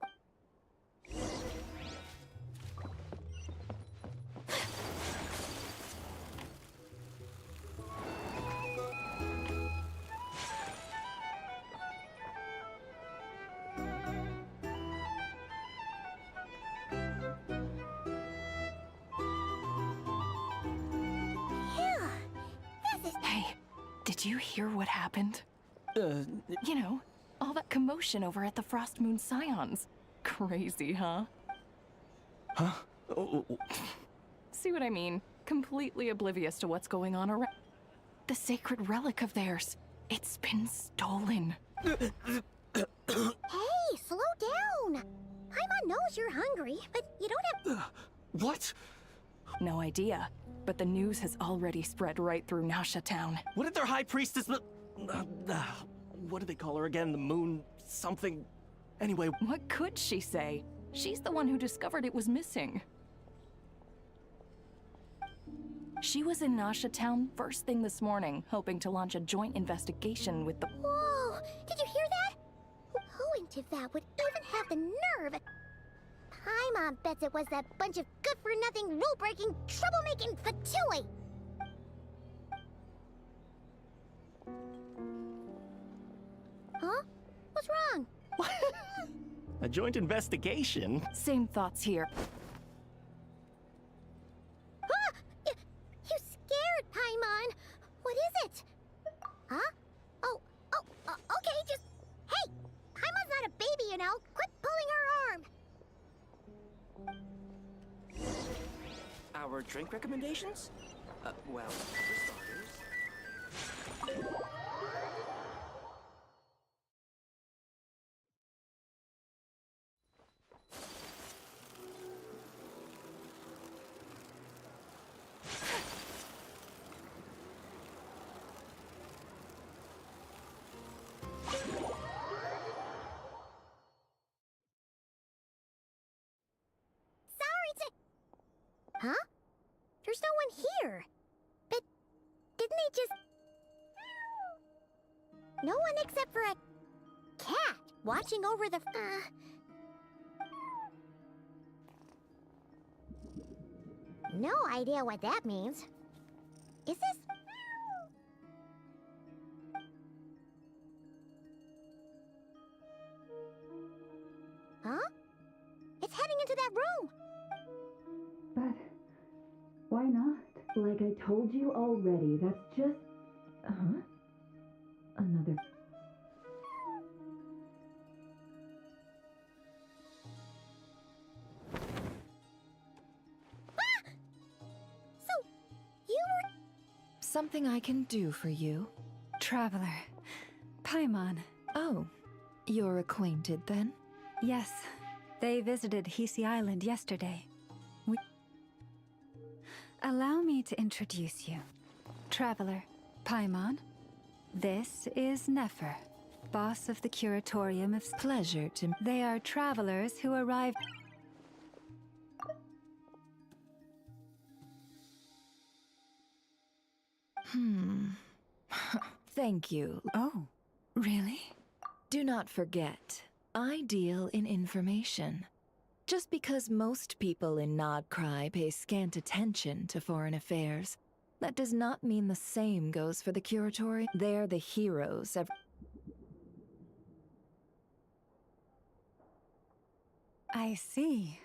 Hey, did you hear what happened? You know, all that commotion over at the Frost Moon Scions. Crazy, huh? Huh? See what I mean? Completely oblivious to what's going on around. The sacred relic of theirs. It's been stolen. Hey, slow down. Paimon knows you're hungry, but you don't have... What? No idea, but the news has already spread right through Nasha Town. What did their high priestess... what do they call her again? The moon... something... Anyway... What could she say? She's the one who discovered it was missing. She was in Nasha Town first thing this morning, hoping to launch a joint investigation with the... Whoa! Did you hear that? Who in Tivat would even have the nerve? Paimon bets it was that bunch of good-for-nothing, rule-breaking, troublemaking fatui! Huh? What's wrong? A joint investigation? Same thoughts here. Ah! You scared, Paimon! What is it? Huh? Oh, Drink recommendations? Well, for starters... Huh? There's no one here. But didn't they just... No one except for a cat watching over the... No idea what that means. Is this... Huh? It's heading into that room. But why not? Like I told you already, that's just... Another... So, you were... Something I can do for you? Traveler. Paimon. Oh, you're acquainted then? Yes. They visited Hisi Island yesterday. Allow me to introduce you. Traveler, Paimon. This is Nefer, boss of the Curatorium of... Pleasure to... They are travelers who arrived... Thank you. Oh, really? Do not forget, I deal in information. Just because most people in Nodcry pay scant attention to foreign affairs, that does not mean the same goes for the Curatorium. They're the heroes of... I see.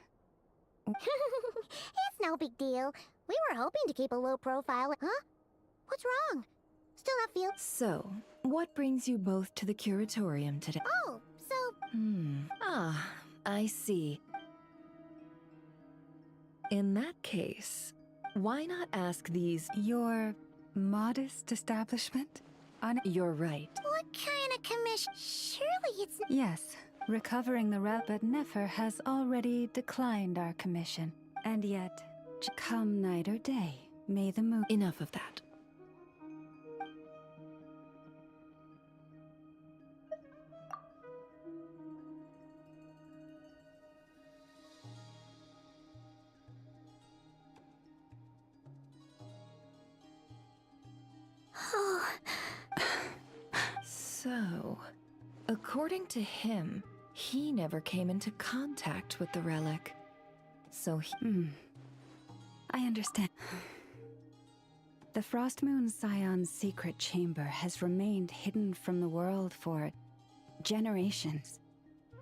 It's no big deal. We were hoping to keep a low profile. Huh? What's wrong? Still not feel... So, what brings you both to the Curatorium today? Oh, so... Ah, I see. In that case, why not ask these... Your modest establishment? You're right. What kind of commission? Surely it's... Yes, recovering the relic, but Nefer has already declined our commission. And yet, come night or day, may the moon... Enough of that. So, according to him, he never came into contact with the relic. So he... I understand. The Frost Moon Scion's secret chamber has remained hidden from the world for generations.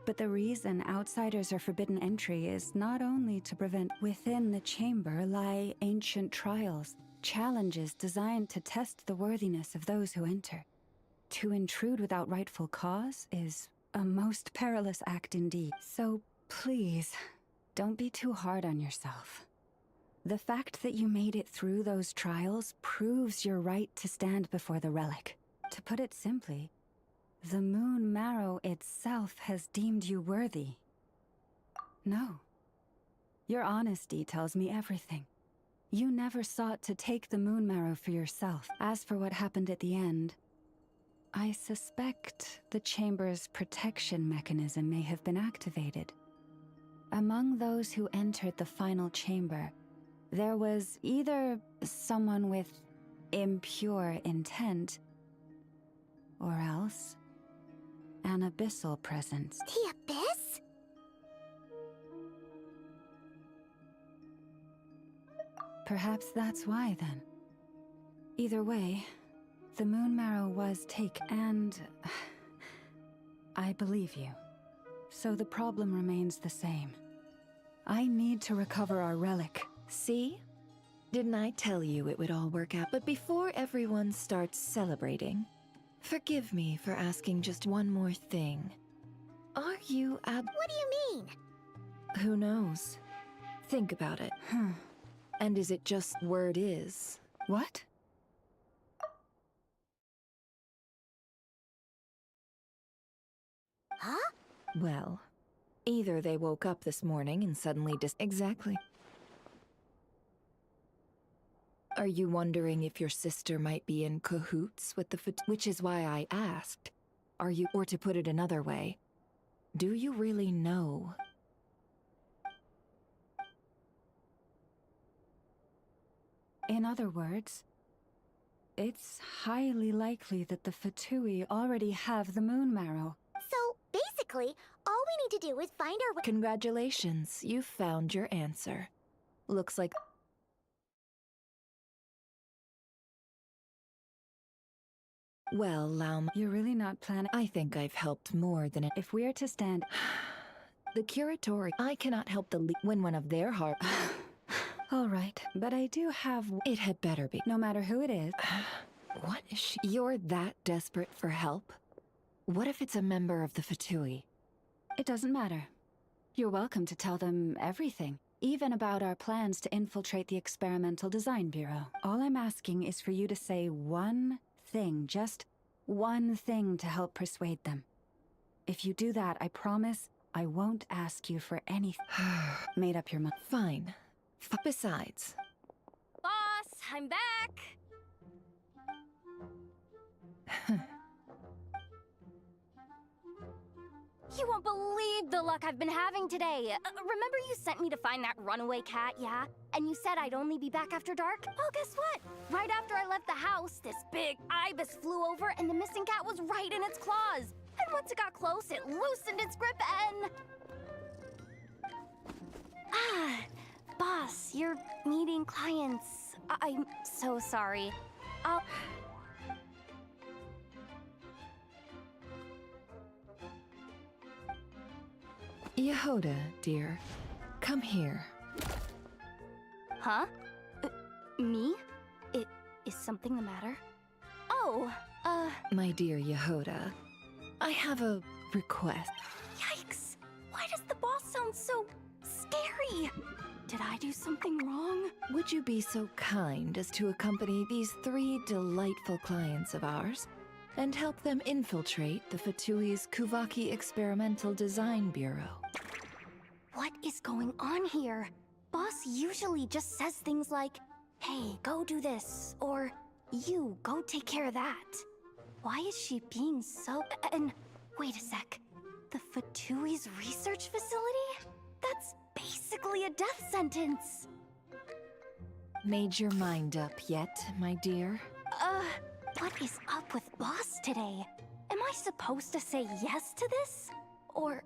But the reason outsiders are forbidden entry is not only to prevent... Within the chamber lie ancient trials, challenges designed to test the worthiness of those who enter. To intrude without rightful cause is a most perilous act indeed. So please, don't be too hard on yourself. The fact that you made it through those trials proves your right to stand before the relic. To put it simply, the Moon Marrow itself has deemed you worthy. No. Your honesty tells me everything. You never sought to take the Moon Marrow for yourself. As for what happened at the end, I suspect the chamber's protection mechanism may have been activated. Among those who entered the final chamber, there was either someone with impure intent, or else an abyssal presence. The Abyss? Perhaps that's why, then. Either way, the Moon Marrow was taken, and I believe you. So the problem remains the same. I need to recover our relic. See? Didn't I tell you it would all work out? But before everyone starts celebrating, forgive me for asking just one more thing. Are you What do you mean? Who knows? Think about it. And is it just word is? What? Huh? Well, either they woke up this morning and suddenly exactly. Are you wondering if your sister might be in cahoots with the which is why I asked. Are you, or to put it another way, do you really know? In other words, it's highly likely that the Fatui already have the moon marrow. So, basically, all we need to do is find our way. Congratulations, you found your answer. Looks like... Well, Laum... You're really not planning... I think I've helped more than it... If we're to stand... The Curatori... I cannot help the when one of their heart... All right, but I do have... It had better be. No matter who it is. What is she... You're that desperate for help? What if it's a member of the Fatui? It doesn't matter. You're welcome to tell them everything, even about our plans to infiltrate the Experimental Design Bureau. All I'm asking is for you to say one thing, just one thing to help persuade them. If you do that, I promise I won't ask you for anything. Made up your mind. Fine. Besides... Boss, I'm back! You won't believe the luck I've been having today. Remember you sent me to find that runaway cat, yeah? And you said I'd only be back after dark? Well, guess what? Right after I left the house, this big ibis flew over and the missing cat was right in its claws. And once it got close, it loosened its grip and... Boss, you're meeting clients. I'm so sorry. I'll... Yehoda, dear. Come here. Huh? Me? Is something the matter? Oh, My dear Yehoda, I have a request. Yikes! Why does the boss sound so scary? Did I do something wrong? Would you be so kind as to accompany these 3 delightful clients of ours and help them infiltrate the Fatui's Kuvaki Experimental Design Bureau? What is going on here? Boss usually just says things like, hey, go do this, or you, go take care of that. Why is she being so... And wait a sec. The Fatui's research facility? That's basically a death sentence. Made your mind up yet, my dear? What is up with Boss today? Am I supposed to say yes to this? Or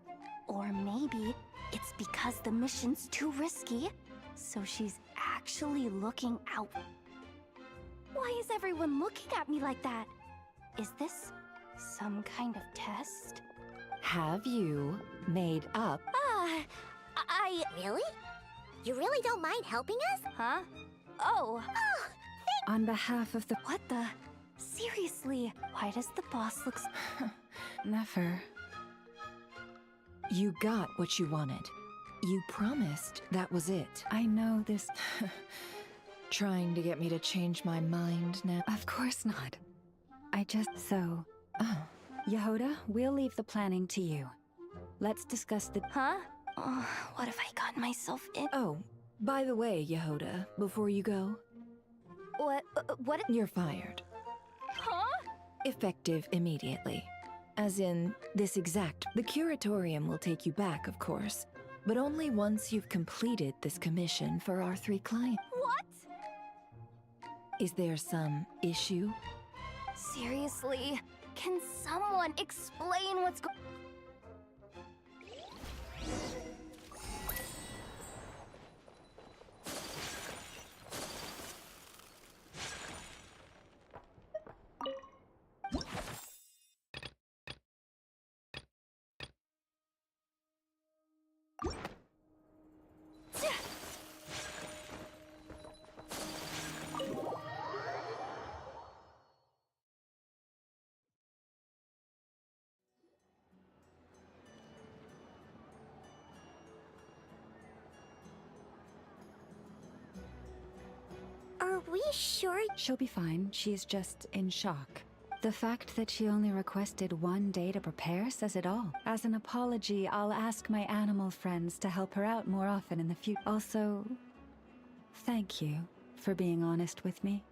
maybe it's because the mission's too risky, so she's actually looking out. Why is everyone looking at me like that? Is this some kind of test? Have you made up? Really? You really don't mind helping us? Huh? Oh. On behalf of the... What the... Seriously, why does the boss look... Never. You got what you wanted. You promised that was it. I know this... Trying to get me to change my mind now? Of course not. I just... So... Yehoda, we'll leave the planning to you. Let's discuss the... Huh? Oh, what have I gotten myself in? Oh, by the way, Yehoda, before you go... What? You're fired. Huh? Effective immediately. As in, this exact... The Curatorium will take you back, of course, but only once you've completed this commission for our 3 clients. What? Is there some issue? Seriously? Can someone explain what's going... you sure? She'll be fine. She's just in shock. The fact that she only requested 1 day to prepare says it all. As an apology, I'll ask my animal friends to help her out more often in the future. Also, thank you for being honest with me.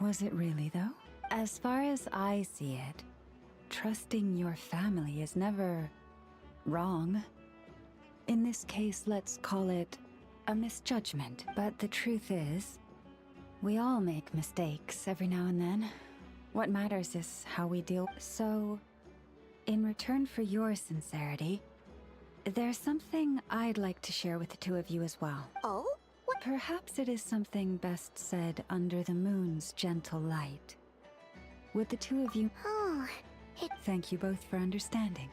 Was it really, though? As far as I see it, trusting your family is never wrong. In this case, let's call it a misjudgment. But the truth is, we all make mistakes every now and then. What matters is how we deal. So, in return for your sincerity, there's something I'd like to share with the two of you as well. Oh? What? Perhaps it is something best said under the moon's gentle light. Would the two of you... Oh, Thank you both for understanding.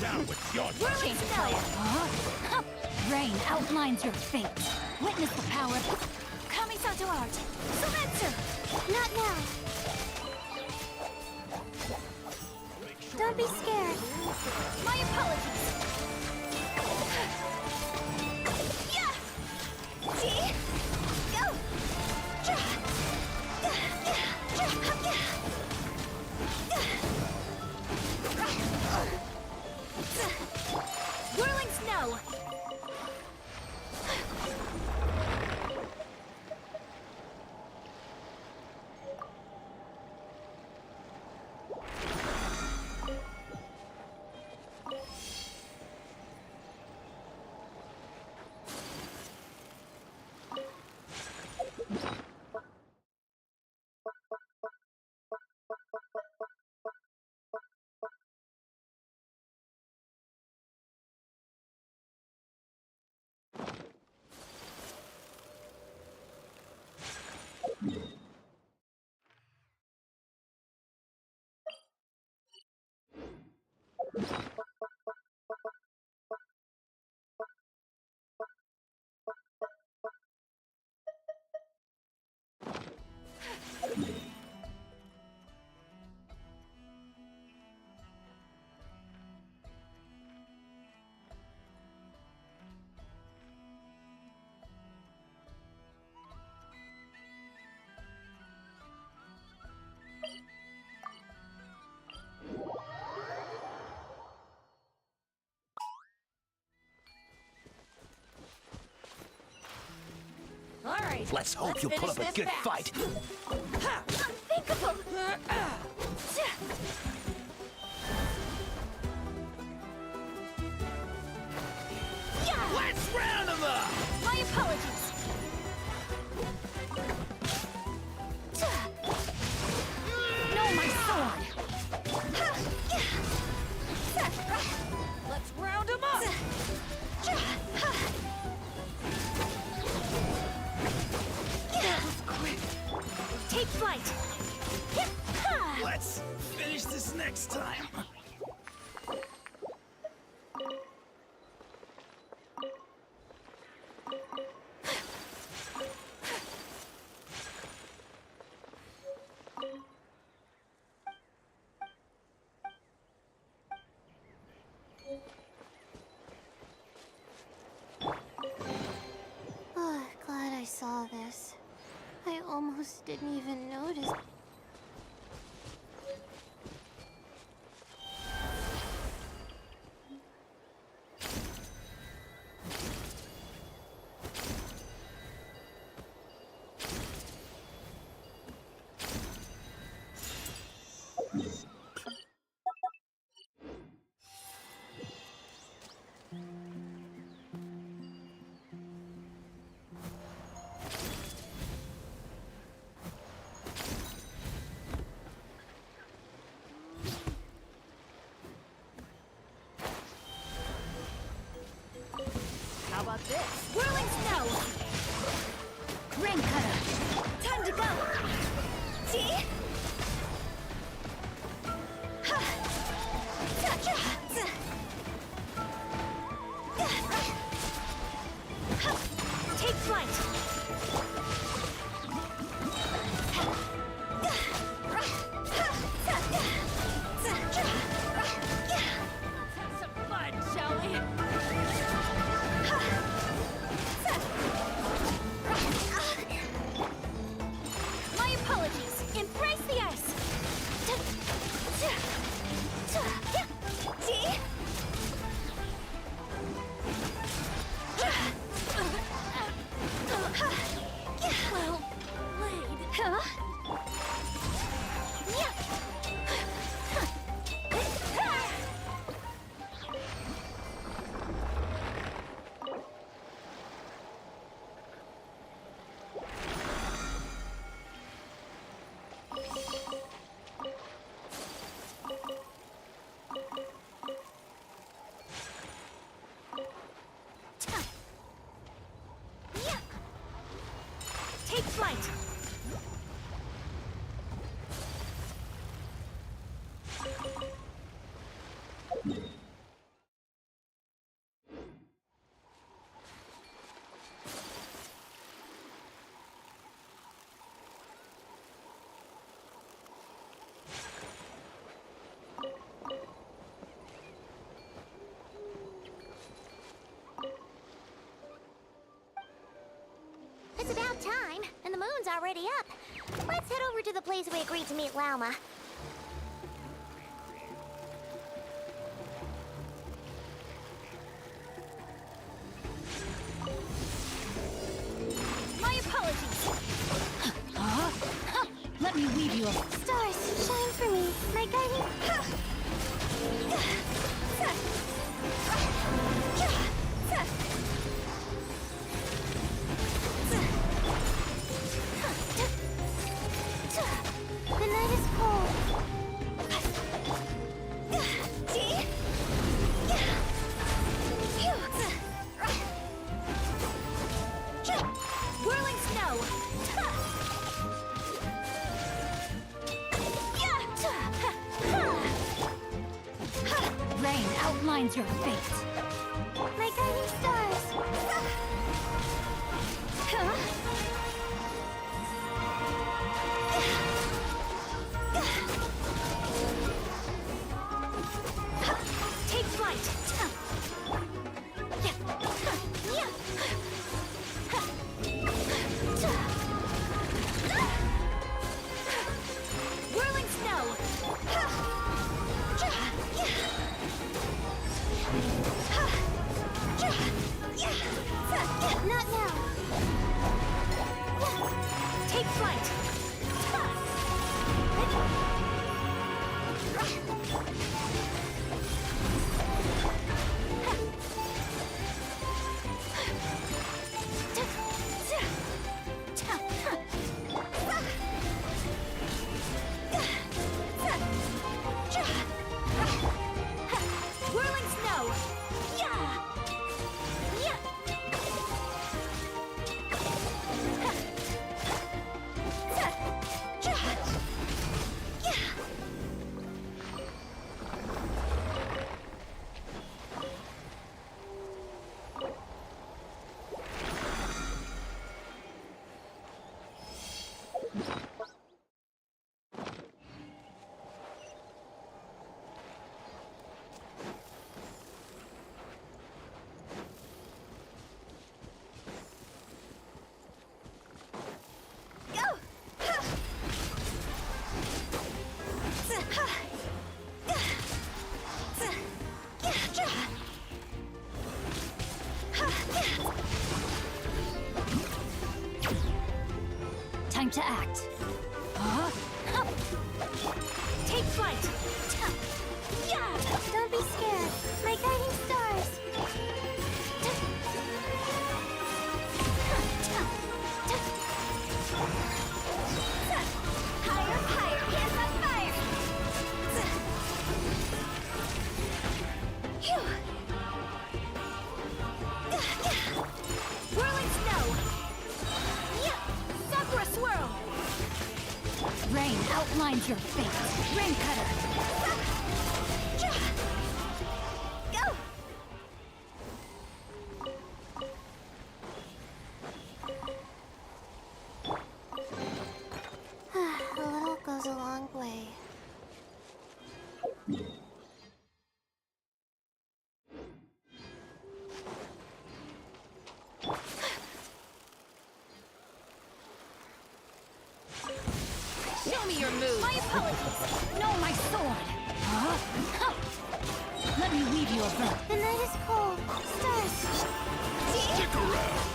Down with your Change power. Rain outlines your fate. Witness the power. Kamisato art. Sometsu. Not now. Don't be scared. My apologies. Yeah. See? Go. Whirling snow. All right. Let's hope you put up a good fight. Unthinkable. Yeah. Let's round them up. My apologies. No, my sword. Let's round them up. Take flight. Let's finish almost didn't even notice. How about this? Whirling snow! Rain cutter! Time to go! See? Ha! Ta-cha! Ha! Take flight! Let's have some fun, shall we? My apologies. Embrace the ice. See? Well played. Huh? Take flight! It's about time, and the moon's already up. Let's head over to the place we agreed to meet Lauma. My apologies! Let me weave you a... Stars, shine for me, my guiding. The night is cold. See? Whirling snow! Rain outlines your fate. My guiding stars. Take flight! Whirling snow! to act. Take flight! Yeah! Don't be scared. My guiding stars. Higher, higher, hands on fire! Whirling snow! Sakura swirl! Rain outlines your fate. Rain cutter! Go! A little goes a long way. Show me your moves! My apologies! No, my sword! Let me weave you a bow. The night is cold. Stars. Stick around.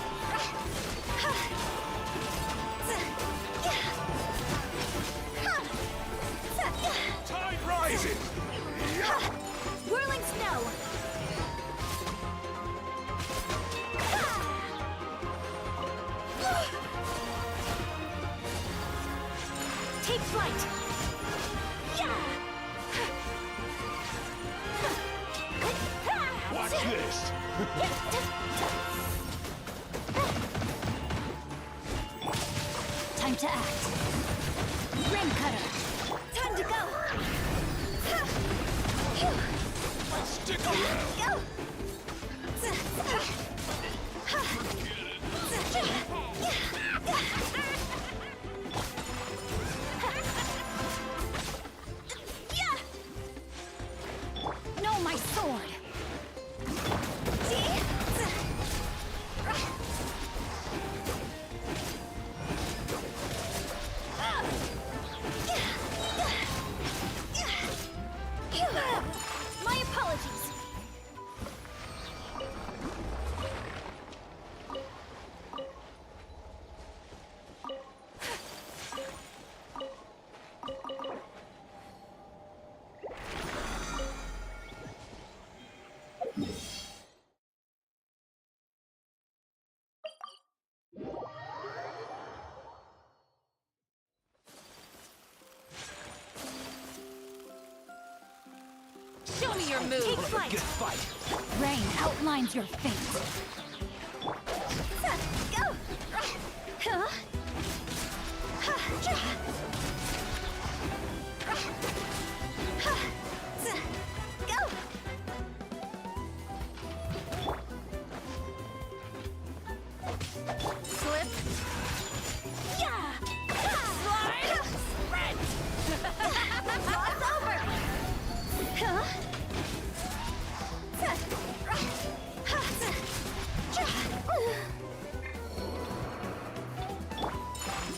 Tide rising. Whirling snow! Take flight! Watch this. Time to act. Rain cutter. Time to go. Stick around. Go. No, my sword. My apologies. Show me your moves. Take flight. Good fight. Rain outlines your fate. Go. Go. Slip. Yeah. Slide. Sprint. Cross over.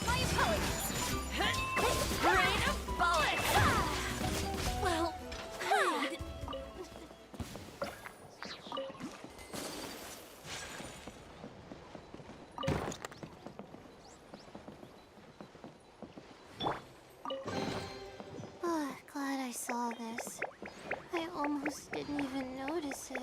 My apologies. Rain of bullets. Well played. Oh, glad I saw this. I almost didn't even notice it.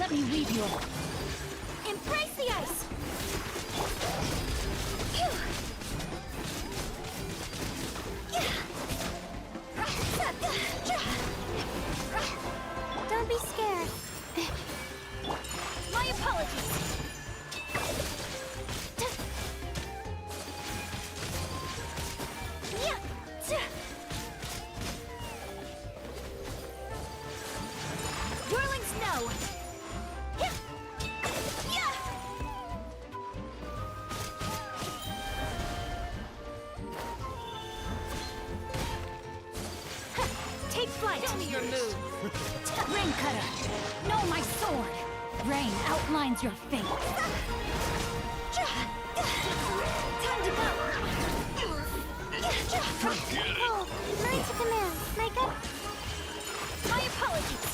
Let me weave you. Embrace the ice! Don't be scared. My apologies. Whirling snow. Take flight. Show me your move. Rain Cutter, know my sword. Rain outlines your fate. Time to go. Oh, emergency command. Makeup? My apologies.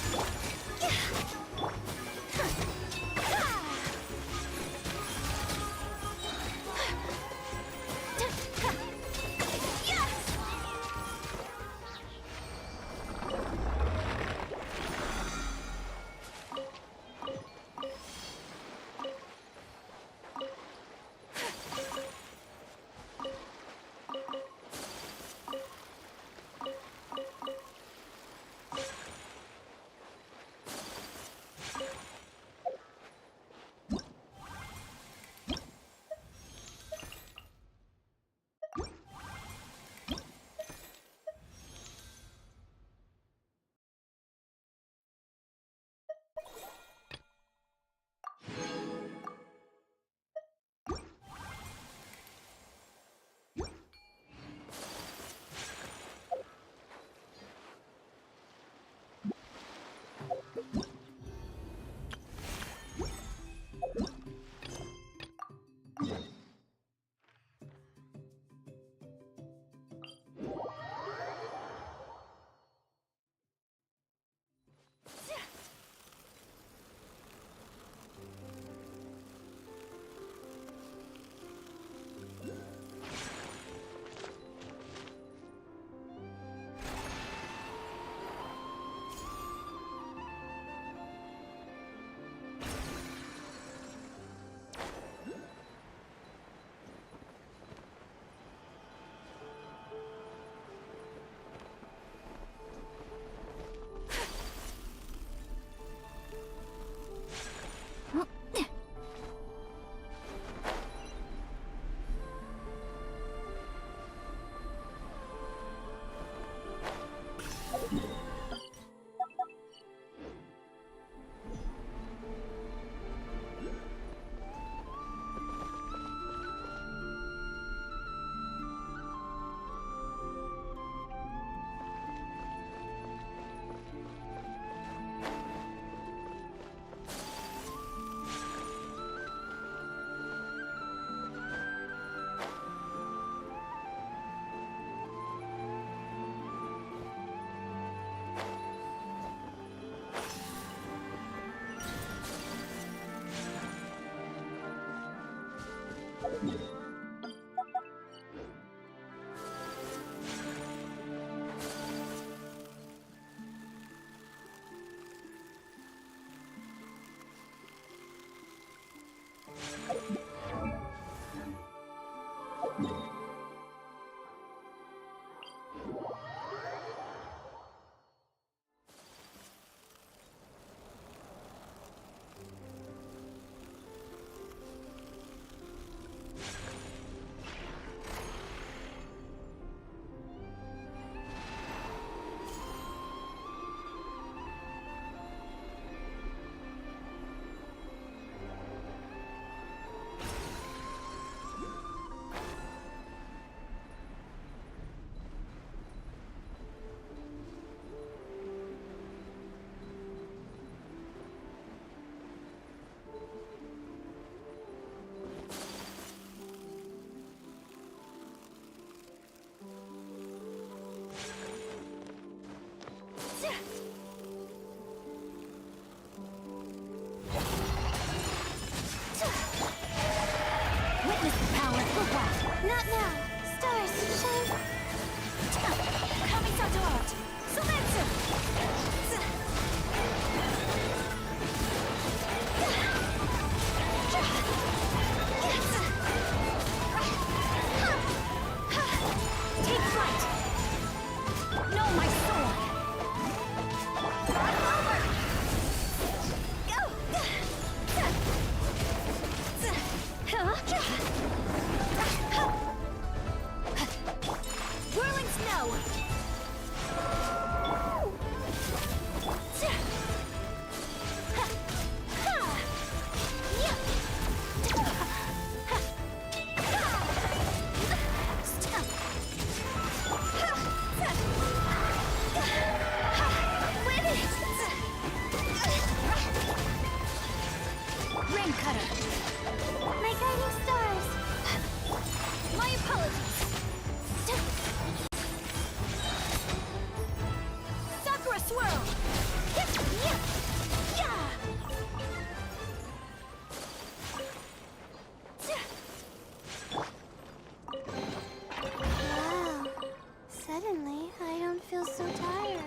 Flame cutter. My guiding stars. My apologies. Sakura swirl. Wow. Suddenly, I don't feel so tired.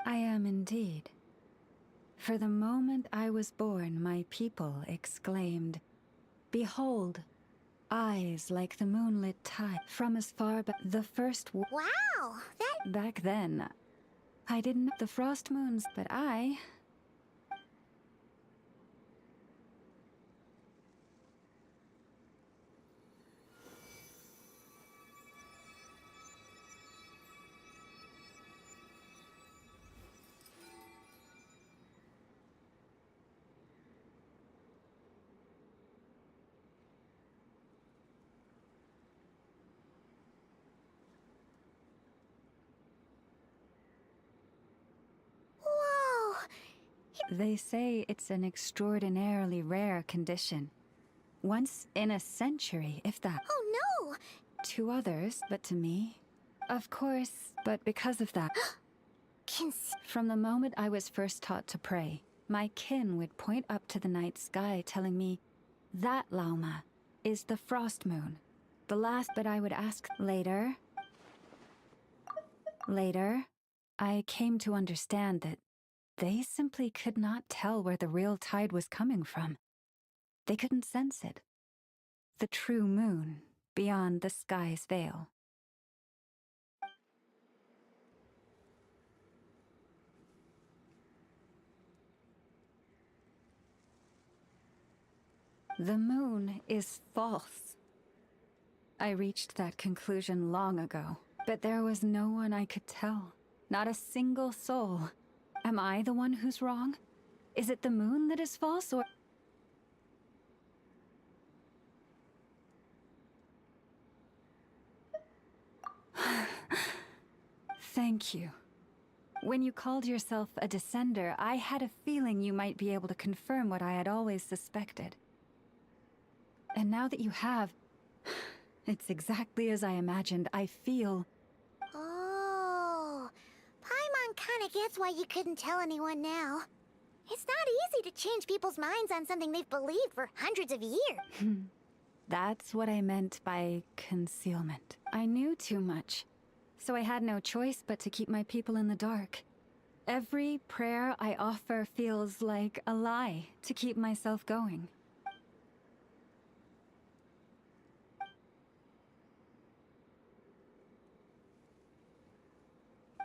I am indeed. For the moment I was born, my people exclaimed, "Behold, eyes like the moonlit tide from as far back." The first Wow, that... Back then, I didn't know the frost moons, but I... They say it's an extraordinarily rare condition. Once in a century, if that. Oh no! To others, but to me, of course, but because of that. From the moment I was first taught to pray, my kin would point up to the night sky telling me, "That, Lauma, is the frost moon." The last, but I would ask later. Later, I came to understand that They simply could not tell where the real tide was coming from. They couldn't sense it. The true moon beyond the sky's veil. The moon is false. I reached that conclusion long ago, but there was no one I could tell. Not a single soul. Am I the one who's wrong? Is it the moon that is false, or... Thank you. When you called yourself a descender, I had a feeling you might be able to confirm what I had always suspected. And now that you have, it's exactly as I imagined. I feel... Oh, Paimon kinda gets why you couldn't tell anyone now. It's not easy to change people's minds on something they've believed for hundreds of years. That's what I meant by concealment. I knew too much, so I had no choice but to keep my people in the dark. Every prayer I offer feels like a lie to keep myself going.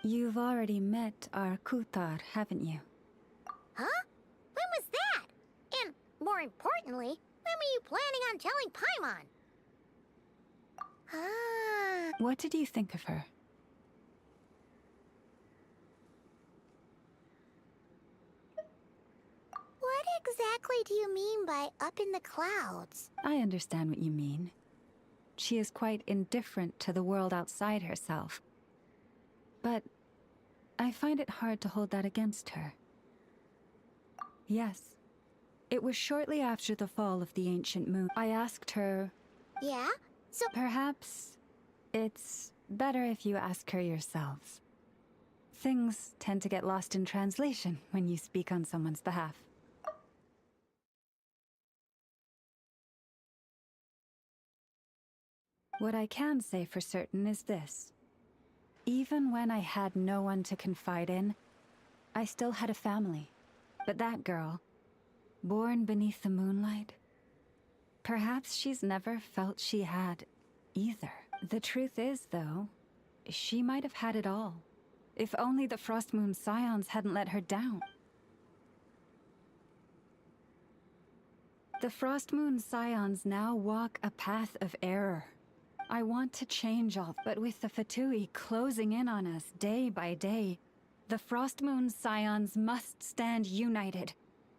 You've already met our Kutar, haven't you? Huh? When was that? And, more importantly, when were you planning on telling Paimon? Ah. What did you think of her? What exactly do you mean by up in the clouds? I understand what you mean. She is quite indifferent to the world outside herself. But I find it hard to hold that against her. Yes. It was shortly after the fall of the ancient moon. I asked her... Yeah? So... Perhaps it's better if you ask her yourselves. Things tend to get lost in translation when you speak on someone's behalf. What I can say for certain is this. Even when I had no one to confide in, I still had a family. But that girl, born beneath the moonlight, perhaps she's never felt she had either. The truth is, though, she might have had it all. If only the Frost Moon Scions hadn't let her down. The Frost Moon Scions now walk a path of error. I want to change all, but with the Fatui closing in on us day by day, the Frost Moon Scions must stand united,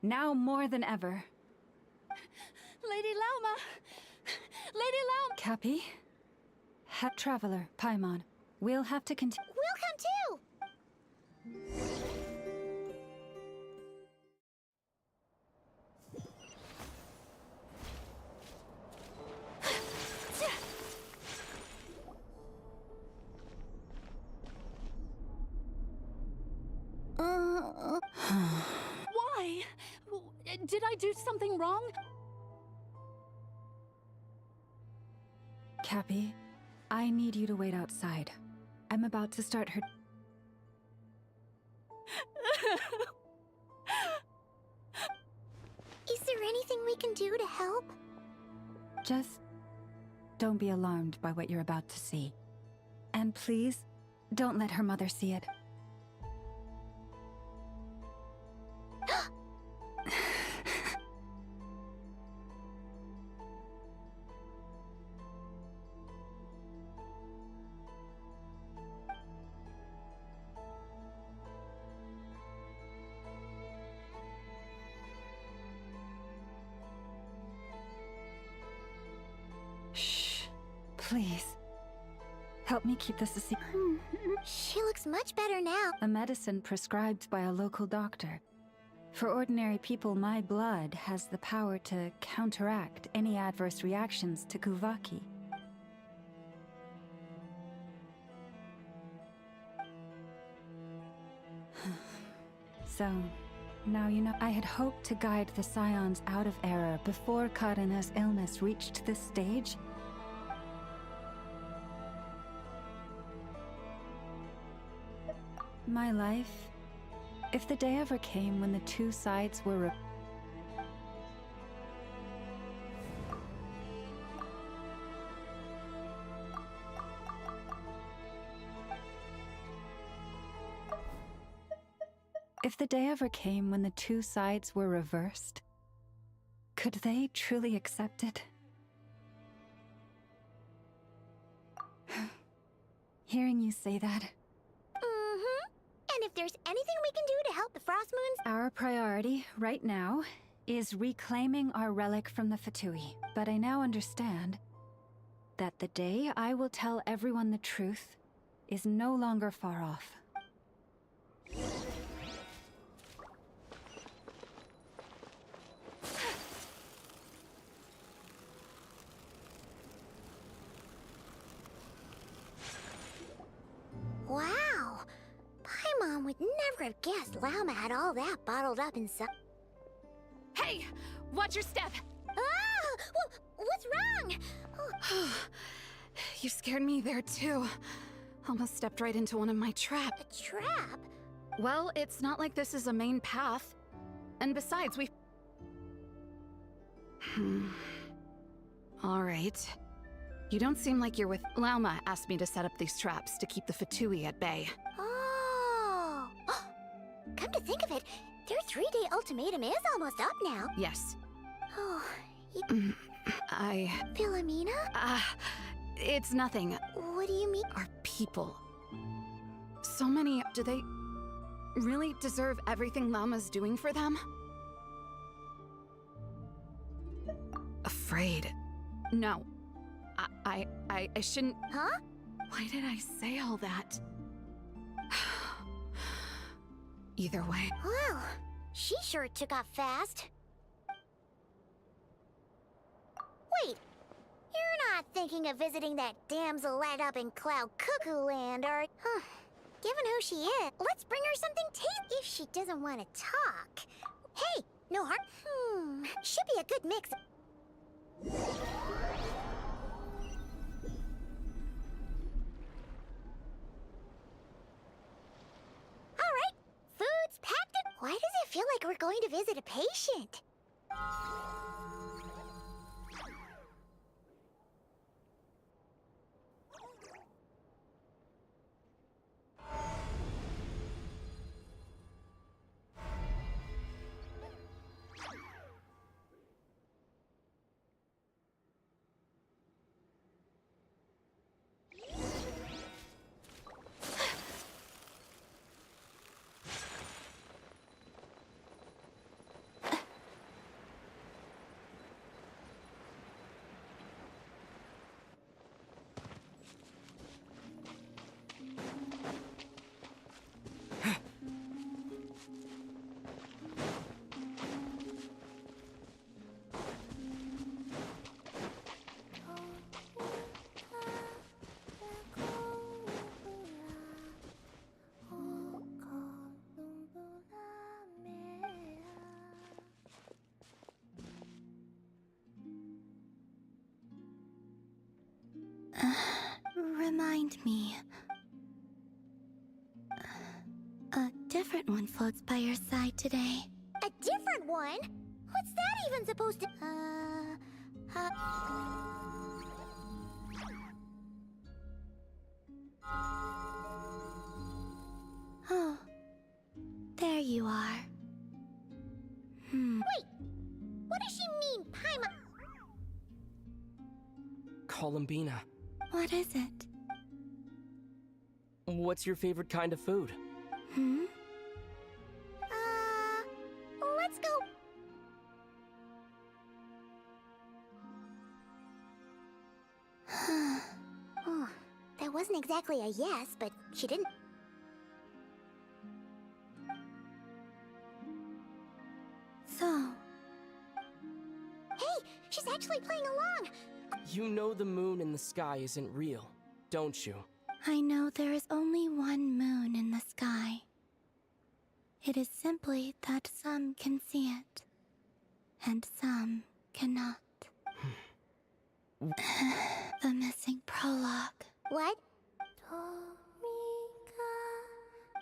now more than ever. Lady Lauma! Lady Lauma! Cappy? Traveler, Paimon, we'll have to continue. We'll come too! Why? Did I do something wrong? Cappy, I need you to wait outside. I'm about to start her... Is there anything we can do to help? Just don't be alarmed by what you're about to see. And please, don't let her mother see it. Please. Help me keep this a secret. She looks much better now. A medicine prescribed by a local doctor. For ordinary people, my blood has the power to counteract any adverse reactions to Kuvaki. So, now you know. I had hoped to guide the Scions out of error before Karina's illness reached this stage. My life, If the day ever came when the two sides were If the day ever came when the two sides were reversed, could they truly accept it? Hearing you say that, And if there's anything we can do to help the Frost Moons, our priority right now is reclaiming our relic from the Fatui. But I now understand that the day I will tell everyone the truth is no longer far off. wow! Paimon would never have guessed Llama had all that bottled up inside. Hey! Watch your step! Ah! What's wrong? You scared me there too. Almost stepped right into one of my traps. A trap? Well, it's not like this is a main path. And besides, we... Alright. You don't seem like you're with... Lauma asked me to set up these traps to keep the Fatui at bay. Oh! Come to think of it, their 3-day ultimatum is almost up now. Yes. Oh, I... Philomena? It's nothing. What do you mean? Our people. So many... Do they really deserve everything Lauma's doing for them? Afraid. No. I shouldn't... Huh? Why did I say all that? Either way. Well, she sure took off fast. Wait, you're not thinking of visiting that damsel light up in Cloud Cuckoo Land, are you? Huh. Given who she is, let's bring her something tasty if she doesn't want to talk. Hey, no harm. Should be a good mix. Alright, food's packed in. Why does it feel like we're going to visit a patient? Remind me. A different one floats by your side today. A different one? What's that even supposed to... Oh, there you are. Wait, what does she mean, Paimon? Columbina, What is it? what's your favorite kind of food? Let's go. Oh, that wasn't exactly a yes, but she didn't. So, Hey, she's actually playing along. You know the moon in the sky isn't real, don't you? I know there is only one moon in the sky. It is simply that some can see it, and some cannot. The missing prologue. What?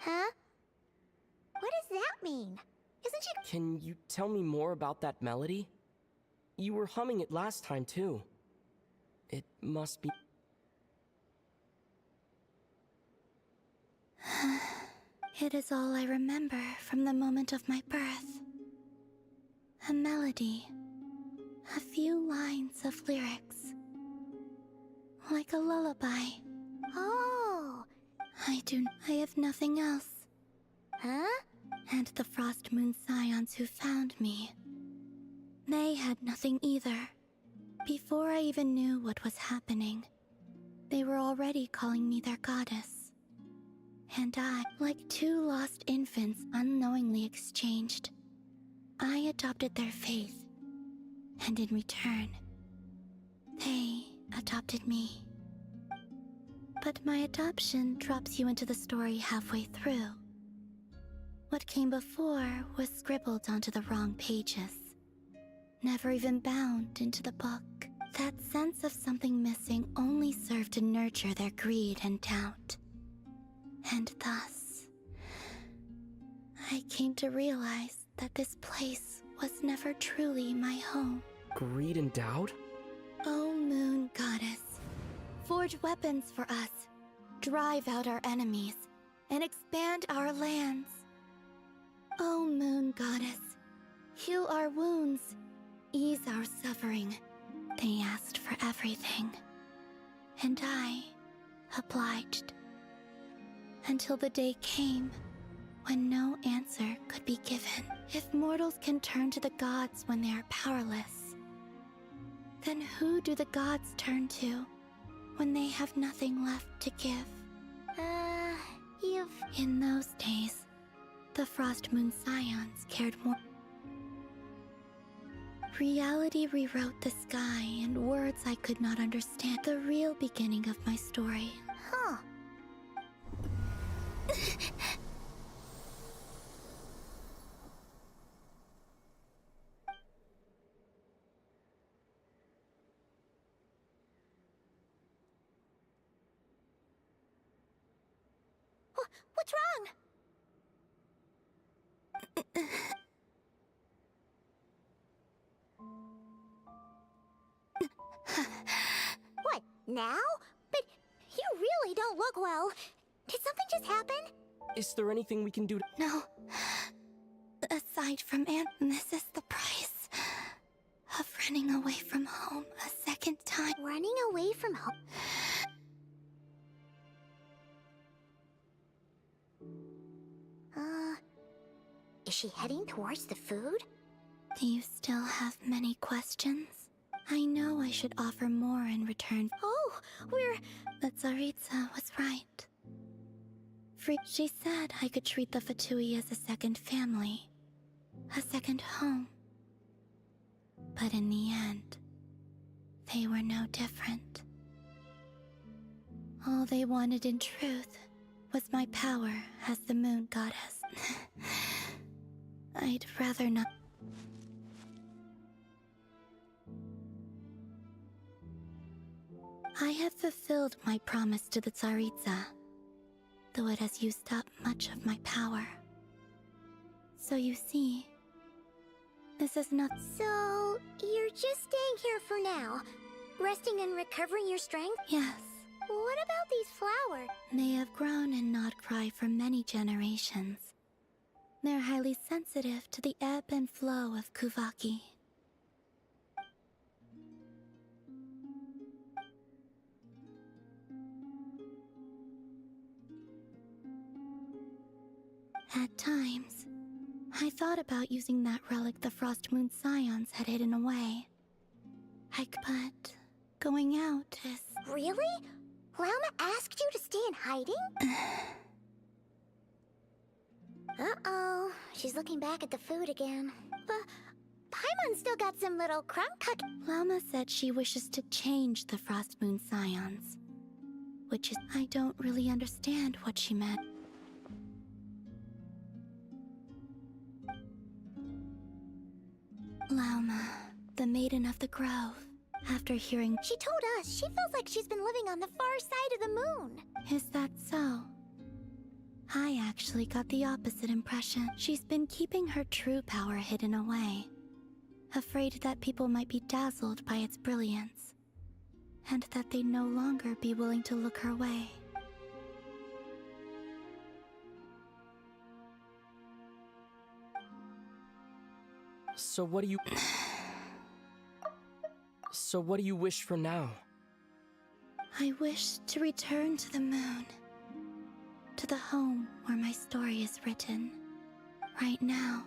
Huh? What is that mean? Isn't she— Can you tell me more about that melody? You were humming it last time, too. It must be... It is all I remember from the moment of my birth. A melody. A few lines of lyrics. Like a lullaby. Oh. I have nothing else. Huh? And the Frost Moon Scions who found me. They had nothing either. Before I even knew what was happening, they were already calling me their goddess. And I, like two lost infants unknowingly exchanged, I adopted their faith. And in return, they adopted me. But my adoption drops you into the story halfway through. What came before was scribbled onto the wrong pages, never even bound into the book. That sense of something missing only served to nurture their greed and doubt. And thus, I came to realize that this place was never truly my home. Greed and doubt? O Moon Goddess, forge weapons for us, drive out our enemies, and expand our lands. O Moon Goddess, heal our wounds, ease our suffering. They asked for everything, and I obliged. Until the day came when no answer could be given. If mortals can turn to the gods when they are powerless, then who do the gods turn to when they have nothing left to give? In those days, the Frost Moon Scions cared more. Reality rewrote the sky in words I could not understand. The real beginning of my story. Huh. What's wrong? What, now? But you really don't look well. Did something just happen? Is there anything we can do to... No. Aside from this is the price of running away from home a second time. Running away from home? Is she heading towards the food? Do you still have many questions? I know I should offer more in return. Oh, The Tsaritsa was right. She said I could treat the Fatui as a second family, a second home. But in the end, they were no different. All they wanted in truth was my power as the Moon Goddess. I'd rather not. I have fulfilled my promise to the Tsaritsa, though it has used up much of my power. So you see, this is not— So, you're just staying here for now, resting and recovering your strength? Yes. What about these flowers? They have grown in Nodcry for many generations. They're highly sensitive to the ebb and flow of Kuvaki. At times, I thought about using that relic the Frost Moon Scions had hidden away. But going out is— Really? Lauma asked you to stay in hiding? Uh-oh, she's looking back at the food again. But Paimon still got some little crumb cook— Lauma said she wishes to change the Frost Moon Scions. Which is— I don't really understand what she meant. Lauma, the Maiden of the Grove, after hearing— She told us she feels like she's been living on the far side of the moon. Is that so? I actually got the opposite impression. She's been keeping her true power hidden away, afraid that people might be dazzled by its brilliance, and that they'd no longer be willing to look her way. So what do you... So what do you wish for now? I wish to return to the moon, to the home where my story is written, right now.